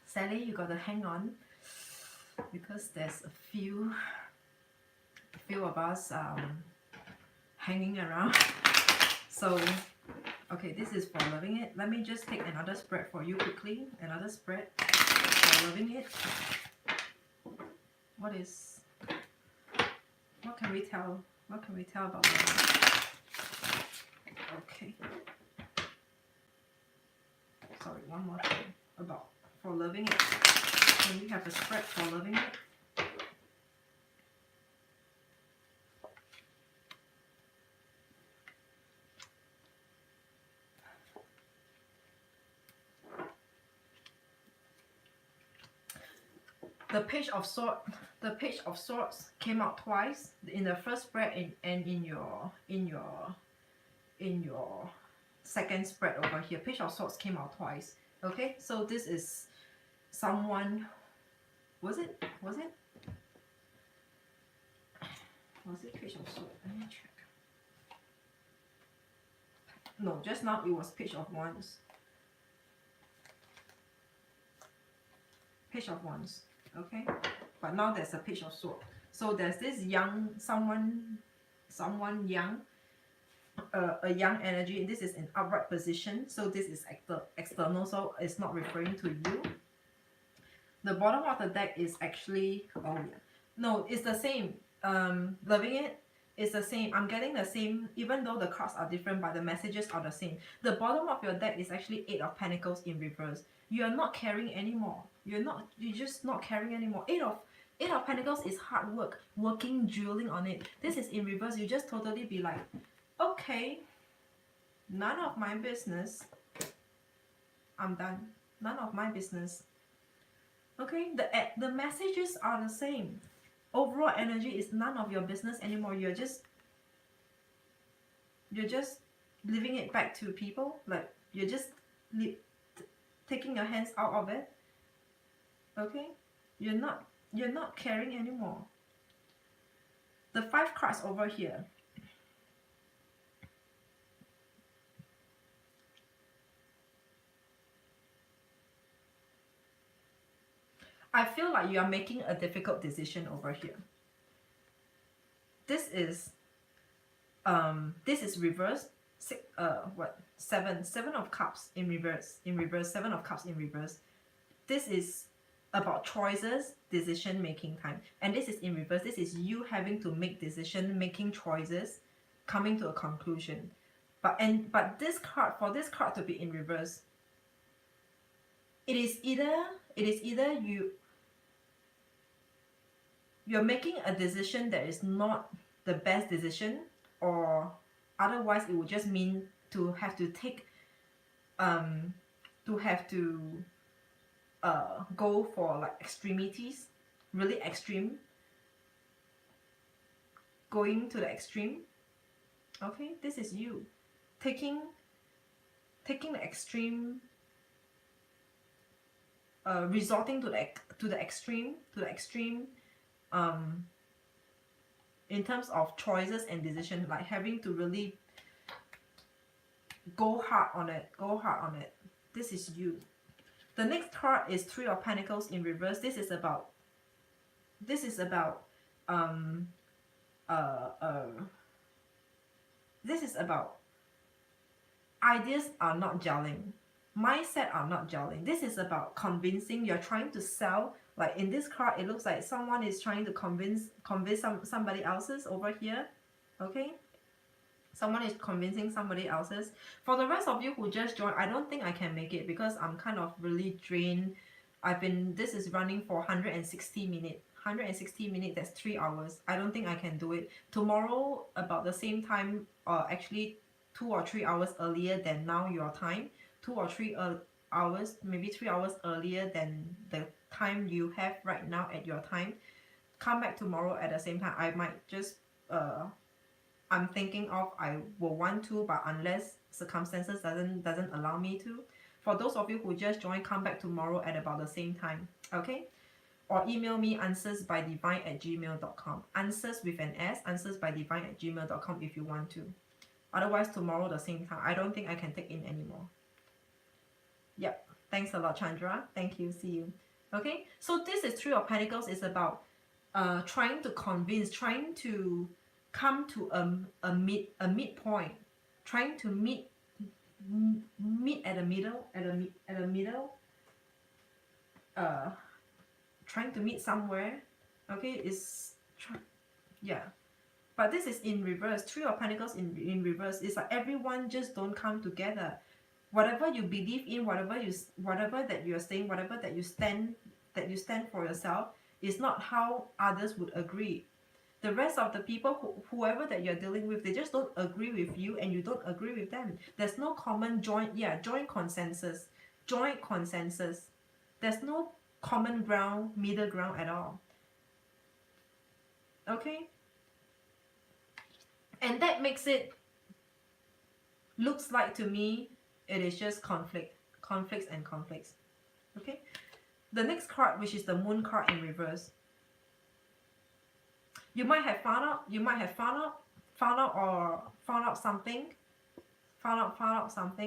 Sally, you gotta hang on because there's a few of us hanging around. So, okay, this is for loving it. Let me just take another spread for you quickly. Another spread for loving it. What can we tell? What can we tell about loving it? Okay. Sorry, one more thing about for loving it. Can we have a spread for loving it? The Page of Swords came out twice in the first spread and in your second spread over here. Page of Swords came out twice. Okay, so this is someone. Was it Page of Swords? Let me check. No, just now it was Page of Wands. Page of Wands. Okay, but now there's a Page of Swords. So there's this young someone young, a young energy. This is in upright position, so this is external, so it's not referring to you. The bottom of the deck is actually, oh yeah, no, it's the same. Loving it is the same. I'm getting the same, even though the cards are different, but the messages are the same. The bottom of your deck is actually 8 of Pentacles in reverse. You are not caring anymore. You're just not caring anymore. Eight of Pentacles is hard work, working, drilling on it. This is in reverse. You just totally be like, okay, none of my business. I'm done. None of my business. Okay, the messages are the same. Overall energy is none of your business anymore. You're just leaving it back to people. Like you're just taking your hands out of it. Okay, you're not caring anymore. The 5 cards over here. I feel like you are making a difficult decision over here. This is reverse. Seven of Cups in reverse. 7 of Cups in reverse. This is about choices, decision making time, and this is in reverse. This is you having to make decision, making choices, coming to a conclusion. But this card, for this card to be in reverse, it is either you're making a decision that is not the best decision, or otherwise it would just mean to have to take go for like extremities, really extreme, going to the extreme. Okay, this is you taking the extreme, resorting to the extreme in terms of choices and decision, like having to really go hard on it. This is you. The next card is 3 of Pentacles in reverse. This is about ideas are not gelling, mindset are not gelling. This is about convincing. You're trying to sell. Like in this card, it looks like someone is trying to convince somebody else's over here. Okay, someone is convincing somebody else's. For the rest of you who just joined, I don't think I can make it because I'm kind of really drained. This is running for 160 minutes. 160 minutes, that's 3 hours. I don't think I can do it. Tomorrow, about the same time, actually 2 or 3 hours earlier than now your time. 2 or 3 hours, maybe 3 hours earlier than the time you have right now at your time. Come back tomorrow at the same time. I might just I'm thinking of, I will want to, but unless circumstances doesn't allow me to. For those of you who just joined, come back tomorrow at about the same time. Okay, or email me answersbydivine@gmail.com. Answers with an S, answersbydivine@gmail.com if you want to. Otherwise, tomorrow the same time. I don't think I can take in anymore. Yep. Thanks a lot, Chandra. Thank you. See you. Okay. So this is Three of Pentacles. Is about trying to convince, trying to come to a midpoint, trying to meet at the middle, trying to meet somewhere. Okay, yeah. But this is in reverse. Three of Pentacles in reverse. It's like everyone just don't come together. Whatever you believe in, whatever that you're saying, whatever that you stand for yourself, is not how others would agree. The rest of the people, whoever that you're dealing with, they just don't agree with you, and you don't agree with them. There's no common joint consensus. There's no common ground, middle ground at all. Okay? And that makes it looks like to me it is just conflicts. Okay? The next card, which is the Moon card in reverse. You might have found out something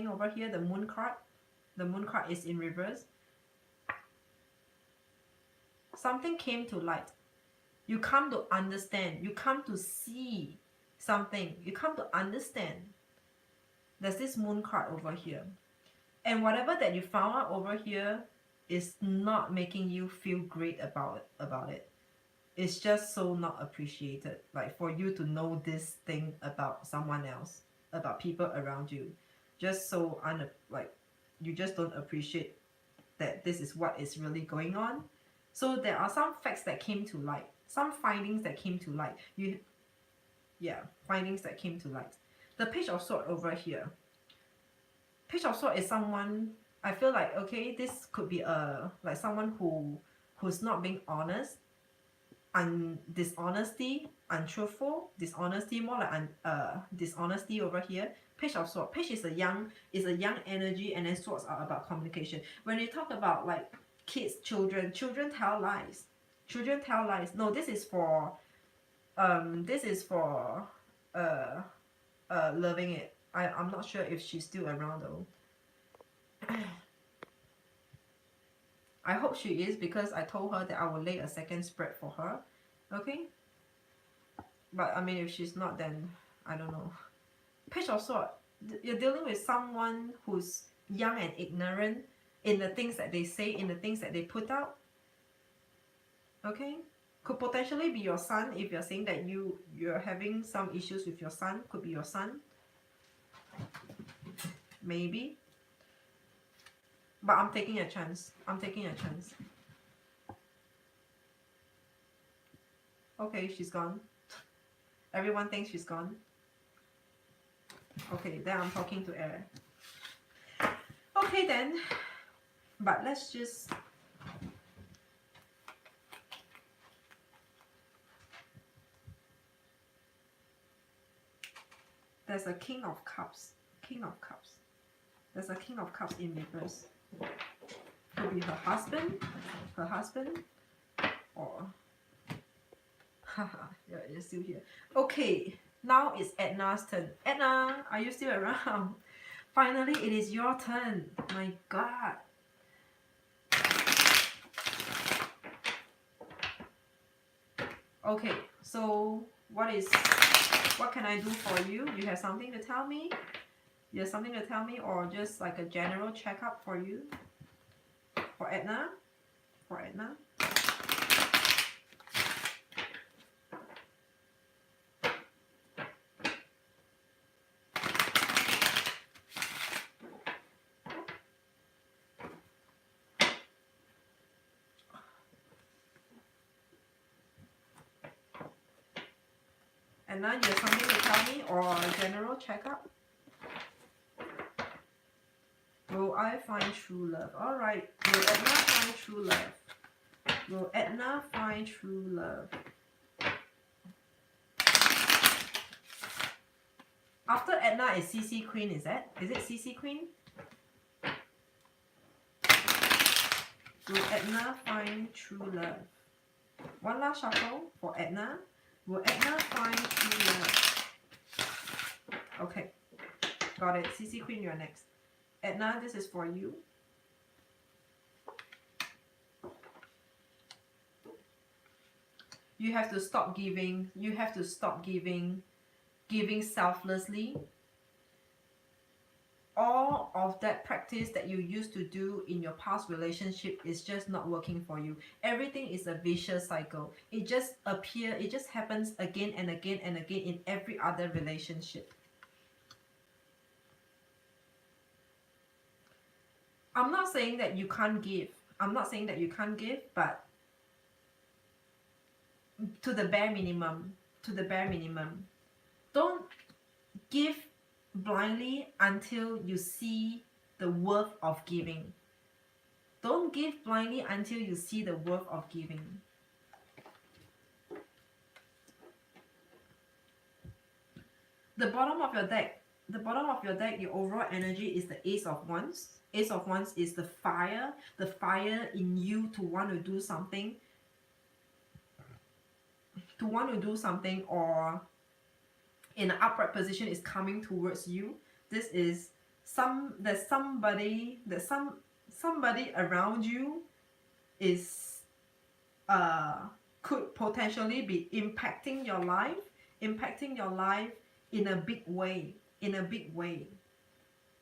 over here. The Moon card is in reverse. Something came to light. You come to understand. You come to see something. You come to understand. There's this Moon card over here. And whatever that you found out over here is not making you feel great about it. It's just so not appreciated. Like for you to know this thing about someone else, about people around you. Just so you just don't appreciate that this is what is really going on. So there are some facts that came to light. Some findings that came to light. Findings that came to light. The Page of Swords over here. Page of Swords is someone, I feel like, okay, this could be like someone who's not being honest, dishonesty, untruthful, dishonesty, more like dishonesty over here. Page of Swords. Page is a young energy, and then swords are about communication. When you talk about like kids, children tell lies. Children tell lies. No, this is for Loving It. I'm not sure if she's still around though. I hope she is, because I told her that I will lay a second spread for her. Okay? But I mean, if she's not, then I don't know. Page of Swords. You're dealing with someone who's young and ignorant in the things that they say, in the things that they put out. Okay? Could potentially be your son. If you're saying that you're having some issues with your son, could be your son. Maybe. But I'm taking a chance. Okay, she's gone. Everyone thinks she's gone. Okay, then I'm talking to Air. Okay then. But let's just... There's a King of Cups. There's a King of Cups in reverse. Could be her husband, or... Haha, yeah, you're still here. Okay, now it's Edna's turn. Edna, are you still around? Finally, it is your turn. My God. Okay, so what can I do for you? You have something to tell me? You have something to tell me, or just like a general checkup for you? For Edna? Edna, you have something to tell me, or a general checkup? Will I find true love? Alright. Will Edna find true love? Will Edna find true love? After Edna is CC Queen, is it? Is it CC Queen? Will Edna find true love? One last shuffle for Edna. Will Edna find true love? Okay, got it. CC Queen, you're next. Edna, this is for you. You have to stop giving. You have to stop giving selflessly. All of that practice that you used to do in your past relationship is just not working for you. Everything is a vicious cycle. It just happens again and again and again in every other relationship. I'm not saying that you can't give. I'm not saying that you can't give, but to the bare minimum. To the bare minimum. Don't give blindly until you see the worth of giving. Don't give blindly until you see the worth of giving. The bottom of your deck, your overall energy is the Ace of Wands. Ace of Wands is the fire in you to want to do something. Or in an upright position is coming towards you. This is somebody around you is could potentially be impacting your life in a big way.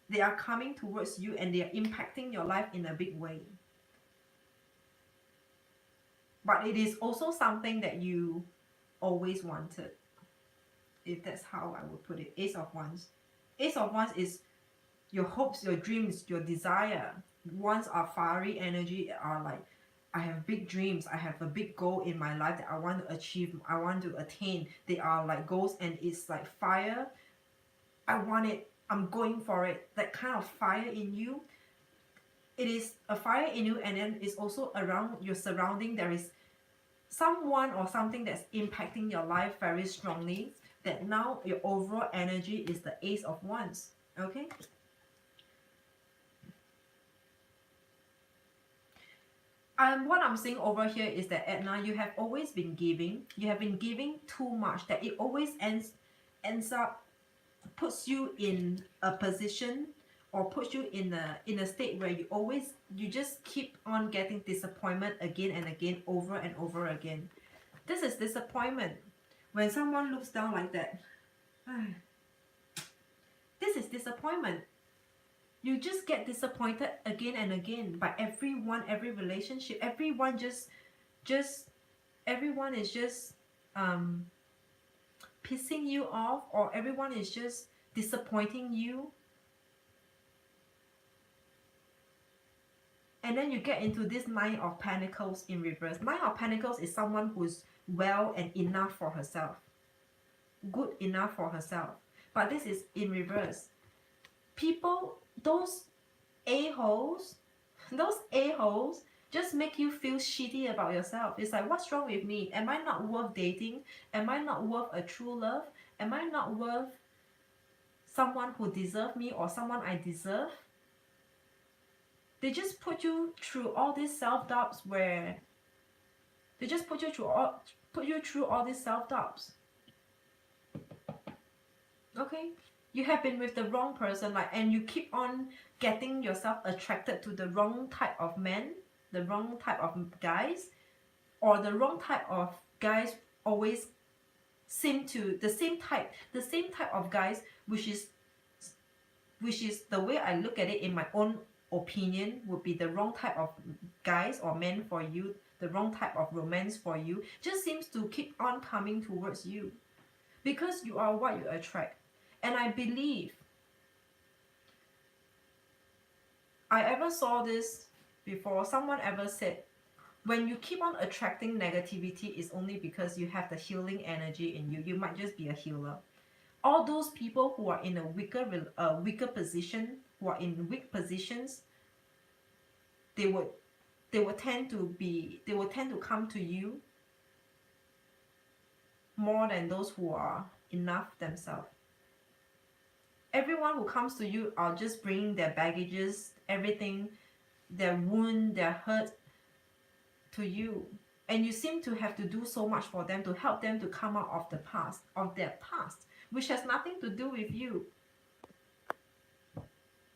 They are coming towards you and they are impacting your life in a big way. But it is also something that you always wanted, if that's how I would put it. Ace of Wands. Ace of Wands is your hopes, your dreams, your desire. Wands are fiery energy, are like, I have big dreams, I have a big goal in my life that I want to achieve, I want to attain. They are like goals and it's like fire. I want it, I'm going for it. That kind of fire in you. It is a fire in you, and then it's also around your surrounding. There is someone or something that's impacting your life very strongly, that now your overall energy is the Ace of Wands. Okay, what I'm seeing over here is that, Edna, you have always been giving. You have been giving too much, that it always ends up, puts you in a position or puts you in a state where you just keep on getting disappointment again and again, over and over again. This is disappointment. When someone looks down like that, this is disappointment. You just get disappointed again and again by everyone, every relationship. Everyone is just pissing you off, or everyone is just disappointing you. And then you get into this Nine of Pentacles in reverse. Nine of Pentacles is someone who's well and enough for herself. Good enough for herself. But this is in reverse. People, those a-holes just make you feel shitty about yourself. It's like, what's wrong with me? Am I not worth dating? Am I not worth a true love? Am I not worth someone who deserves me or someone I deserve? They just put you through all these self-doubts where they just put you through all these self-doubts. Okay? You have been with the wrong person, like, and you keep on getting yourself attracted to the wrong type of men, the wrong type of guys, or the wrong type of guys always seem to the same type of guys, which is the way I look at it in my own opinion, would be the wrong type of guys or men for you, the wrong type of romance for you, just seems to keep on coming towards you because you are what you attract. And I believe I ever saw this before. Someone ever said, when you keep on attracting negativity, it's only because you have the healing energy in you. You might just be a healer. All those people who are in a weaker position, who are in weak positions, they would tend to come to you more than those who are enough themselves. Everyone who comes to you are just bringing their baggages, everything, their wound, their hurt, to you, and you seem to have to do so much for them to help them to come out of the past, of their past, which has nothing to do with you.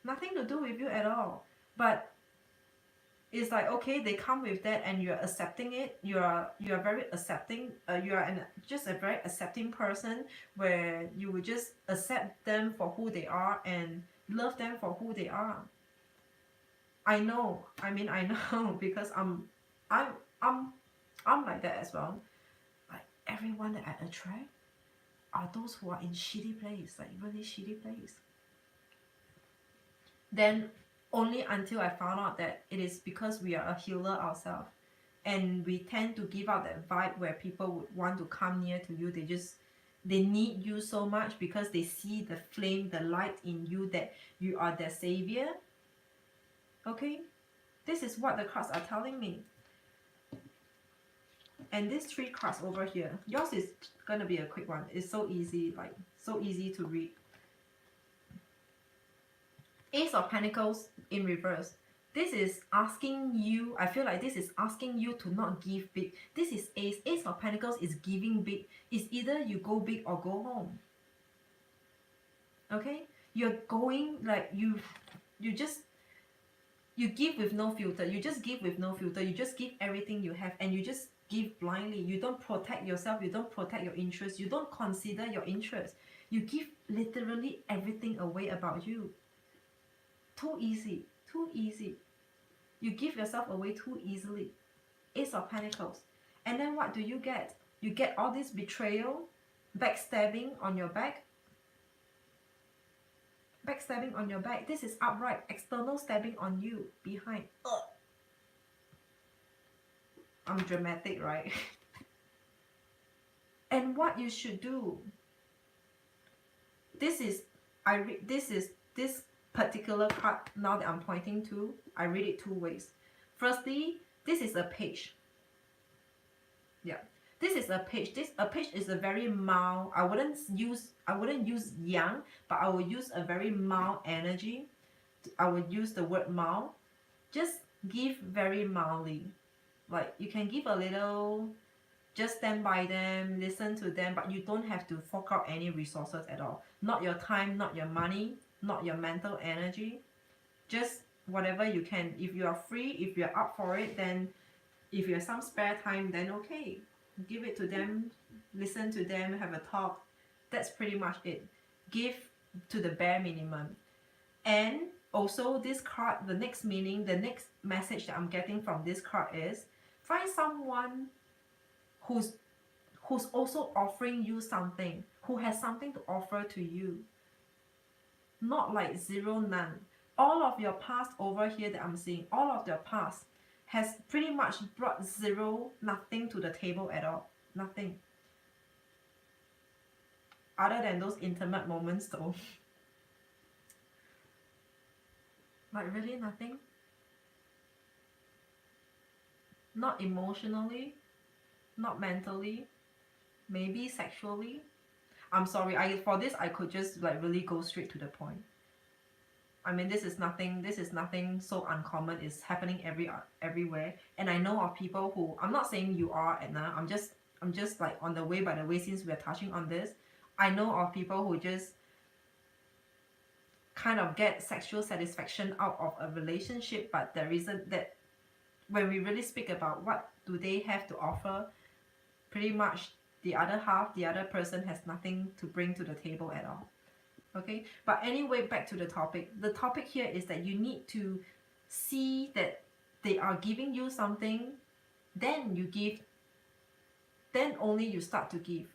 Nothing to do with you at all. But it's like, okay, they come with that and you're accepting it. You're very accepting. Just a very accepting person, where you would just accept them for who they are and love them for who they are. I know. I mean, I know because I'm I'm like that as well. Like, everyone that I attract are those who are in shitty place, like really shitty place. Then only until I found out that it is because we are a healer ourselves, and we tend to give out that vibe where people would want to come near to you. They need you so much because they see the flame, the light in you, that you are their savior. Okay, this is what the cards are telling me. And these 3 cards over here, yours is gonna be a quick one. It's so easy, like so easy to read. Ace of Pentacles in reverse. This is asking you, I feel like this is asking you to not give big. This is Ace of Pentacles is giving big. It's either you go big or go home. Okay? You're going like you give with no filter. You just give with no filter. You just give everything you have, and you just give blindly. You don't protect yourself. You don't protect your interests. You don't consider your interests. You give literally everything away about you. Too easy. Too easy. You give yourself away too easily. Ace of Pentacles. And then what do you get? You get all this betrayal, backstabbing on your back. Backstabbing on your back. This is outright external stabbing on you behind. Ugh. I'm dramatic, right? And what you should do. This particular card now that I'm pointing to, I read it 2 ways. Firstly, this is a page. Yeah. This is a page. A page is a very mild. I wouldn't use yang, but I will use a very mild energy. I would use the word mild. Just give very mildly. Like, you can give a little, just stand by them, listen to them, but you don't have to fork out any resources at all. Not your time, not your money, not your mental energy. Just whatever you can. If you are free, if you're up for it, then if you have some spare time, then okay. Give it to them, listen to them, have a talk. That's pretty much it. Give to the bare minimum. And also this card, the next meaning, the next message that I'm getting from this card is, find someone who's also offering you something, who has something to offer to you. Not like zero, none. All of your past over here that I'm seeing, all of your past has pretty much brought zero, nothing to the table at all. Nothing. Other than those intimate moments though. Like, really nothing? Not emotionally, not mentally, maybe sexually. I'm sorry, for this I could just like really go straight to the point. I mean, this is nothing so uncommon. It's happening everywhere. And I know of people who, I'm not saying you are, Edna, I'm just like on the way, by the way, since we're touching on this. I know of people who just kind of get sexual satisfaction out of a relationship, but there isn't that. When we really speak about what do they have to offer, pretty much the other half, the other person has nothing to bring to the table at all. Okay, but anyway, back to the topic. The topic here is that you need to see that they are giving you something, then you give, then only you start to give.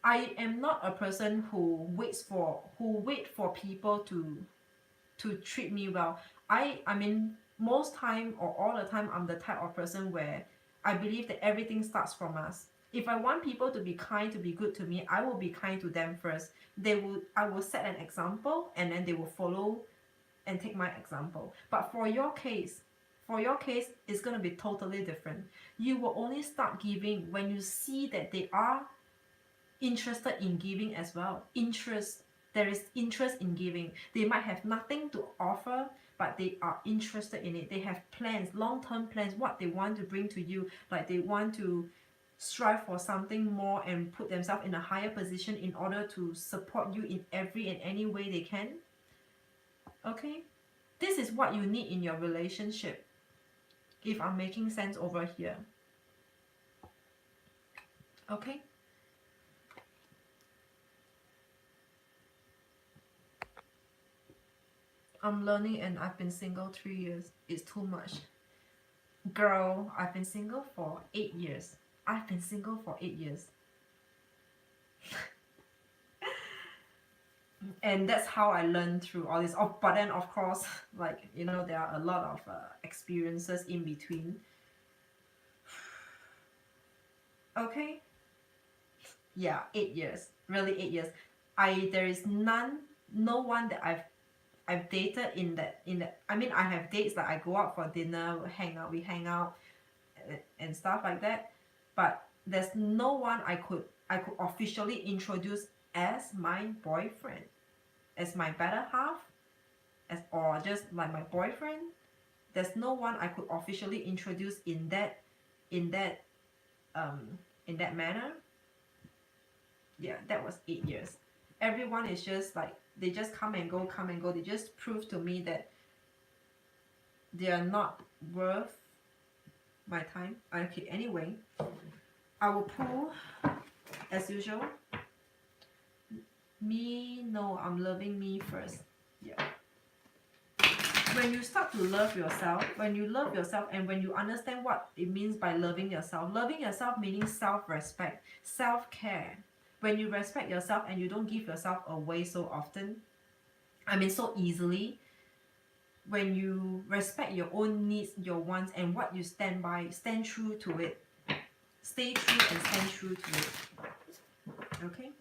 I am not a person who wait for people to treat me well. I mean, most time or all the time, I'm the type of person where I believe that everything starts from us. If I want people to be kind, to be good to me, I will be kind to them first. I will set an example, and then they will follow and take my example. But for your case, it's going to be totally different. You will only start giving when you see that they are interested in giving as well. There is interest in giving. They might have nothing to offer, but they are interested in it. They have plans, long-term plans, what they want to bring to you. Like they want to strive for something more and put themselves in a higher position in order to support you in every and any way they can. Okay, this is what you need in your relationship, if I'm making sense over here. Okay, I'm learning and I've been single 3 years. It's too much. Girl, I've been single for 8 years. I've been single for 8 years. And that's how I learned through all this. Oh, but then of course, like, you know, there are a lot of experiences in between. Okay, yeah, 8 years, really 8 years. There is no one that I've dated in that I mean, I have dates, like I go out for dinner, we hang out and stuff like that, but there's no one I could officially introduce as my boyfriend, as my better half, or just like my boyfriend. There's no one I could officially introduce in that manner. Yeah, that was 8 years. Everyone is just like, they just come and go. They just prove to me that they are not worth my time. Okay, anyway, I will pull as usual. Me, no, I'm loving me first. Yeah. When you start to love yourself, when you love yourself and when you understand what it means by loving yourself meaning self-respect, self-care. When you respect yourself and you don't give yourself away so often, I mean so easily, when you respect your own needs, your wants, and what you stand by, stand true to it. Stay true and stand true to it. Okay?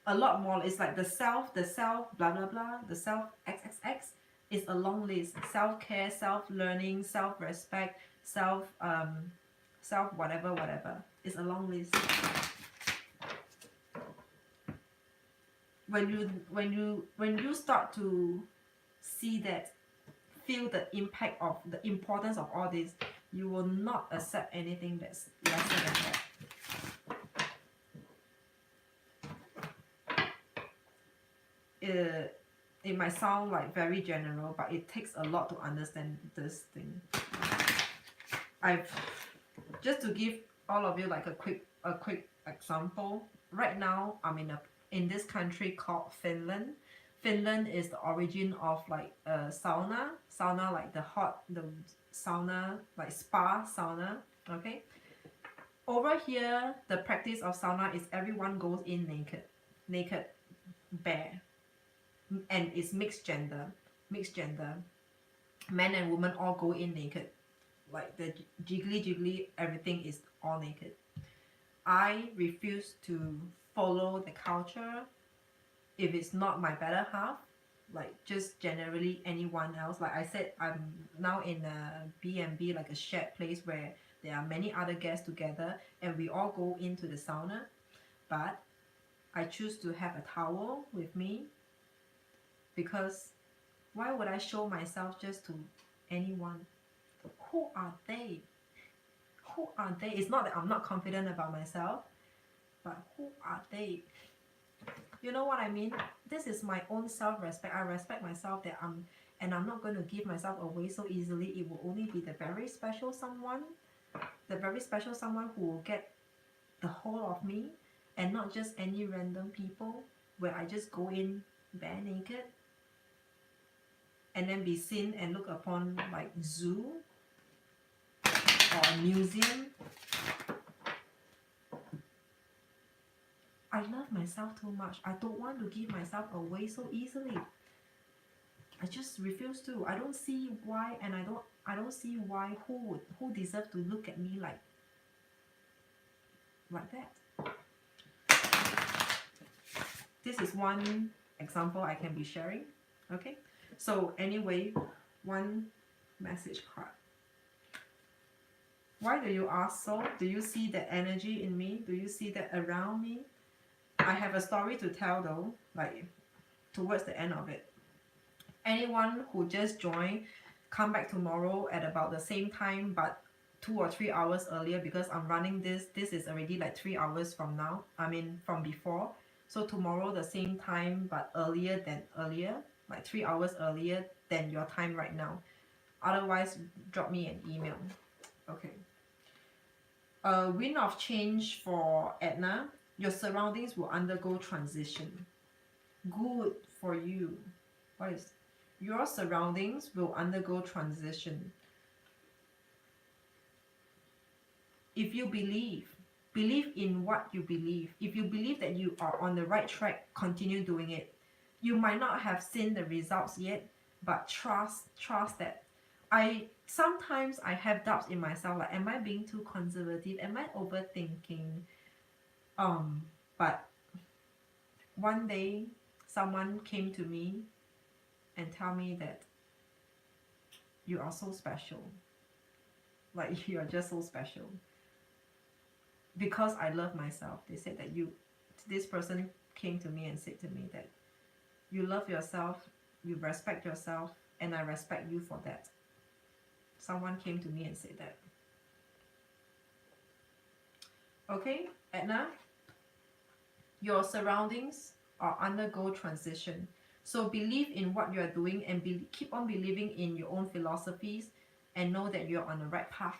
A lot more. It's like the self, blah, blah, blah, the self, XXX, is a long list. Self-care, self-learning, self-respect, self whatever. It's a long list. When you start to see that, feel the impact of the importance of all this, you will not accept anything that's lesser than that. It might sound like very general, but it takes a lot to understand this thing. Just to give all of you like a quick example. Right now, I'm in this country called Finland. Finland is the origin of like sauna like the sauna, like spa sauna. Okay, over here the practice of sauna is everyone goes in naked, bare, and it's mixed gender. Men and women all go in naked, like the jiggly, everything is all naked. I refuse to follow the culture if it's not my better half, like just generally anyone else. Like I said, I'm now in a B&B, like a shared place where there are many other guests together and we all go into the sauna, but I choose to have a towel with me, because why would I show myself just to anyone? Who are they? It's not that I'm not confident about myself, but who are they? You know what I mean? This is my own self-respect. I respect myself, and I'm not going to give myself away so easily. It will only be the very special someone who will get the whole of me, and not just any random people where I just go in bare naked and then be seen and looked upon like zoo or a museum. I love myself too much. I don't want to give myself away so easily. I just refuse to. I don't see why, and I don't see why who deserve to look at me like that. This is one example I can be sharing. Okay, so anyway, one message card. Why do you ask so? Do you see that energy in me? Do you see that around me? I have a story to tell though, like towards the end of it. Anyone who just joined, come back tomorrow at about the same time, but 2 or 3 hours earlier, because I'm running this is already like 3 hours from now, I mean from before. So tomorrow the same time but earlier than earlier, like 3 hours earlier than your time right now. Otherwise, drop me an email. Okay. Wind of change for Edna. Your surroundings will undergo transition. Good for you. What is your surroundings will undergo transition. If you believe in what you believe. If you believe that you are on the right track, continue doing it. You might not have seen the results yet, but trust that. Sometimes I have doubts in myself, like, am I being too conservative? Am I overthinking? But one day someone came to me and tell me that you are so special. Like, you are just so special. Because I love myself. They said that this person came to me and said to me that you love yourself, you respect yourself, and I respect you for that. Someone came to me and said that. Okay, Edna, your surroundings are undergo transition. So believe in what you are doing and keep on believing in your own philosophies and know that you're on the right path.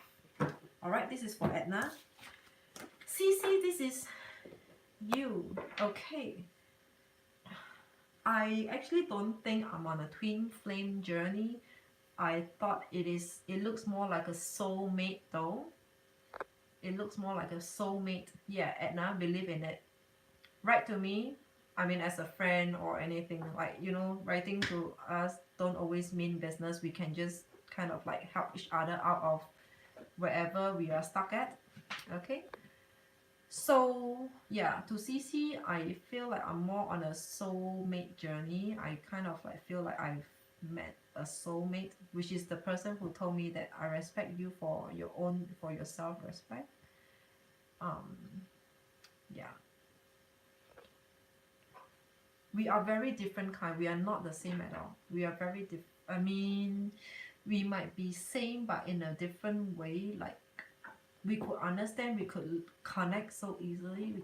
Alright, this is for Edna. Cece, this is you. Okay. I actually don't think I'm on a twin flame journey. I thought it looks more like a soulmate though. It looks more like a soulmate. Yeah, Edna, believe in it. Write to me. I mean, as a friend or anything, like, writing to us don't always mean business. We can just kind of like help each other out of wherever we are stuck at. Okay. So yeah, to CC, I feel like I'm more on a soulmate journey. I kind of like feel like I've met a soulmate, which is the person who told me that I respect you for your self-respect. Yeah. We are very different kind. We are not the same at all. We are very different. I mean, we might be same, but in a different way. Like, we could understand, we could connect so easily.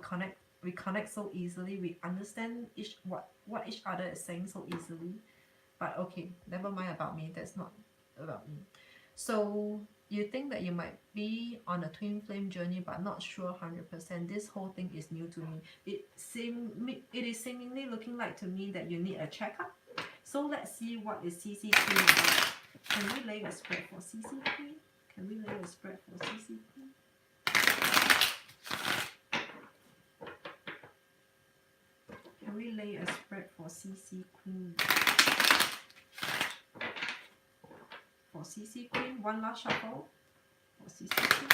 We connect so easily. We understand what each other is saying so easily. But okay, never mind about me. That's not about me. So you think that you might be on a twin flame journey, but not sure 100%. This whole thing is new to me. It is seemingly looking like to me that you need a checkup. So let's see what is CC Queen about. Can we lay a spread for CC Queen? Can we lay a spread for CC Queen? Can we lay a spread for CC Queen? For CC Queen, one last shuffle. For CC Queen.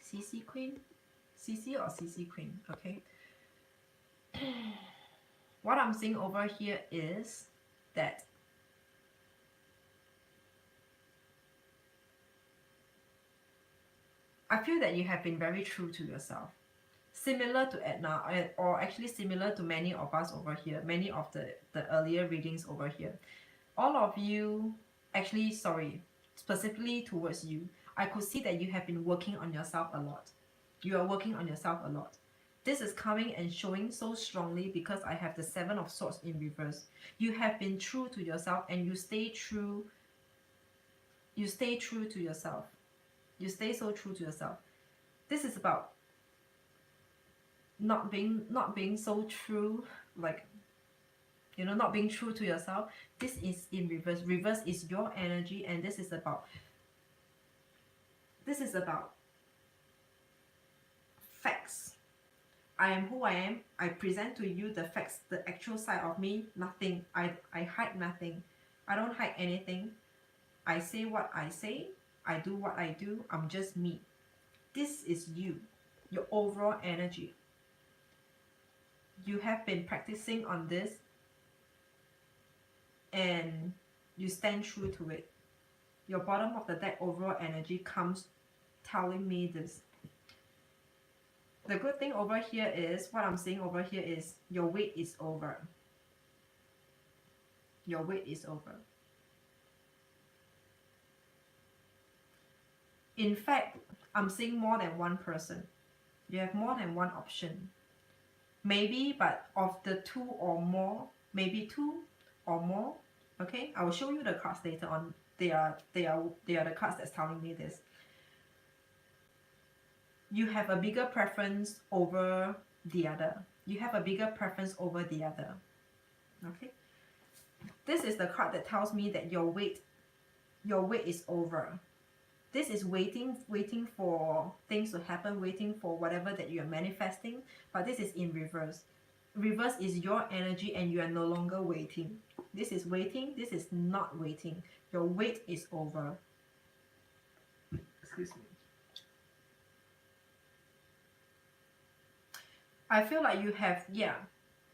CC Queen, CC or CC Queen, okay. What I'm seeing over here is that I feel that you have been very true to yourself. Similar to Edna, or actually similar to many of us over here, many of the earlier readings over here. All of you, actually, sorry, specifically towards you, I could see that you have been working on yourself a lot. You are working on yourself a lot. This is coming and showing so strongly because I have the Seven of Swords in reverse. You have been true to yourself and you stay true. You stay true to yourself. You stay so true to yourself. This is about not being so true, like, not being true to yourself. This is in reverse. Reverse is your energy, and this is about facts. I am who I am. I present to you the facts, the actual side of me. Nothing. I hide nothing. I don't hide anything. I say what I say. I do what I do. I'm just me. this is you, your overall energy. You have been practicing on this and you stand true to it. Your bottom of the deck overall energy comes telling me this. The good thing over here is, what I'm seeing over here is your wait is over. Your wait is over. In fact, I'm seeing more than one person. You have more than one option. Maybe, but of the two or more, maybe two or more. Okay, I will show you the cards later on. They are the cards that's telling me this. You have a bigger preference over the other. You have a bigger preference over the other. Okay, this is the card that tells me that your wait is over. This is waiting for things to happen, waiting for whatever that you are manifesting, but this is in reverse. Reverse is your energy and you are no longer waiting. This is waiting, this is not waiting. Your wait is over. Excuse me. I feel like you have, yeah,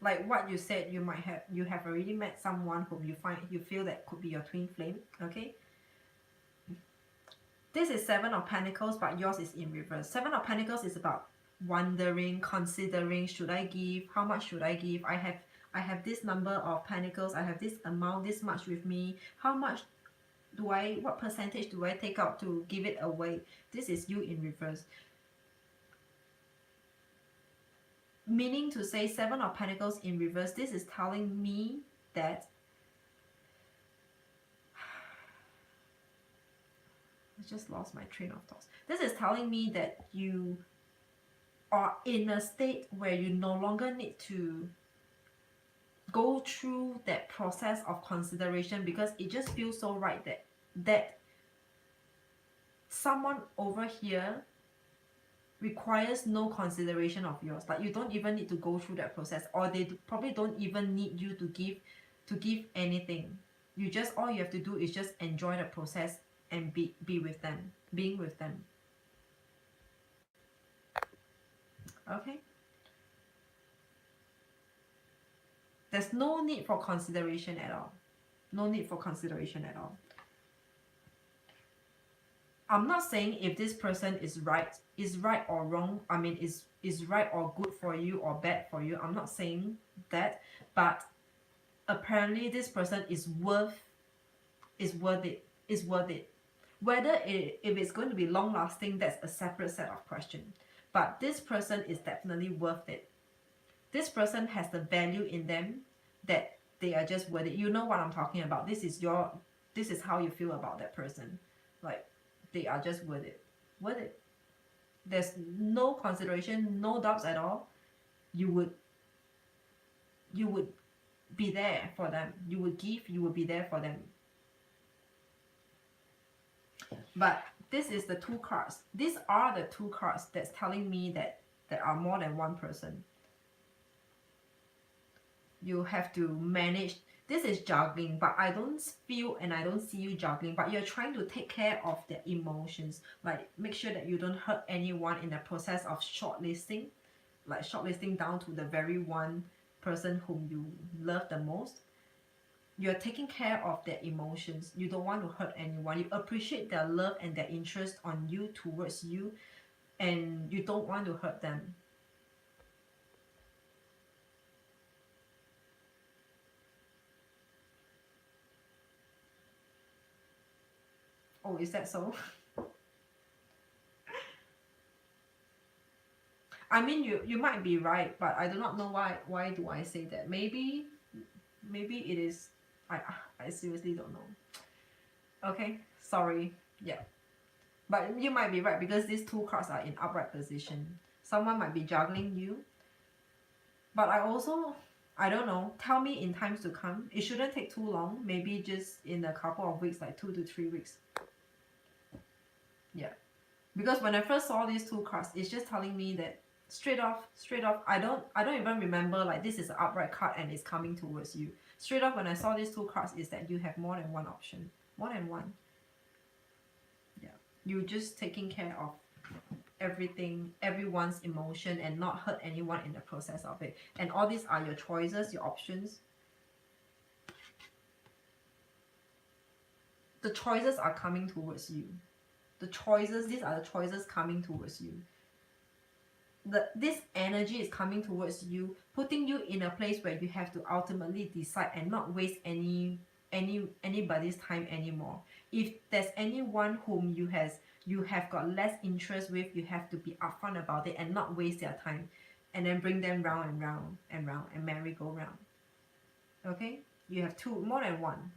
like what you said, you have already met someone whom you feel that could be your twin flame, okay? This is Seven of Pentacles, but yours is in reverse. Seven of Pentacles is about wondering, considering, should I give? How much should I give? I have this number of Pentacles. I have this amount, this much with me. How much what percentage do I take out to give it away? This is you in reverse. Meaning to say, Seven of Pentacles in reverse, this is telling me that I just lost my train of thoughts. This is telling me that you are in a state where you no longer need to go through that process of consideration, because it just feels so right that someone over here requires no consideration of yours. Like, you don't even need to go through that process, or they probably don't even need you to give anything. You just, all you have to do is just enjoy the process and be with them, being with them. Okay, there's no need for consideration at all. No need for consideration at all. I'm not saying if this person is right or wrong. I mean, is right or good for you or bad for you. I'm not saying that, but apparently this person is worth it. Whether if it's going to be long lasting, that's a separate set of questions. But this person is definitely worth it. This person has the value in them that they are just worth it. You know what I'm talking about. This is how you feel about that person. Like, they are just worth it. Worth it. There's no consideration, no doubts at all. You would be there for them. You would give, you would be there for them. But this is the two cards. These are the two cards that's telling me that there are more than one person. You have to manage. This is juggling, but I don't feel and I don't see you juggling, but you're trying to take care of their emotions. Like, make sure that you don't hurt anyone in the process of shortlisting. Like, shortlisting down to the very one person whom you love the most. You're taking care of their emotions. You don't want to hurt anyone. You appreciate their love and their interest on you, towards you, and you don't want to hurt them. Oh, is that so? I mean, you might be right, but I do not know why do I say that. Maybe it is. I seriously don't know. Okay, sorry. Yeah, but you might be right, because these two cards are in upright position. Someone might be juggling you, but I don't know. Tell me in times to come. It shouldn't take too long. Maybe just in a couple of weeks, like 2 to 3 weeks. Yeah, because when I first saw these two cards, it's just telling me that straight off, I don't even remember like this is an upright card and it's coming towards you. Straight off, when I saw these two cards, is that you have more than one option. More than one. Yeah, you're just taking care of everything, everyone's emotion, and not hurt anyone in the process of it. And all these are your choices, your options. The choices are coming towards you. The choices, these are the choices coming towards you. This energy is coming towards you, putting you in a place where you have to ultimately decide and not waste anybody's time anymore. If there's anyone whom you have got less interest with, you have to be upfront about it and not waste their time, and then bring them round and round and round and merry-go-round. Okay, you have two, more than one.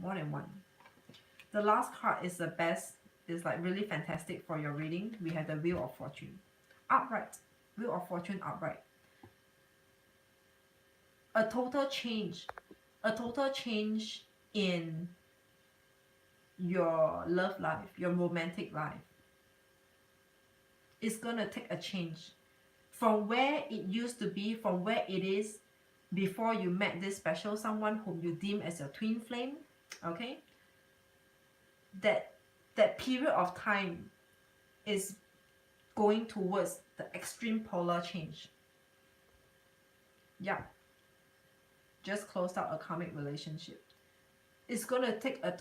The last card is the best. It's like really fantastic for your reading. We have the Wheel of Fortune upright. Wheel of Fortune upright. A total change in your love life, your romantic life. It's gonna take a change from where it used to be, from where it is before you met this special someone whom you deem as your twin flame. Okay, that period of time is going towards the extreme polar change. Yeah, just closed out a karmic relationship. It's gonna take a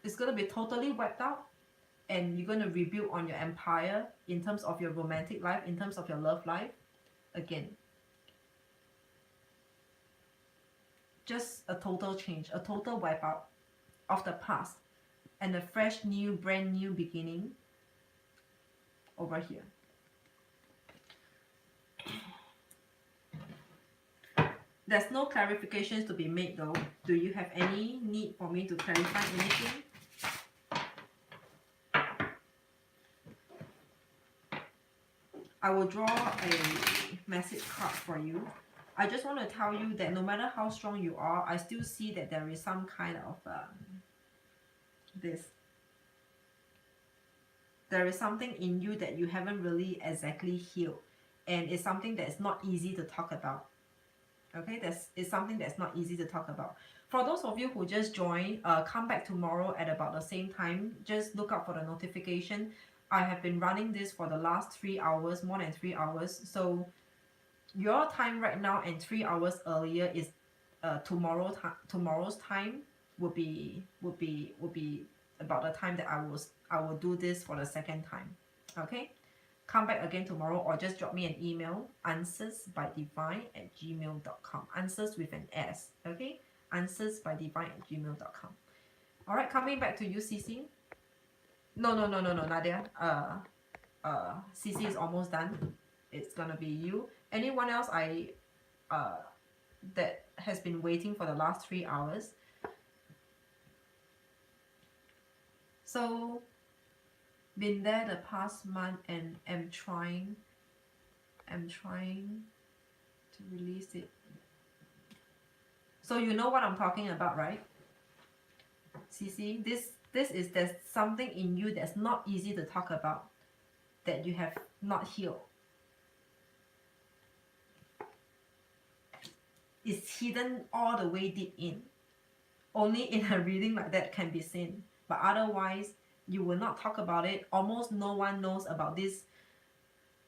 it's gonna be totally wiped out, and you're gonna rebuild on your empire in terms of your romantic life, in terms of your love life. Again, just a total change, a total wipeout of the past, and a fresh new, brand new beginning over here. There's no clarifications to be made though. Do you have any need for me to clarify anything? I will draw a message card for you. I just want to tell you that no matter how strong you are, I still see that there is some kind of there is something in you that you haven't really exactly healed, and it's something that is not easy to talk about. Okay, it's something that's not easy to talk about. For those of you who just joined, come back tomorrow at about the same time. Just look out for the notification. I have been running this for the last 3 hours, more than 3 hours. So your time right now and 3 hours earlier is tomorrow's time would be about the time that I will do this for the second time. Okay, come back again tomorrow, or just drop me an email, answersbydivine@gmail.com. Answers with an S. Okay, answersbydivine@gmail.com. All right, coming back to you, CC. No, Nadia. CC is almost done. It's gonna be you. Anyone else that has been waiting for the last 3 hours? So, been there the past month and am trying to release it. So you know what I'm talking about, right? CC, there's something in you that's not easy to talk about, that you have not healed. It's hidden all the way deep in. Only in a reading like that can be seen. But otherwise, you will not talk about it. Almost no one knows about this.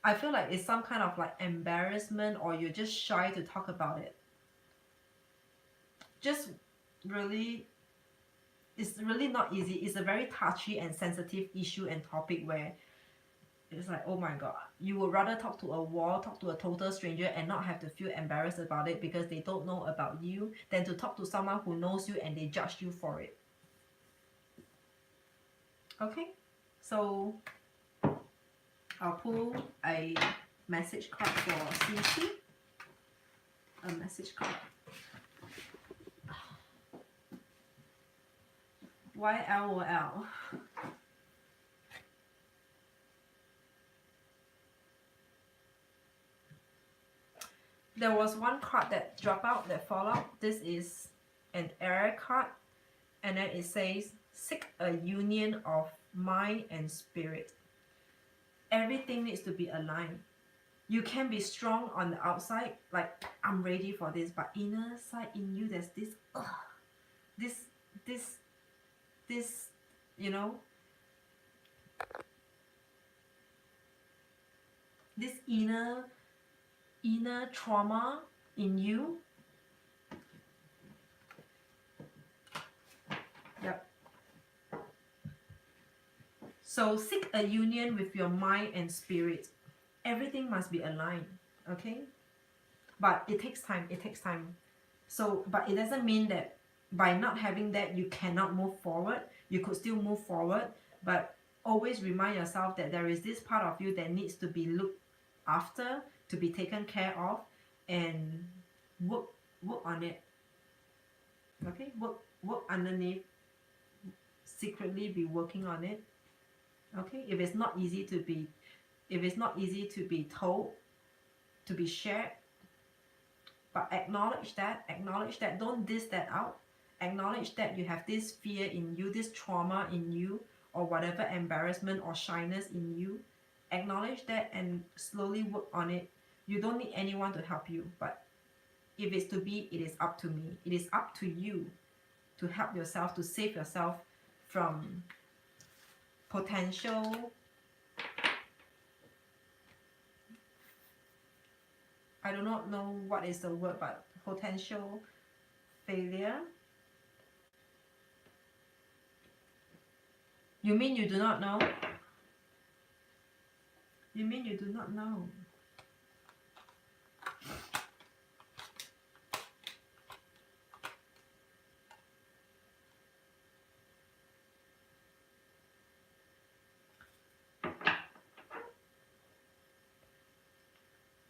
I feel like it's some kind of like embarrassment, or you're just shy to talk about it. Just really, it's really not easy. It's a very touchy and sensitive issue and topic where it's like, oh my god, you would rather talk to a wall, talk to a total stranger, and not have to feel embarrassed about it because they don't know about you, than to talk to someone who knows you and they judge you for it. Okay, so I'll pull a message card for CC. A message card. Why LOL? There was one card that dropped out, that fall out. This is an air card, and then it says, seek a union of mind and spirit. Everything needs to be aligned. You can be strong on the outside, like I'm ready for this, but inner side in you, there's this, you know, this inner trauma in you. Yep. So seek a union with your mind and spirit. Everything must be aligned, okay? But it takes time, it takes time. So, but it doesn't mean that by not having that you cannot move forward. You could still move forward, but always remind yourself that there is this part of you that needs to be looked after, to be taken care of, and work on it. Okay, work underneath, secretly be working on it. Okay, if it's not easy to be told, to be shared, but acknowledge that, don't diss that out. Acknowledge that you have this fear in you, this trauma in you, or whatever embarrassment or shyness in you. Acknowledge that and slowly work on it. You don't need anyone to help you, but if it's to be, it is up to me. It is up to you to help yourself, to save yourself from potential, I do not know what is the word, but potential failure. You mean you do not know? You mean you do not know?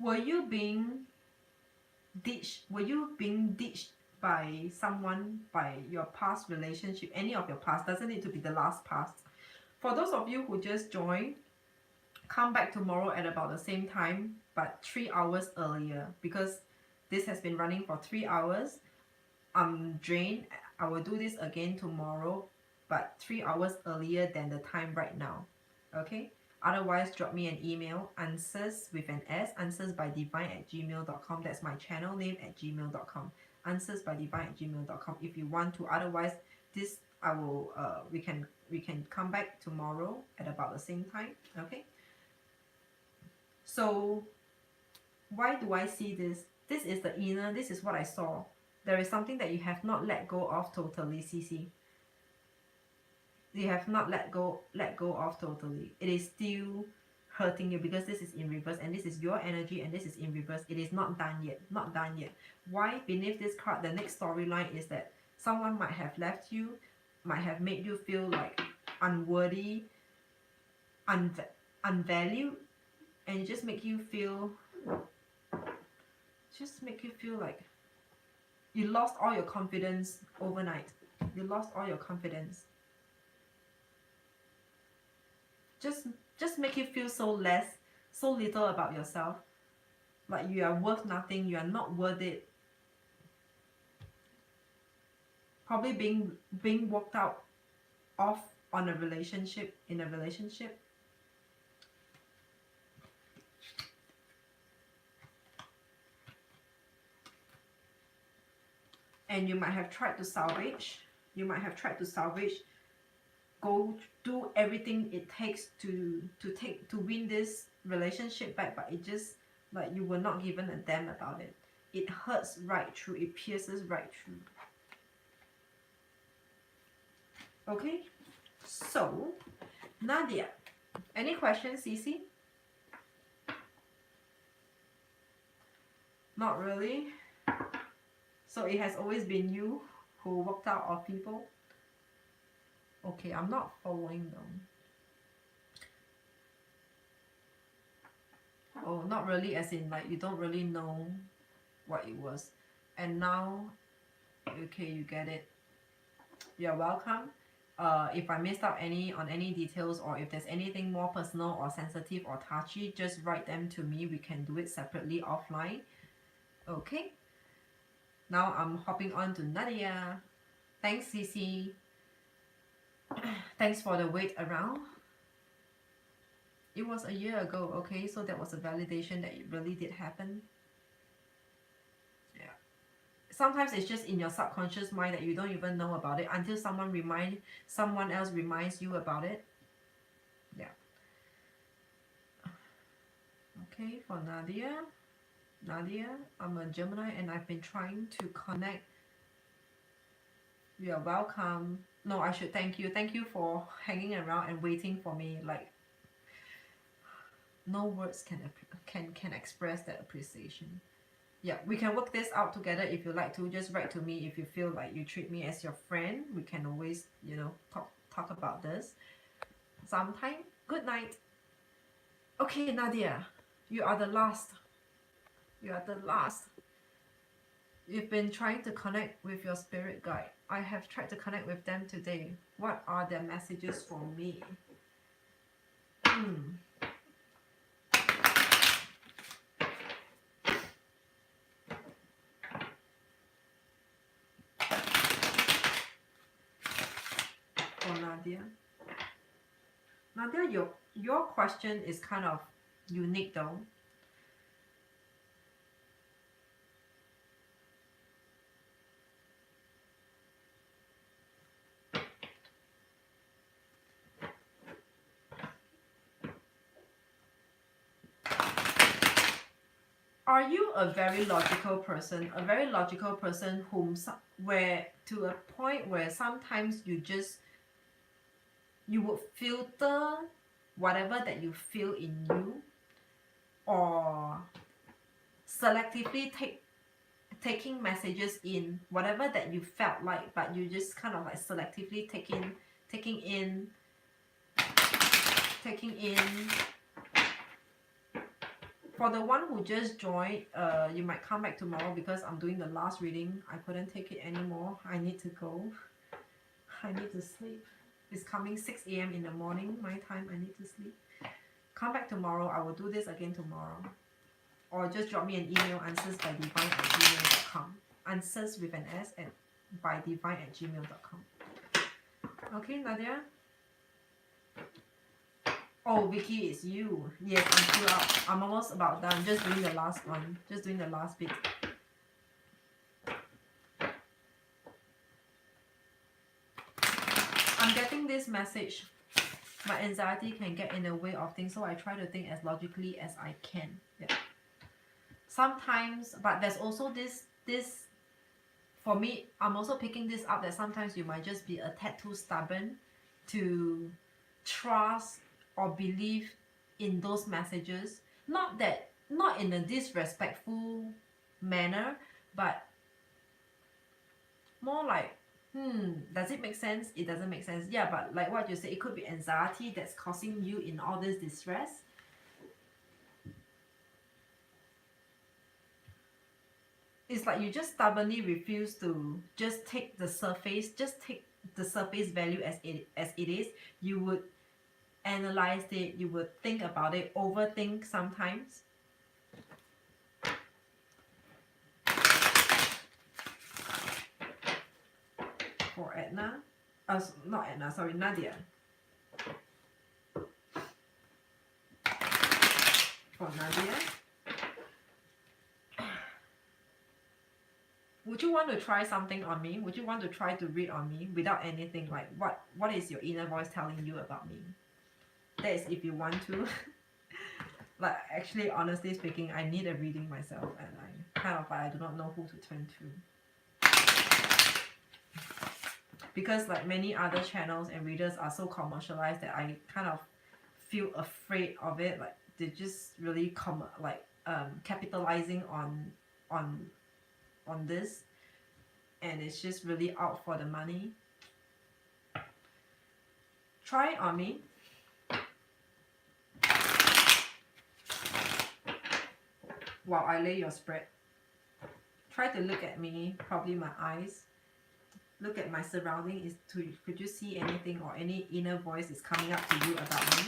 Were you being ditched? Were you being ditched by someone, by your past relationship, any of your past? Doesn't need to be the last past. For those of you who just joined, come back tomorrow at about the same time, but 3 hours earlier, because this has been running for 3 hours. I'm drained. I will do this again tomorrow, but 3 hours earlier than the time right now. Okay? Otherwise, drop me an email, answers with an S, answersbydivine@gmail.com. That's my channel name at gmail.com. Answersbydivine@gmail.com if you want to. Otherwise, this I will we can come back tomorrow at about the same time. Okay? So why do I see this? This is the inner, this is what I saw. There is something that you have not let go of totally, CC. You have not let go of totally. It is still hurting you because this is in reverse and this is your energy and this is in reverse. It is not done yet. Not done yet. Why? Beneath this card, the next storyline is that someone might have left you, might have made you feel like unworthy, unvalued, and just make you feel like you lost all your confidence overnight. You lost all your confidence. Just make you feel so little about yourself. Like you are worth nothing, you are not worth it. Probably being walked out off in a relationship. And you might have tried to salvage. Go do everything it takes to win this relationship back, but it just like you were not given a damn about it. It hurts right through. It pierces right through. Okay, so Nadia, any questions, Cece? Not really. So it has always been you who walked out of people. Okay, I'm not following them. Oh, not really, as in like you don't really know what it was. And now, okay, you get it. You're welcome. If I missed out on any details, or if there's anything more personal or sensitive or touchy, just write them to me. We can do it separately offline. Okay. Now I'm hopping on to Nadia. Thanks, Cece. Thanks for the wait around. It was a year ago, okay? So that was a validation that it really did happen. Yeah. Sometimes it's just in your subconscious mind that you don't even know about it until someone else reminds you about it. Yeah. Okay, for Nadia. Nadia, I'm a Gemini and I've been trying to connect. You're welcome. No, I should thank you. Thank you for hanging around and waiting for me. Like, no words can express that appreciation. Yeah, we can work this out together if you like to. Just write to me if you feel like you treat me as your friend. We can always, talk about this sometime. Good night. Okay, Nadia, you are the last. You are the last. You've been trying to connect with your spirit guide. I have tried to connect with them today. What are their messages for me? For Nadia. Nadia, your question is kind of unique though. Are you a very logical person? A very logical person where to a point where sometimes you would filter whatever that you feel in you, or selectively taking messages in whatever that you felt like, but you just kind of like selectively taking in For the one who just joined, you might come back tomorrow because I'm doing the last reading. I couldn't take it anymore. I need to go. I need to sleep. It's coming 6 a.m. in the morning, my time. I need to sleep. Come back tomorrow. I will do this again tomorrow. Or just drop me an email, answersbydivine@gmail.com. Answers with an S at bydivine@gmail.com. Okay, Nadia? Oh, Vicky, it's you. Yes, I'm still out. I'm almost about done. Just doing the last one. Just doing the last bit. I'm getting this message. My anxiety can get in the way of things, so I try to think as logically as I can. Yeah. Sometimes, but there's also this for me, I'm also picking this up that sometimes you might just be a tad too stubborn to trust or believe in those messages. Not in a disrespectful manner, but more like, does it make sense? It doesn't make sense. Yeah, but like what you say, it could be anxiety that's causing you in all this distress. It's like you just stubbornly refuse to just take the surface value as it is. You would analyze it, you would think about it, overthink sometimes. For Edna, not Edna, sorry, Nadia. For Nadia, would you want to try something on me? Would you want to try to read on me without anything? Like what is your inner voice telling you about me? That is if you want to. Like, actually, honestly speaking, I need a reading myself, and I do not know who to turn to. Because like many other channels and readers are so commercialized that I kind of feel afraid of it. Like they're just really capitalizing on this, and it's just really out for the money. Try it on me. While I lay your spread, try to look at me, probably my eyes. Look at my surrounding. Could you see anything or any inner voice is coming up to you about me?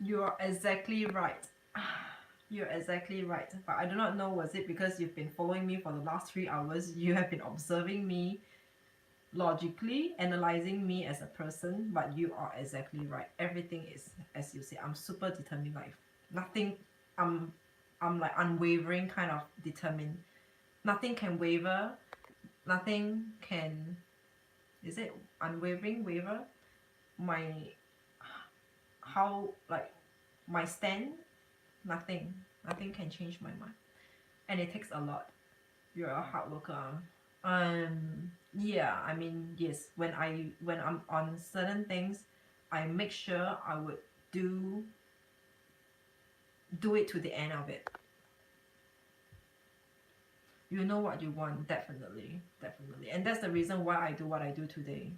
You're exactly right. You're exactly right. But I do not know, was it because you've been following me for the last 3 hours? You have been observing me logically, analyzing me as a person, but you are exactly right. Everything is as you say. I'm super determined. Like nothing. I'm I'm like unwavering kind of determined. Nothing can waver. Nothing can. Is it unwavering waver? My how like my stand. Nothing can change my mind, and it takes a lot. You're a hard worker. Yeah, I mean, yes, when I'm on certain things, I make sure I would do do it to the end of it. You know what you want, definitely, definitely. And that's the reason why I do what I do today.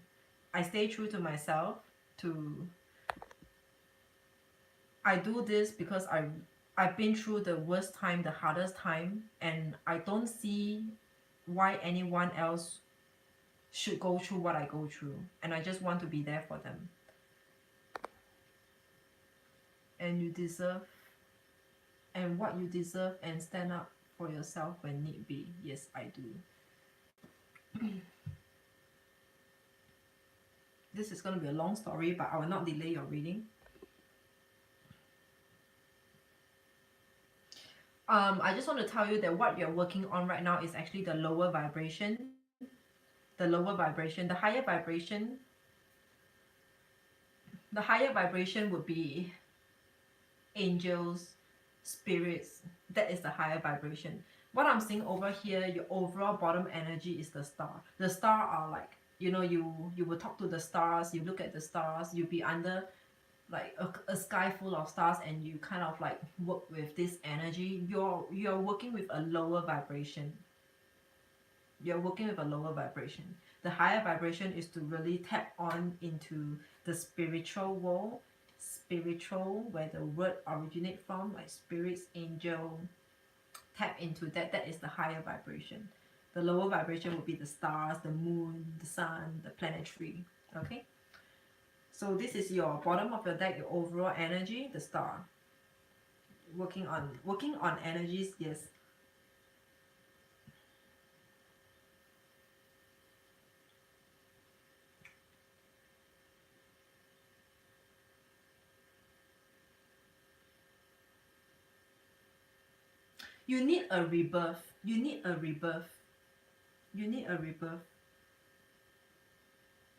I stay true to myself. To I do this because I've been through the worst time, the hardest time, and I don't see why anyone else should go through what I go through, and I just want to be there for them. And you deserve, and what you deserve, and stand up for yourself when need be. Yes, I do. This is going to be a long story, but I will not delay your reading. I just want to tell you that what you're working on right now is actually the lower vibration. The lower vibration, the higher vibration would be angels, spirits. That is the higher vibration. What I'm seeing over here, your overall bottom energy is the star. The star are like, you will talk to the stars, you look at the stars, you'll be under like a sky full of stars, and you kind of like work with this energy. You're working with a lower vibration. You're working with a lower vibration. The higher vibration is to really tap on into the spiritual world, spiritual, where the word originate from, like spirits, angel. Tap into that. That is the higher vibration. The lower vibration would be the stars, the moon, the sun, the planetary. Okay. So this is your bottom of your deck, your overall energy, the star. Working on energies, yes. You need a rebirth. You need a rebirth. You need a rebirth.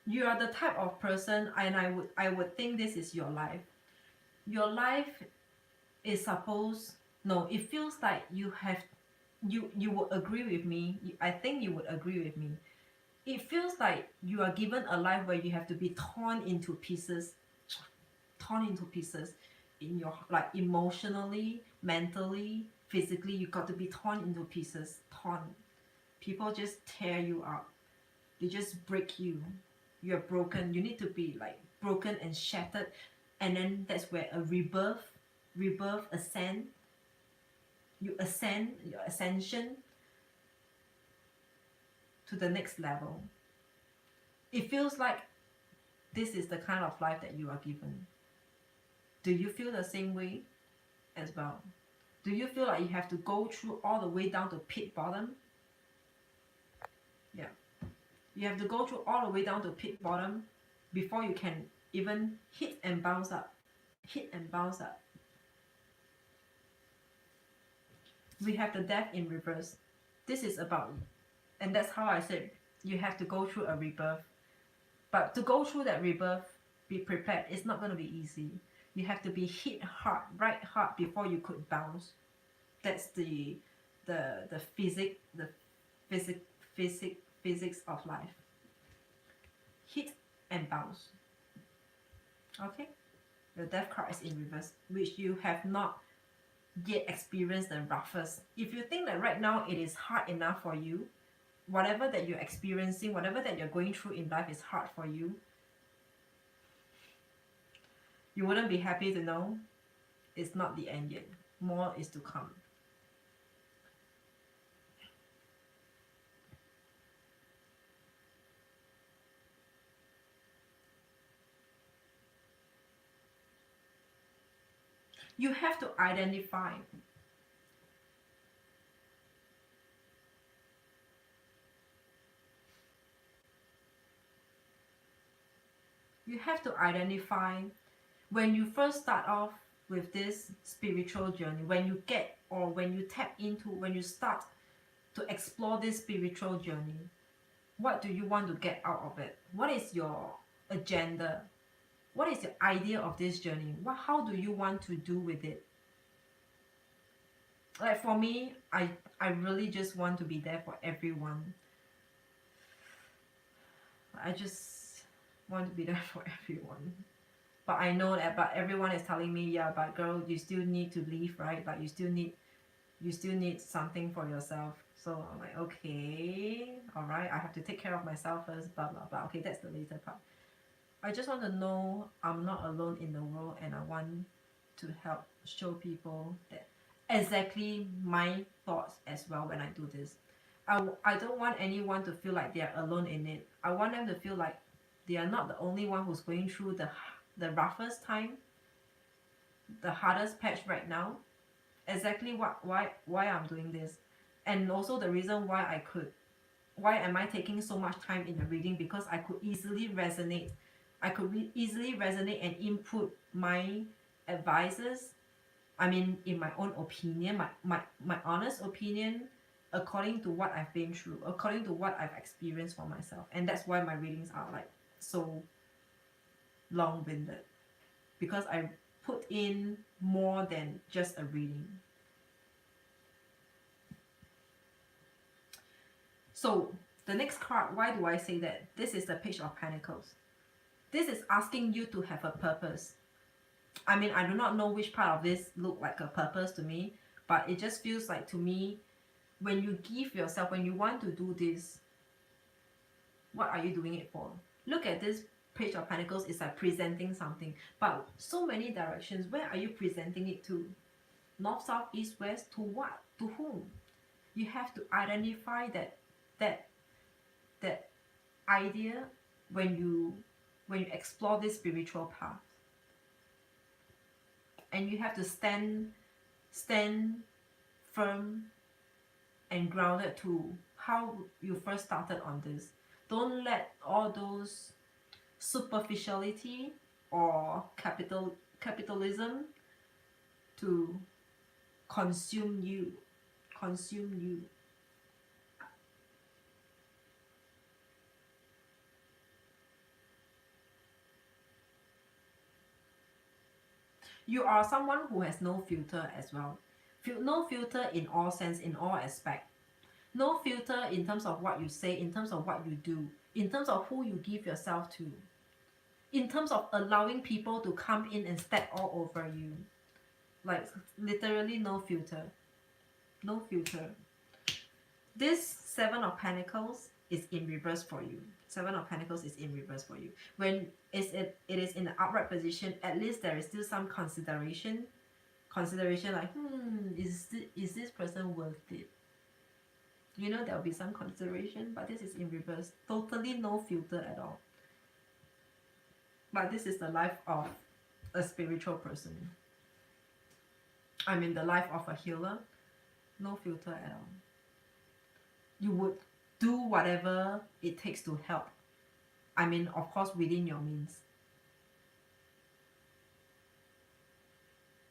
You are the type of person, and I would think this is your life. Your life is supposed, no, it feels like you would agree with me. I think you would agree with me. It feels like you are given a life where you have to be torn into pieces, torn into pieces in your, like, emotionally, mentally, physically. You got to be torn into pieces. Torn. People just tear you up. They just break you. You're broken. You need to be like broken and shattered, and then that's where a rebirth, ascend. You ascend, your ascension to the next level. It feels like this is the kind of life that you are given. Do you feel the same way as well? Do you feel like you have to go through all the way down to pit bottom? Yeah. You have to go through all the way down to pit bottom before you can even hit and bounce up. Hit and bounce up. We have the death in reverse. This is about, and that's how I said you have to go through a rebirth. But to go through that rebirth, be prepared. It's not going to be easy. You have to be hit hard, right hard, before you could bounce. That's the physics of life. Hit and bounce. Okay? The death card is in reverse, which you have not yet experienced the roughest. If you think that right now it is hard enough for you, whatever that you're experiencing, whatever that you're going through in life is hard for you, you wouldn't be happy to know it's not the end yet. More is to come. You have to identify. You have to identify when you first start off with this spiritual journey, when you get or when you tap into, when you start to explore this spiritual journey, what do you want to get out of it? What is your agenda? What is the idea of this journey? How do you want to do with it? Like for me, I really just want to be there for everyone. I just want to be there for everyone. But I know that, but everyone is telling me, yeah, but girl, you still need to leave, right? Like you still need something for yourself. So I'm like, okay, all right, I have to take care of myself first, blah blah blah. Okay, that's the later part. I just want to know I'm not alone in the world, and I want to help show people that exactly my thoughts as well when I do this. I don't want anyone to feel like they're alone in it. I want them to feel like they are not the only one who's going through the roughest time, the hardest patch right now. Exactly why I'm doing this, and also the reason why am I taking so much time in the reading, because I could easily resonate. I could easily resonate and input my advices. I mean, in my own opinion, my honest opinion, according to what I've been through, according to what I've experienced for myself. And that's why my readings are like so long-winded, because I put in more than just a reading. So the next card, why do I say that? This is the Page of Pentacles. This is asking you to have a purpose. I mean, I do not know which part of this look like a purpose to me, but it just feels like to me, when you give yourself, when you want to do this, what are you doing it for? Look at this Page of Pentacles. It's like presenting something, but so many directions. Where are you presenting it to? North, south, east, west? To what? To whom? You have to identify that idea when you explore this spiritual path, and you have to stand firm and grounded to how you first started on this. Don't let all those superficiality or capitalism to consume you. You are someone who has no filter as well. No filter in all sense, in all aspect. No filter in terms of what you say, in terms of what you do, in terms of who you give yourself to, in terms of allowing people to come in and step all over you. Like literally no filter. No filter. This Seven of Pentacles is in reverse for you. Seven of Pentacles is in reverse for you. When it is in the upright position, at least there is still some consideration. Consideration like, is this person worth it? You know, there will be some consideration, but this is in reverse. Totally no filter at all. But this is the life of a spiritual person. I mean, the life of a healer. No filter at all. You would do whatever it takes to help. I mean, of course, within your means.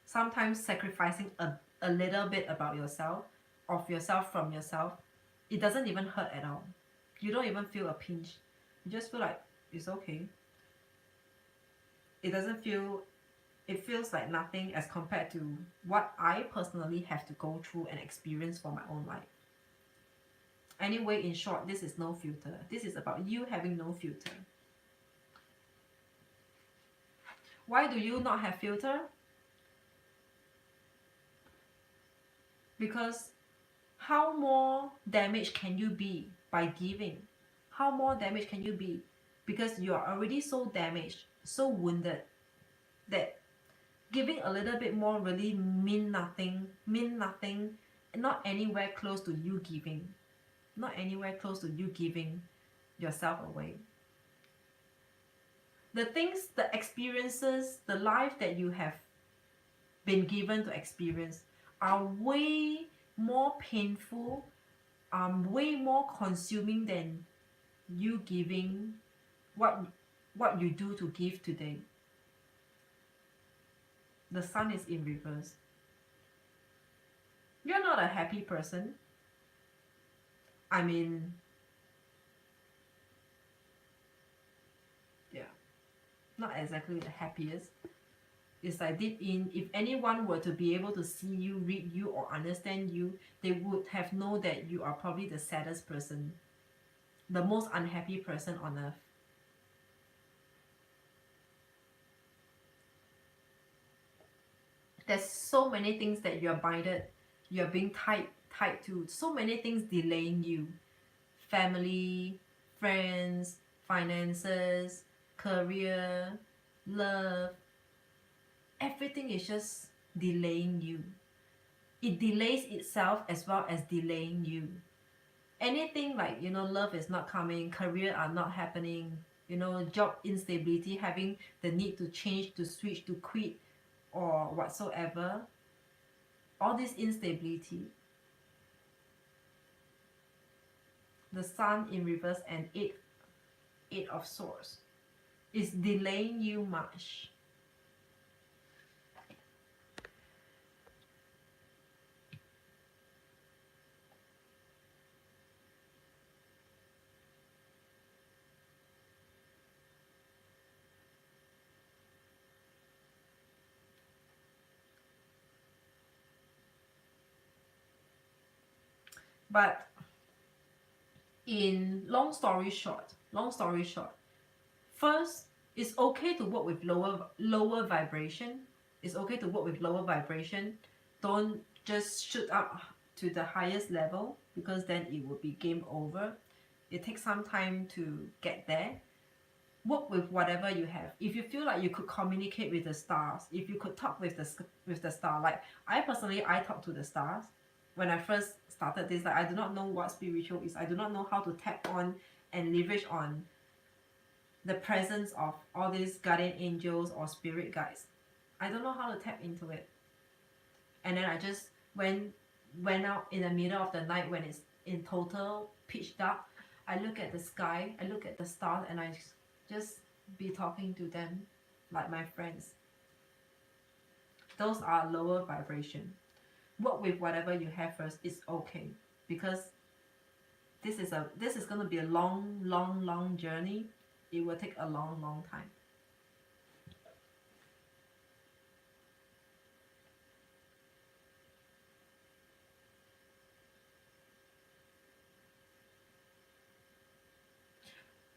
Sometimes sacrificing a little bit about yourself, of yourself from yourself, it doesn't even hurt at all. You don't even feel a pinch. You just feel like it's okay. It feels like nothing as compared to what I personally have to go through and experience for my own life. Anyway, in short, this is no filter. This is about you having no filter. Why do you not have filter? Because how more damaged can you be by giving? How more damaged can you be? Because you are already so damaged, so wounded, that giving a little bit more really mean nothing, not anywhere close to you giving. Not anywhere close to you giving yourself away. The things, the experiences, the life that you have been given to experience are way more painful, way more consuming than you giving what you do to give today. The sun is in reverse. You're not a happy person. I mean, yeah, not exactly the happiest. It's like deep in, if anyone were to be able to see you, read you, or understand you, they would have known that you are probably the saddest person, the most unhappy person on earth. There's so many things that you're binded, you're being tied to, so many things delaying you. Family, friends, finances, career, love, everything is just delaying you. It delays itself as well as delaying you. Anything like, love is not coming, career are not happening, job instability, having the need to change, to switch, to quit, or whatsoever, all this instability, the sun in reverse and eight of swords is delaying you much. But in long story short, first, it's okay to work with lower vibration. It's okay to work with lower vibration. Don't just shoot up to the highest level, because then it will be game over. It takes some time to get there. Work with whatever you have. If you feel like you could communicate with the stars, if you could talk with the star, like I personally, I talk to the stars. When I first started this, like I do not know what spiritual is. I do not know how to tap on and leverage on the presence of all these guardian angels or spirit guides. I don't know how to tap into it. And then I just went out in the middle of the night when it's in total pitch dark. I look at the sky, I look at the stars, and I just be talking to them like my friends. Those are lower vibration. Work with whatever you have first. It's okay, because this is going to be a long journey. It will take a long time.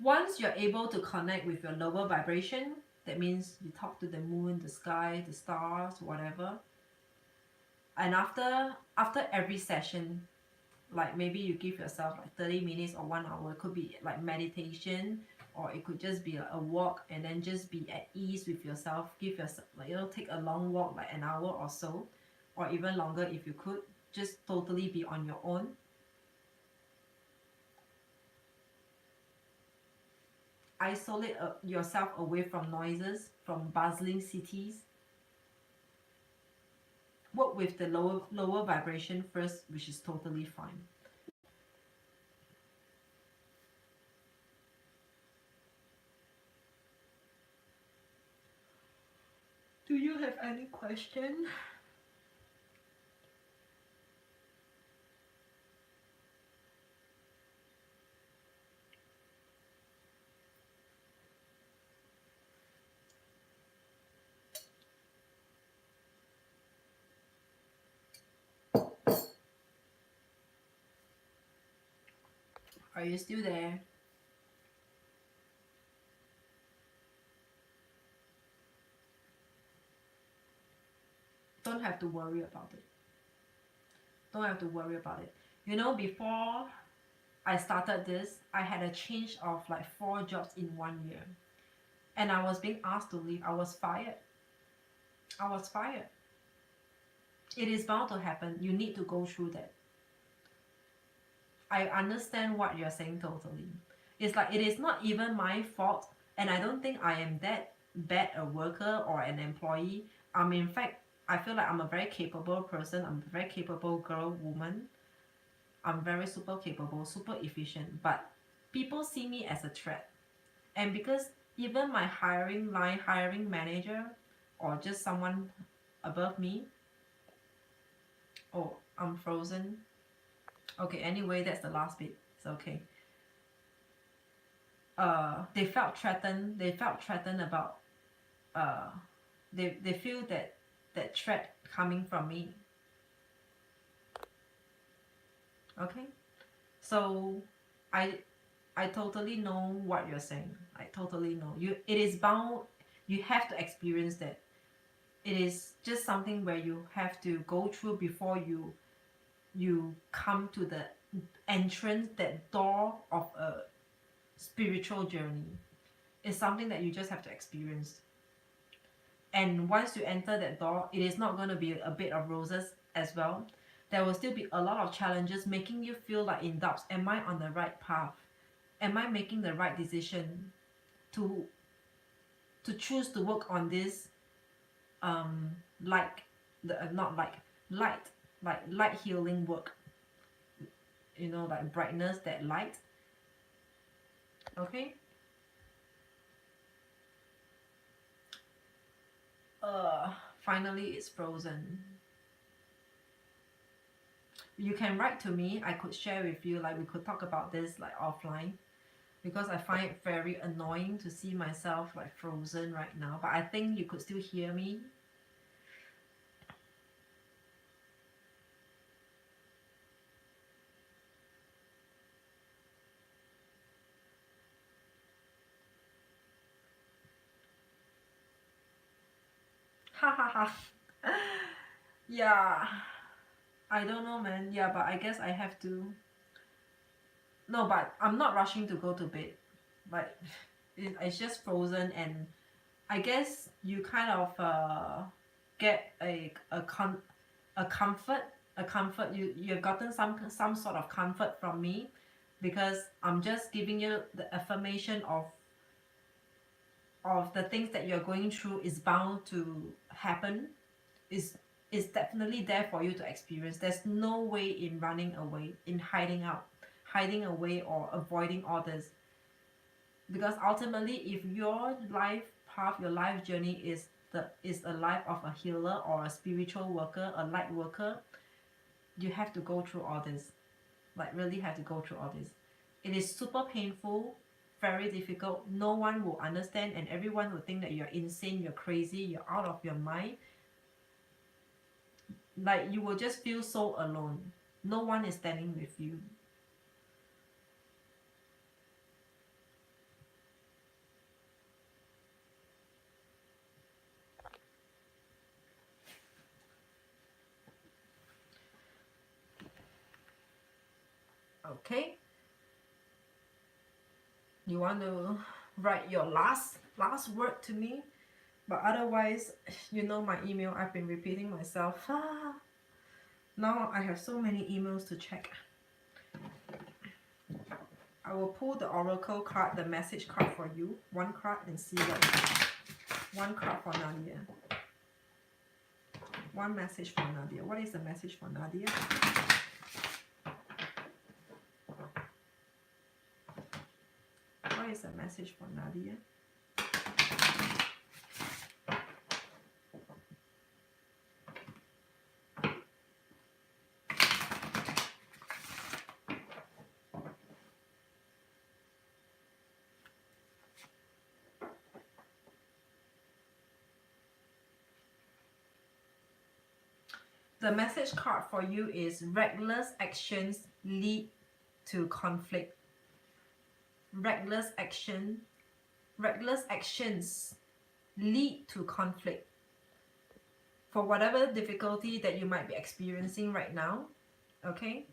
Once you're able to connect with your lower vibration, that means you talk to the moon, the sky, the stars, whatever. And after every session, like maybe you give yourself like 30 minutes or 1 hour, it could be like meditation, or it could just be like a walk, and then just be at ease with yourself. Give yourself, like, take a long walk, like an hour or so, or even longer if you could. Just totally be on your own. Isolate yourself away from noises, from bustling cities. Work with the lower vibration first, which is totally fine. Do you have any question? Are you still there? Don't have to worry about it. Don't have to worry about it. Before I started this, I had a change of like 4 jobs in 1 year. And I was being asked to leave. I was fired. It is bound to happen. You need to go through that. I understand what you're saying totally. It's like it is not even my fault, and I don't think I am that bad a worker or an employee. In fact, I feel like I'm a very capable person. I'm a very capable girl, woman. I'm very super capable, super efficient. But people see me as a threat. And because even my hiring line, hiring manager, or just someone above me, oh, I'm frozen. Okay, anyway, that's the last bit. It's okay. They felt threatened. They felt threatened about. Uh, they feel that threat coming from me. Okay, so I I totally know what you're saying. I totally know you. It is bound. You have to experience that. It is just something where you have to go through before you come to the entrance, that door of a spiritual journey. It's something that you just have to experience. And once you enter that door, it is not going to be a bed of roses as well. There will still be a lot of challenges making you feel like in doubts. Am I on the right path? Am I making the right decision to choose to work on this like the not like light like light healing work, like brightness, that light. Okay. Finally it's frozen. You can write to me. I could share with you, like we could talk about this like offline, because I find it very annoying to see myself like frozen right now, but I think you could still hear me. Ha ha ha. Yeah, I don't know, man. Yeah, but I guess I have to. No, but I'm not rushing to go to bed. Like it's just frozen, and I guess you kind of get a comfort, you've gotten some sort of comfort from me, because I'm just giving you the affirmation of the things that you're going through is bound to happen, is definitely there for you to experience. There's no way in running away, in hiding away or avoiding all this, because ultimately if your life path, your life journey is a life of a healer or a spiritual worker, a light worker, you have to go through all this. Like really have to go through all this. It is super painful, very difficult. No one will understand, and everyone will think that you're insane, you're crazy, you're out of your mind. Like you will just feel so alone. No one is standing with you. Okay, you want to write your last word to me? But otherwise, my email, I've been repeating myself. Now I have so many emails to check. I will pull the oracle card, the message card for you. One card and see what. One card for Nadia. One message for Nadia. What is the message for Nadia? What is the message for Nadia? The message card for you is reckless actions lead to conflict. Reckless actions lead to conflict. For whatever difficulty that you might be experiencing right now, okay?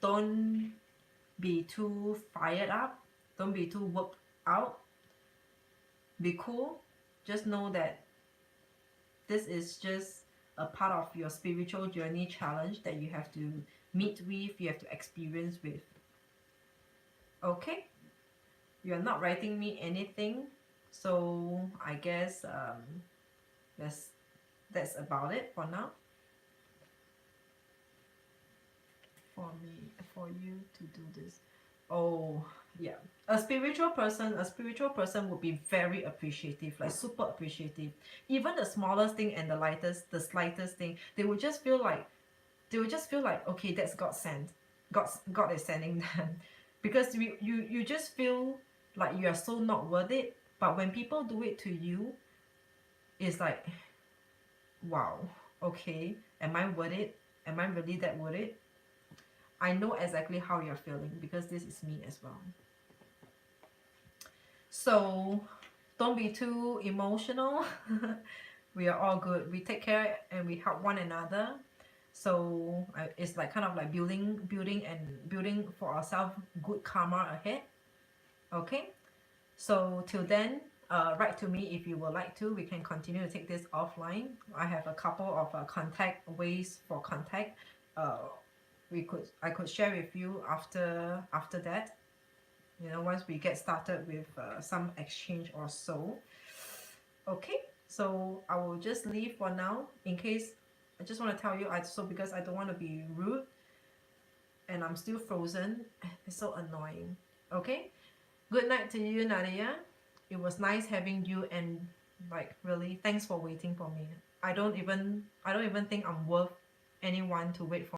Don't be too fired up. Don't be too worked out. Be cool. Just know that this is just a part of your spiritual journey challenge that you have to meet with, you have to experience with. Okay? You're not writing me anything, so I guess that's about it for now. For you to do this. Oh, yeah. A spiritual person would be very appreciative, like super appreciative. Even the smallest thing and the slightest thing, they will just feel like, okay, that's God sent. God is sending them. Because you just feel like you are so not worth it. But when people do it to you, it's like, wow, okay, am I worth it? Am I really that worth it? I know exactly how you're feeling because this is me as well. So don't be too emotional. We are all good. We take care and we help one another. So it's like kind of like building for ourselves good karma ahead. Okay. So till then, write to me if you would like to. We can continue to take this offline. I have a couple of contact ways for contact. Uh, I could share with you after that. You know, once we get started with some exchange or so. Okay, so I will just leave for now. In case, I just want to tell you, because I don't want to be rude and I'm still frozen. It's so annoying. Okay, good night to you, Nadia. It was nice having you, and like really thanks for waiting for me. I don't even think I'm worth anyone to wait for